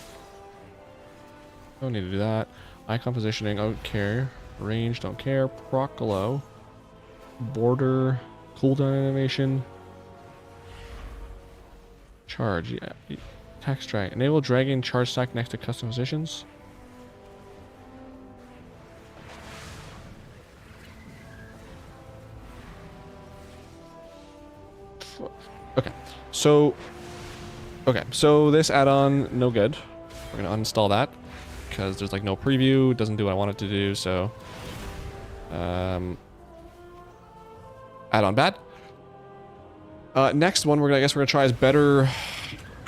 Don't need to do that. Icon positioning. Don't care. Range. Don't care. Proc glow. Border. Cooldown animation. Charge. Yeah. Text drag. Enable dragging charge stack next to custom positions. Okay, so this add-on, no good. We're gonna uninstall that because there's like no preview, it doesn't do what I want it to do, so add-on bad. Next one I guess we're gonna try is better.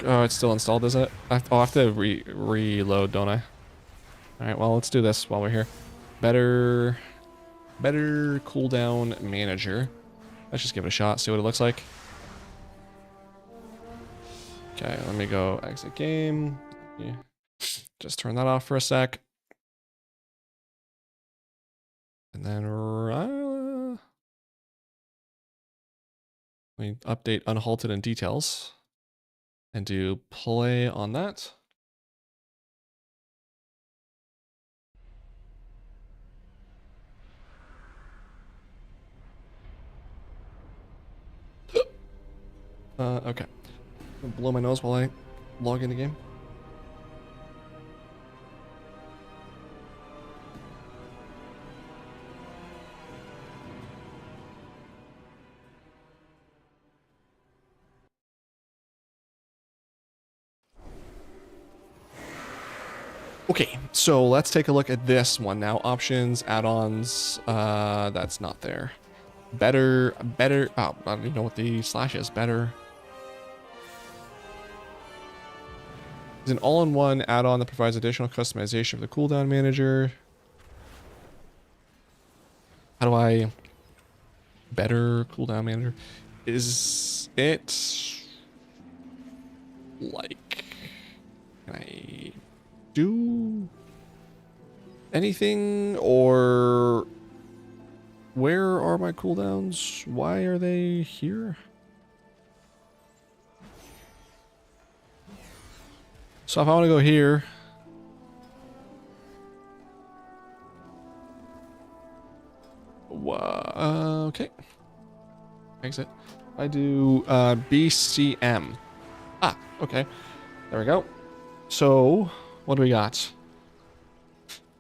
Oh, it's still installed, is it? I'll have to reload, don't I? Alright, well, let's do this while we're here. Better cooldown manager. Let's just give it a shot, see what it looks like. Okay, let me go exit game. Yeah. Just turn that off for a sec. And then let me update unhalted and details and do play on that. Okay. Blow my nose while I log in the game. Okay, so let's take a look at this one now. Options, add-ons, that's not there. Better, oh, I don't even know what the slash is. Better. Is an all-in-one add-on that provides additional customization for the cooldown manager. How do I... Better cooldown manager? Is it... like... Can I... do... anything? Or... where are my cooldowns? Why are they here? So if I want to go here, okay, exit. I do BCM. Ah, okay, there we go. So what do we got?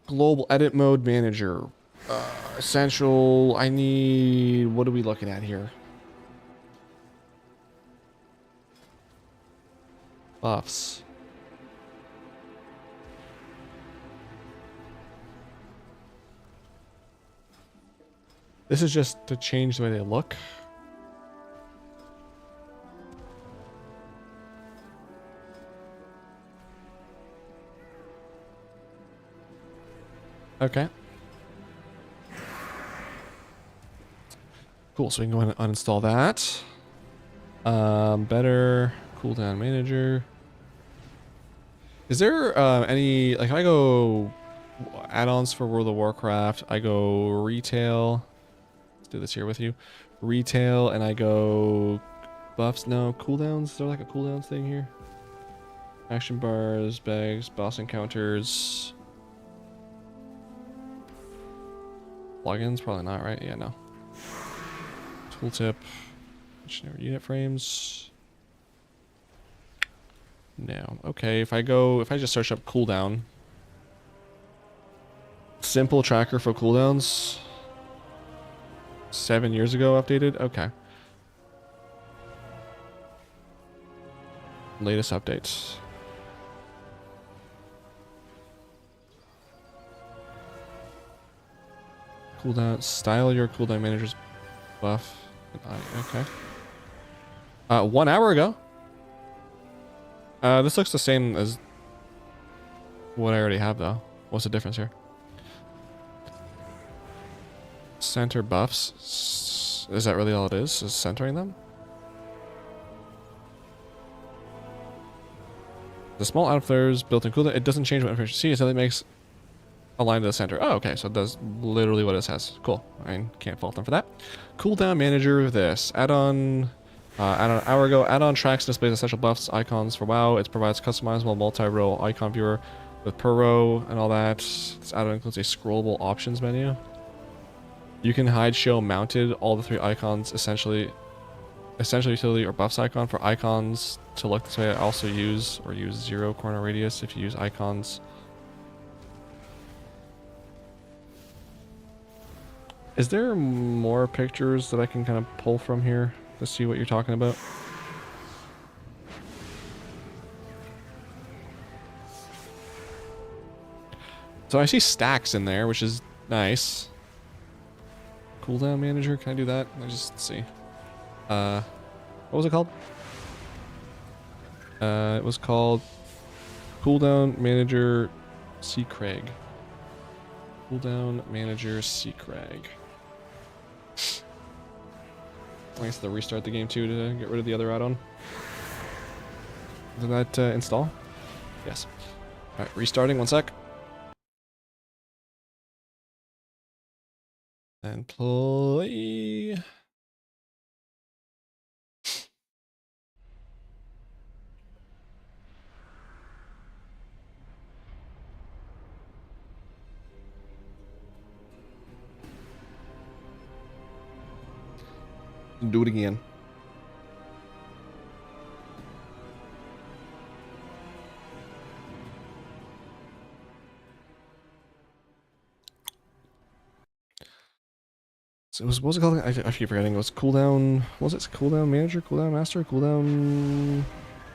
Global edit mode manager, essential. I need. What are we looking at here? Buffs. This is just to change the way they look. Okay. Cool, so we can go ahead and uninstall that. Better cooldown manager. Is there any, like, if I go add-ons for World of Warcraft, I go retail. Let's do this here with you. Retail, and I go buffs. No, cooldowns. Is there like a cooldowns thing here? Action bars, bags, boss encounters. Plugins? Probably not, right? Yeah, no. Tooltip. Missionary unit frames. No. Okay, if I just search up cooldown. Simple tracker for cooldowns. 7 years ago updated? Okay. Latest updates. Cooldown. Style your cooldown manager's buff. Okay. 1 hour ago. This looks the same as what I already have, though. What's the difference here? Center buffs. Is that really all it is? Is centering them? The small out flares built in cooldown. It doesn't change what information you see, so it makes a line to the center. Oh, okay. So it does literally what it says. Cool. I can't fault them for that. Cooldown manager. This add-on. Add-on an hour ago. Add-on tracks displays essential buffs icons for WoW. It provides customizable multi-row icon viewer with per row and all that. This add-on includes a scrollable options menu. You can hide, show, mounted all the 3 icons, essentially utility or buffs icon for icons to look this way. I also use 0 corner radius if you use icons. Is there more pictures that I can kind of pull from here to see what you're talking about? So I see stacks in there, which is nice. Cooldown manager, can I do that? Let me just see. What was it called? It was called Cooldown Manager C. Craig. Cooldown Manager C. Craig. I guess to restart the game too to get rid of the other add-on. Did that install? Yes. Alright, restarting, 1 sec. And play. Do it again. So what was it called? I keep forgetting. It was cooldown. What was it? Cooldown manager, cooldown master, cooldown.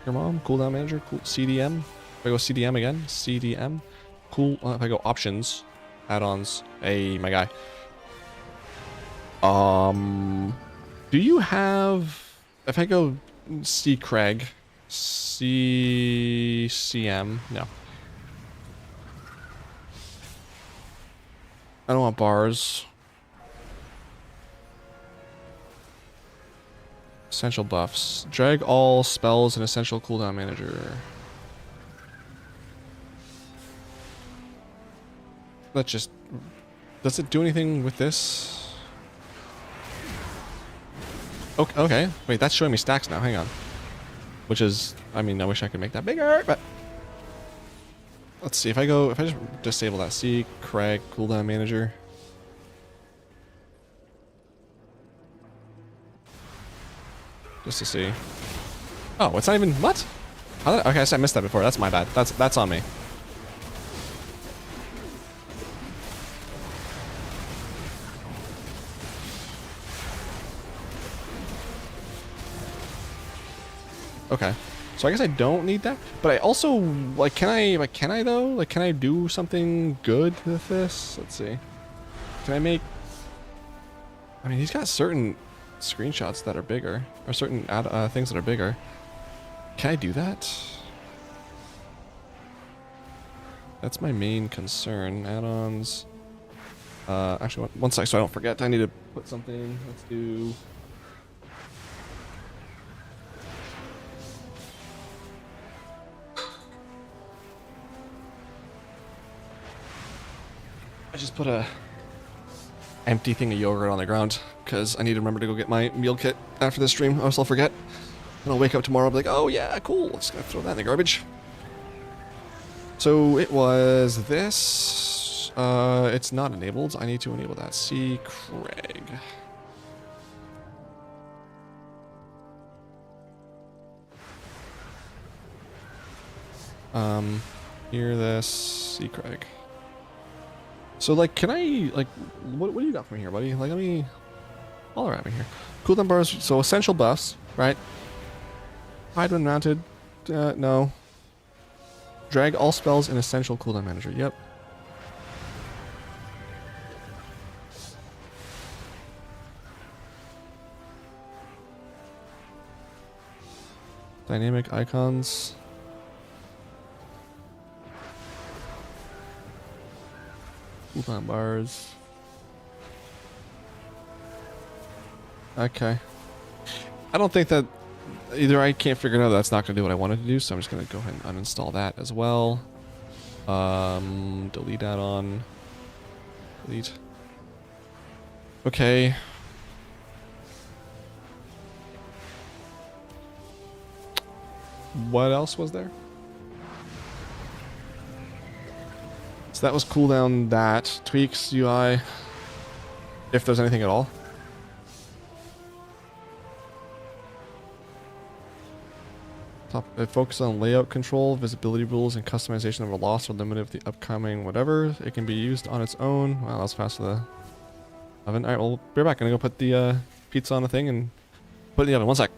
Your mom, cooldown manager, CDM. If I go CDM again, CDM. Cool. If I go options, add-ons. Hey, my guy. Do you have? If I go C Craig, CM. No. I don't want bars. Essential buffs. Drag all spells and essential cooldown manager. That just... Does it do anything with this? Okay. Wait, that's showing me stacks now. Hang on. Which is... I mean, I wish I could make that bigger, but... Let's see. If I just disable that C, Craig, cooldown manager... Just to see. Oh, it's not even... What? Okay, I missed that before. That's my bad. That's on me. Okay. So I guess I don't need that. But I also... Like, can I though? Like, can I do something good with this? Let's see. Can I make... I mean, he's got certain... screenshots that are bigger, or certain things that are bigger. Can I do that? That's my main concern. Add-ons. Actually, one sec, so I don't forget. I need to put something. Let's do. I just put a empty thing of yogurt on the ground because I need to remember to go get my meal kit after this stream, or else I'll forget. And I'll wake up tomorrow and be like, oh yeah, cool. Just gonna throw that in the garbage. So it was this. It's not enabled. I need to enable that. See Craig. Hear this. See Craig. So like, can I like, what do you got from here, buddy? Like, let me holler at me here. Cooldown bars. So essential buffs, right? Hide when mounted. No. Drag all spells in essential cooldown manager. Yep. Dynamic icons. Cooldown bars. Okay. I don't think that either I can't figure it out. That's not going to do what I wanted to do, so I'm just going to go ahead and uninstall that as well. Delete add-on. Delete. Okay. What else was there? So that was cooldown that. Tweaks UI. If there's anything at all. Focus on layout control, visibility rules, and customization of a loss or limited of the upcoming whatever. It can be used on its own. Wow, that was fast for the oven. Alright, well, be right back. I'm gonna go put the pizza on the thing and put it in the oven. One sec.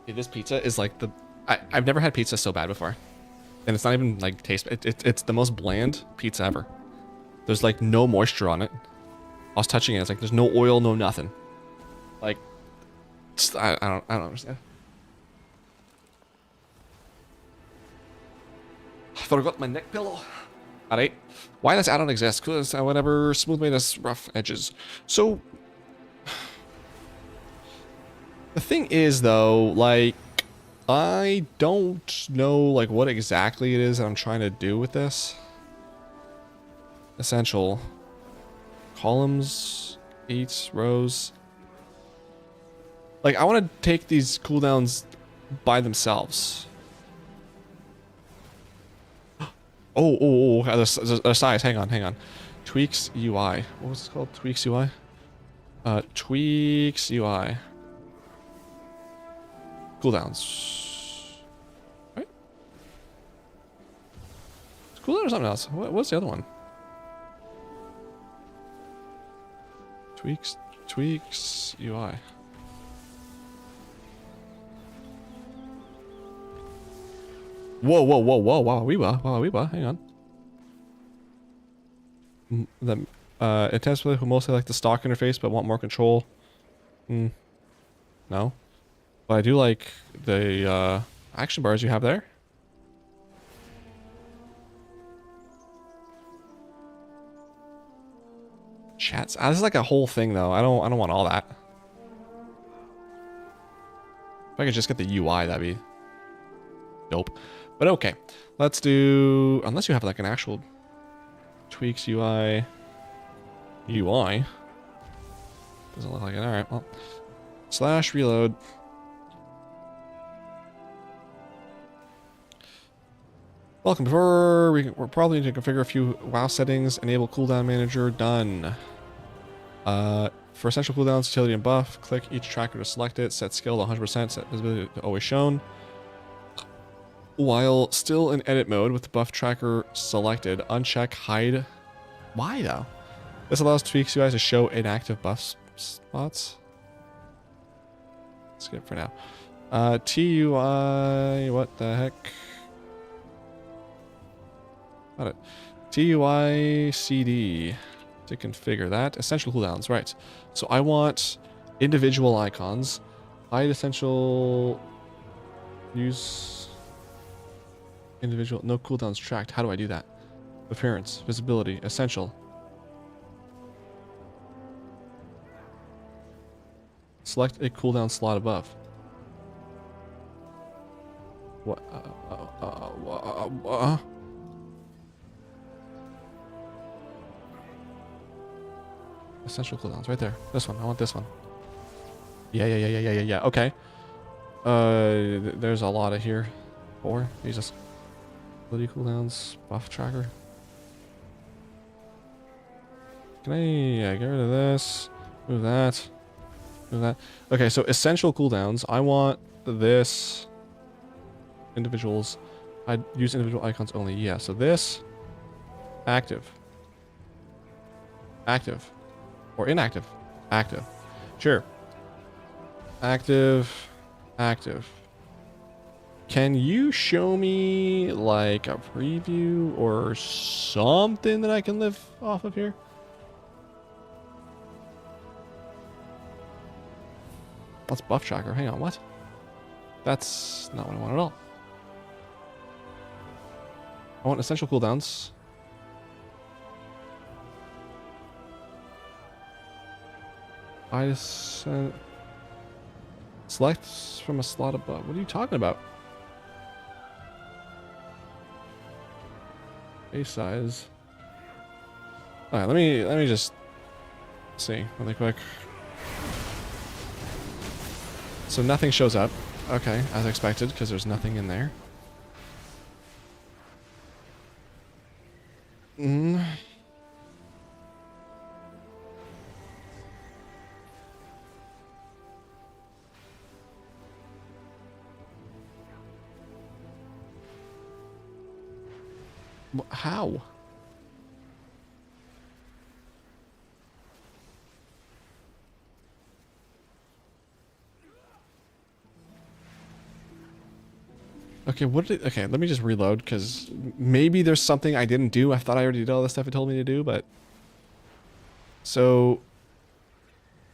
This pizza is like the... I've never had pizza so bad before. And it's not even like taste... It's the most bland pizza ever. There's like no moisture on it. I was touching it. It's like there's no oil, no nothing. Like... I don't understand. I forgot my neck pillow. Alright. Why does add-on exist? Because whatever smooth made us rough edges. So... The thing is, though, like, I don't know, like, what exactly it is that I'm trying to do with this. Essential. Columns, 8 rows. Like, I want to take these cooldowns by themselves. Their size. Hang on. Tweaks UI. What was it called? Tweaks UI? Tweaks UI. Cooldowns. Right? It's cooldown or something else? What's the other one? Tweaks UI. Whoa, wow, weeba, hang on. Intense players who mostly like the stock interface but want more control. No. But I do like the action bars you have there. Chats. This is like a whole thing though. I don't want all that. If I could just get the UI, that'd be dope. But okay. Let's do, unless you have like an actual tweaks UI. Doesn't look like it. Alright, well. / reload. Welcome. Before we're probably need to configure a few WoW settings. Enable cooldown manager. Done. For essential cooldowns, utility and buff, click each tracker to select it. Set skill to 100%. Set visibility to always shown. While still in edit mode with the buff tracker selected, uncheck hide. Why though? This allows tweaks UI to show inactive buff spots. Skip for now. TUI. What the heck? Got it. TUI CD to configure that. Essential cooldowns, right. So I want individual icons. Hide essential. Use individual. No cooldowns tracked. How do I do that? Appearance, visibility, essential. Select a cooldown slot above. What? Essential cooldowns, right there. This one. I want this one. Yeah. Okay. There's a lot of here. 4. Jesus. Ability cooldowns. Buff tracker. Can I get rid of this? Move that. Move that. Okay, so essential cooldowns. I want this. Individuals. I'd use individual icons only. Yeah, so this. Active. Active. Or inactive. Active. Sure. Active. Active. Can you show me like a preview or something that I can live off of here? Let's buff tracker. Hang on, what? That's not what I want at all. I want essential cooldowns. I just select from a slot above. What are you talking about? Base size. All right, let me just see really quick. So nothing shows up. Okay, as expected, because there's nothing in there. How? Okay, okay, let me just reload, because maybe there's something I didn't do. I thought I already did all the stuff it told me to do, but... So...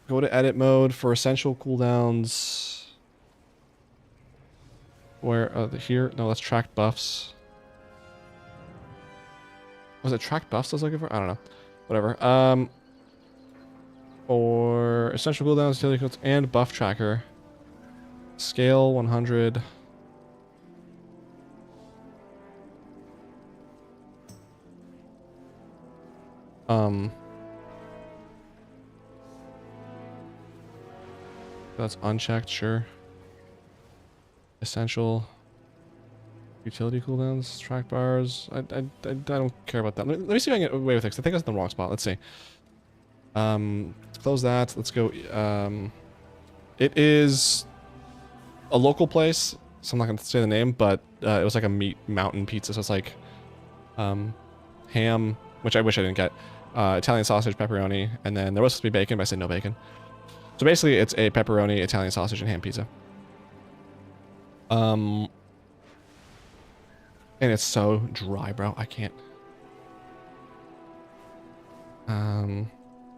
Go to edit mode for essential cooldowns. Where, here? No, let's track buffs. Was it track buffs I was looking for? I don't know. Whatever. For essential cooldowns, utility codes, and buff tracker. Scale 100. That's unchecked, sure. Essential. Utility cooldowns, track bars. I don't care about that. Let me see if I can get away with it, 'cause I think I was in the wrong spot. Let's see. Close that. Let's go. It is a local place, so I'm not gonna say the name, but it was like a meat mountain pizza. So it's like ham, which I wish I didn't get, Italian sausage, pepperoni, and then there was supposed to be bacon, but I said no bacon. So basically, it's a pepperoni, Italian sausage, and ham pizza. And it's so dry, bro. I can't.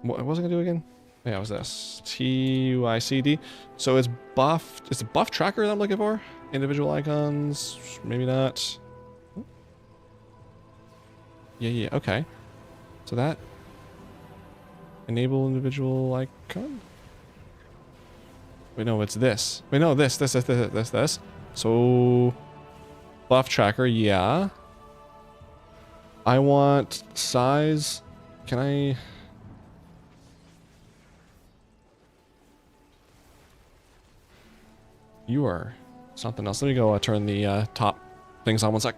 What was I gonna do again? Yeah, it was this. TUICD. So it's buffed. It's a buff tracker that I'm looking for. Individual icons. Maybe not. Yeah, okay. So that. Enable individual icon? Wait, no, it's this. Wait, no, this. So, buff tracker, yeah. I want size. Can I... You are something else. Let me go turn the top things on one sec.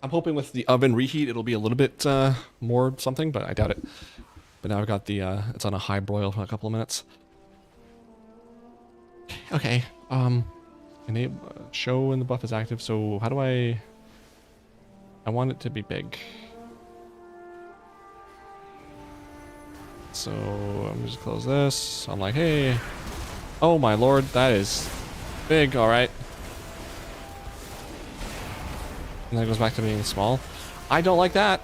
I'm hoping with the oven reheat it'll be a little bit more something, but I doubt it. But now I've got the it's on a high broil for a couple of minutes. Okay. Enable show when the buff is active. So how do I want it to be big. So I'm just close this. I'm like, hey. Oh my lord, that is big, alright. And then it goes back to being small. I don't like that.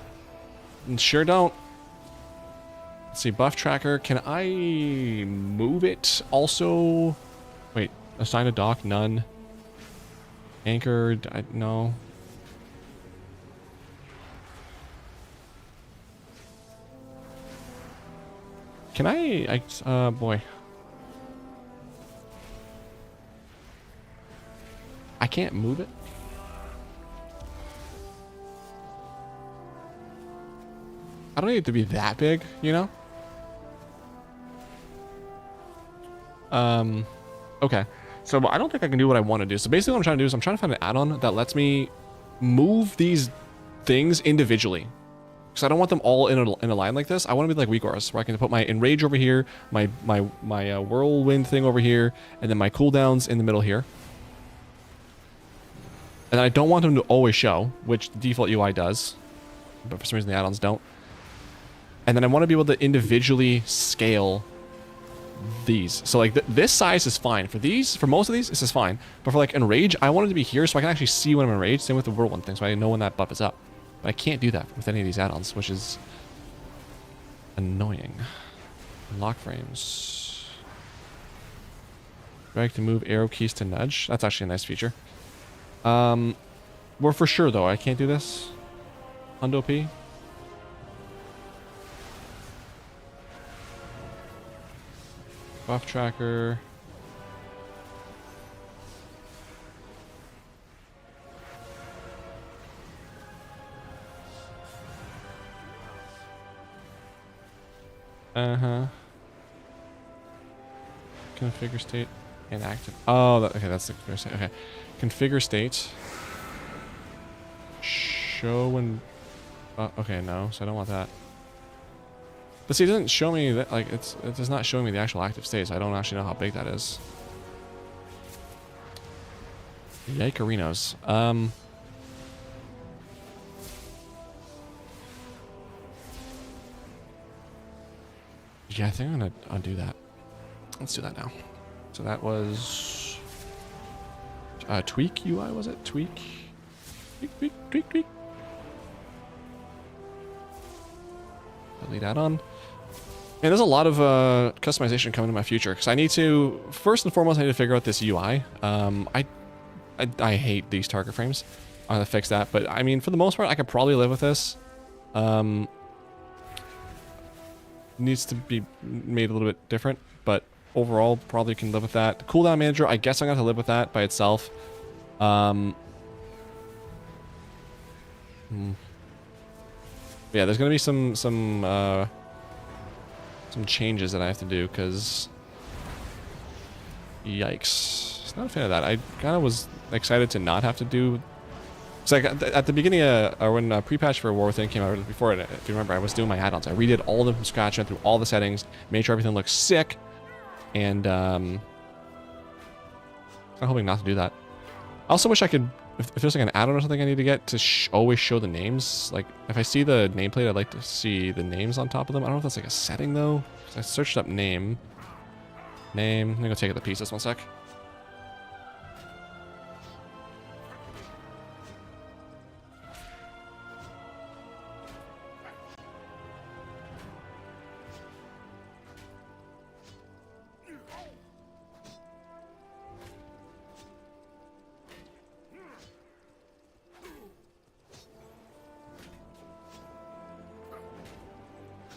Sure don't. Let's see, buff tracker. Can I move it also? Wait, assign a dock, none. Anchored, no. Can I, boy. I can't move it. I don't need it to be that big, you know? Okay. So I don't think I can do what I want to do. So basically what I'm trying to do is I'm trying to find an add-on that lets me move these things individually. Because I don't want them all in a line like this. I want to be like Weakors, where I can put my Enrage over here, my Whirlwind thing over here, and then my cooldowns in the middle here. And I don't want them to always show, which the default UI does. But for some reason the add-ons don't. And then I want to be able to individually scale these. So like this size is fine. For these, for most of these, this is fine. But for like Enrage, I want it to be here so I can actually see when I'm enraged. Same with the Whirlwind thing, so I know when that buff is up. But I can't do that with any of these add-ons, which is annoying. Lock frames. Drag to move, arrow keys to nudge. That's actually a nice feature. Well, for sure though, I can't do this. Hundo P. Buff tracker. Configure state inactive. Oh, okay, that's the configure state. Okay, configure state. Show when. Okay, no, so I don't want that. But see, it doesn't show me that. Like, it does not show me the actual active state. So I don't actually know how big that is. Yikerinos. Yeah, I think I'm gonna undo that. Let's do that now. So that was tweak UI, was it? Tweak. Tweak. Delete add-on. And there's a lot of customization coming in my future because I need to, first and foremost, I need to figure out this UI. I hate these target frames. I'm gonna fix that, but I mean, for the most part, I could probably live with this. Needs to be made a little bit different, but overall probably can live with that. The cooldown manager, I guess I'm gonna have to live with that by itself. Yeah, there's gonna be some changes that I have to do because Yikes. Not a fan of that. I kind of was excited to not have to do... So like at the beginning, or when pre-patch for War Within came out, before it, if you remember, I was doing my add-ons. I redid all of them from scratch, went through all the settings, made sure everything looked sick, and I'm hoping not to do that. I also wish I could, if there's like an add-on or something I need to get to always show the names. Like if I see the nameplate, I'd like to see the names on top of them. I don't know if that's like a setting though. So I searched up name. Let me go take it to pieces 1 sec.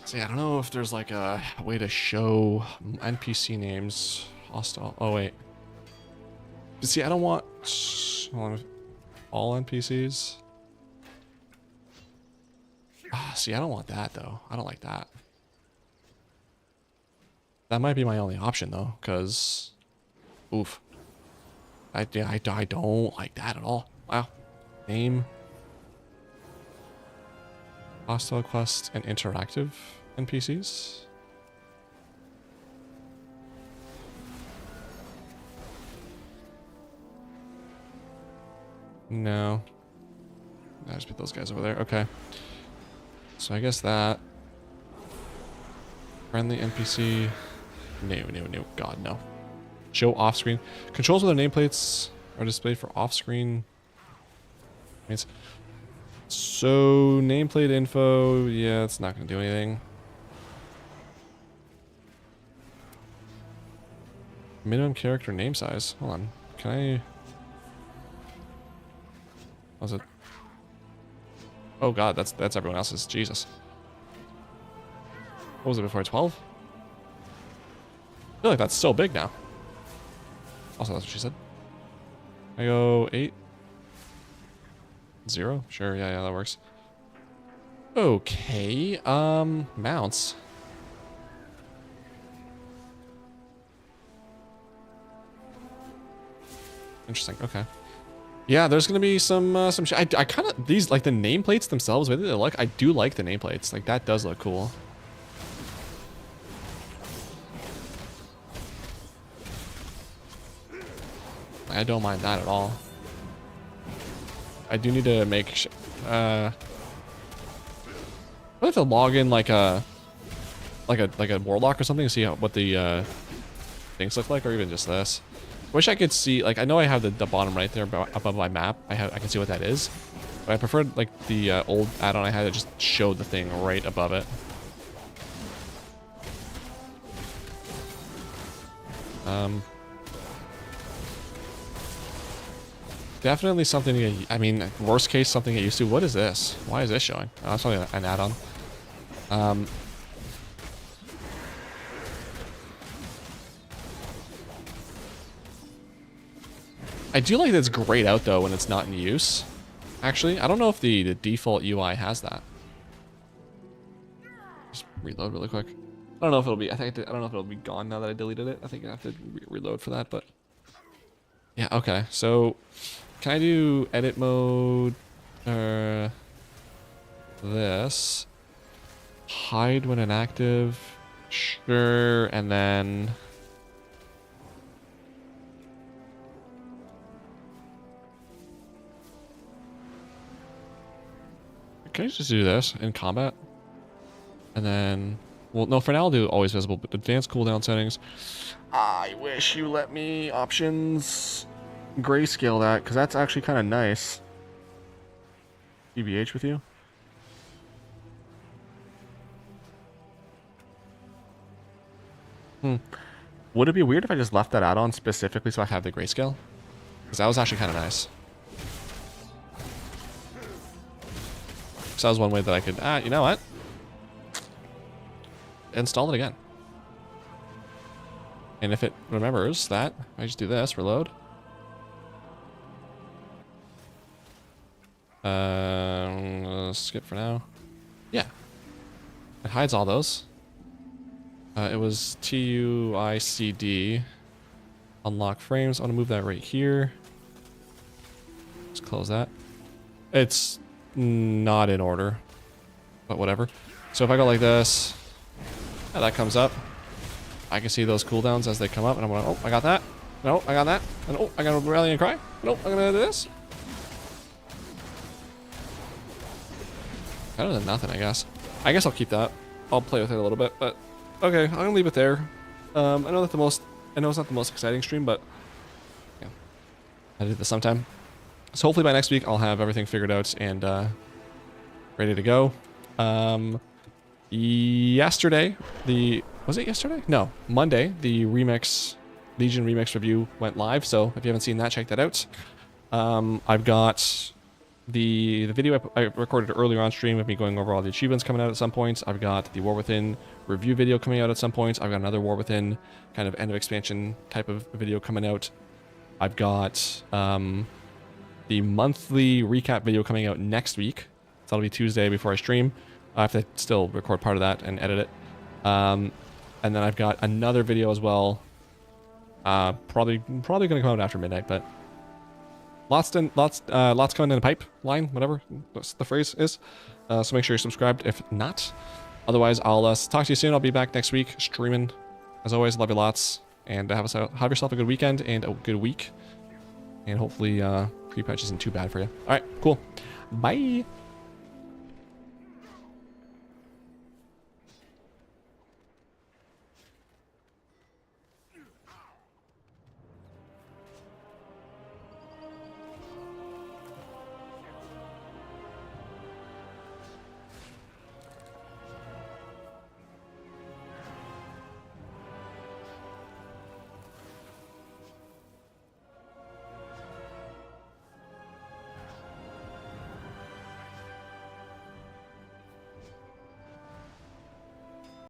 See, I don't know if there's like a way to show NPC names. Hostile. Oh, wait. See, I don't want all NPCs. See, I don't want that, though. I don't like that. That might be my only option, though, because... Oof. I don't like that at all. Wow. Name... Hostile quest and interactive NPCs. No. I just put those guys over there. Okay. So I guess that. Friendly NPC. No. God, no. Show off screen. Controls with their nameplates are displayed for off screen. Means. So, nameplate info, yeah, it's not going to do anything. Minimum character name size. Hold on. Can I... What was it? Oh god, that's everyone else's. Jesus. What was it before? 12? I feel like that's so big now. Also, that's what she said. I go 8. 0? Sure, yeah, that works. Okay, mounts. Interesting, okay. Yeah, there's gonna be some I kind of, these, like the nameplates themselves, the way they look, I do like the nameplates. Like, that does look cool. I don't mind that at all. I do need to make I have to log in like a warlock or something to see what the things look like, or even just this. Wish I could see, like, I know I have the bottom right there above my map. I can see what that is, but I preferred like the old add-on I had that just showed the thing right above it. Definitely something to get, I mean, worst case, something to get used to. What is this? Why is this showing? Oh, that's only an add-on. I do like that it's grayed out, though, when it's not in use. Actually, I don't know if the default UI has that. Just reload really quick. I don't know if it'll be, I don't know if it'll be gone now that I deleted it. I think I have to reload for that, but... Yeah, okay, so... Can I do edit mode, this, hide when inactive, sure, and then, can I just do this in combat? And then, well, no, for now I'll do always visible, but advanced cooldown settings. I wish you let me options. Grayscale that, because that's actually kind of nice. TBH with you. Would it be weird if I just left that add-on specifically so I have the grayscale? Because that was actually kind of nice. So that was one way that I could, you know what? Install it again. And if it remembers that, I just do this, reload. Skip for now. Yeah. It hides all those. It was TUICD. Unlock frames. I want to move that right here. Let's close that. It's not in order, but whatever. So if I go like this, that comes up. I can see those cooldowns as they come up, and I'm going, oh, I got that. No, I got that. And oh, I got a rallying cry. Nope, I'm gonna do this. Better than nothing, I guess. I guess I'll keep that. I'll play with it a little bit, but okay, I'm gonna leave it there. I know it's not the most exciting stream, but yeah, I did this sometime. So hopefully by next week I'll have everything figured out and ready to go. Yesterday, was it yesterday? No, Monday, the Legion remix review went live. So if you haven't seen that, check that out. I've got the video I recorded earlier on stream of me going over all the achievements coming out at some points. I've got the War Within review video coming out at some points. I've got another War Within kind of end of expansion type of video coming out. I've got the monthly recap video coming out next week. So that'll be Tuesday before I stream. I have to still record part of that and edit it. And then I've got another video as well. Probably going to come out after midnight, but lots coming in the pipeline, whatever the phrase is. So make sure you're subscribed if not. Otherwise, I'll talk to you soon. I'll be back next week streaming. As always, love you lots, and have yourself a good weekend and a good week. And hopefully, pre-patch isn't too bad for you. All right, cool. Bye.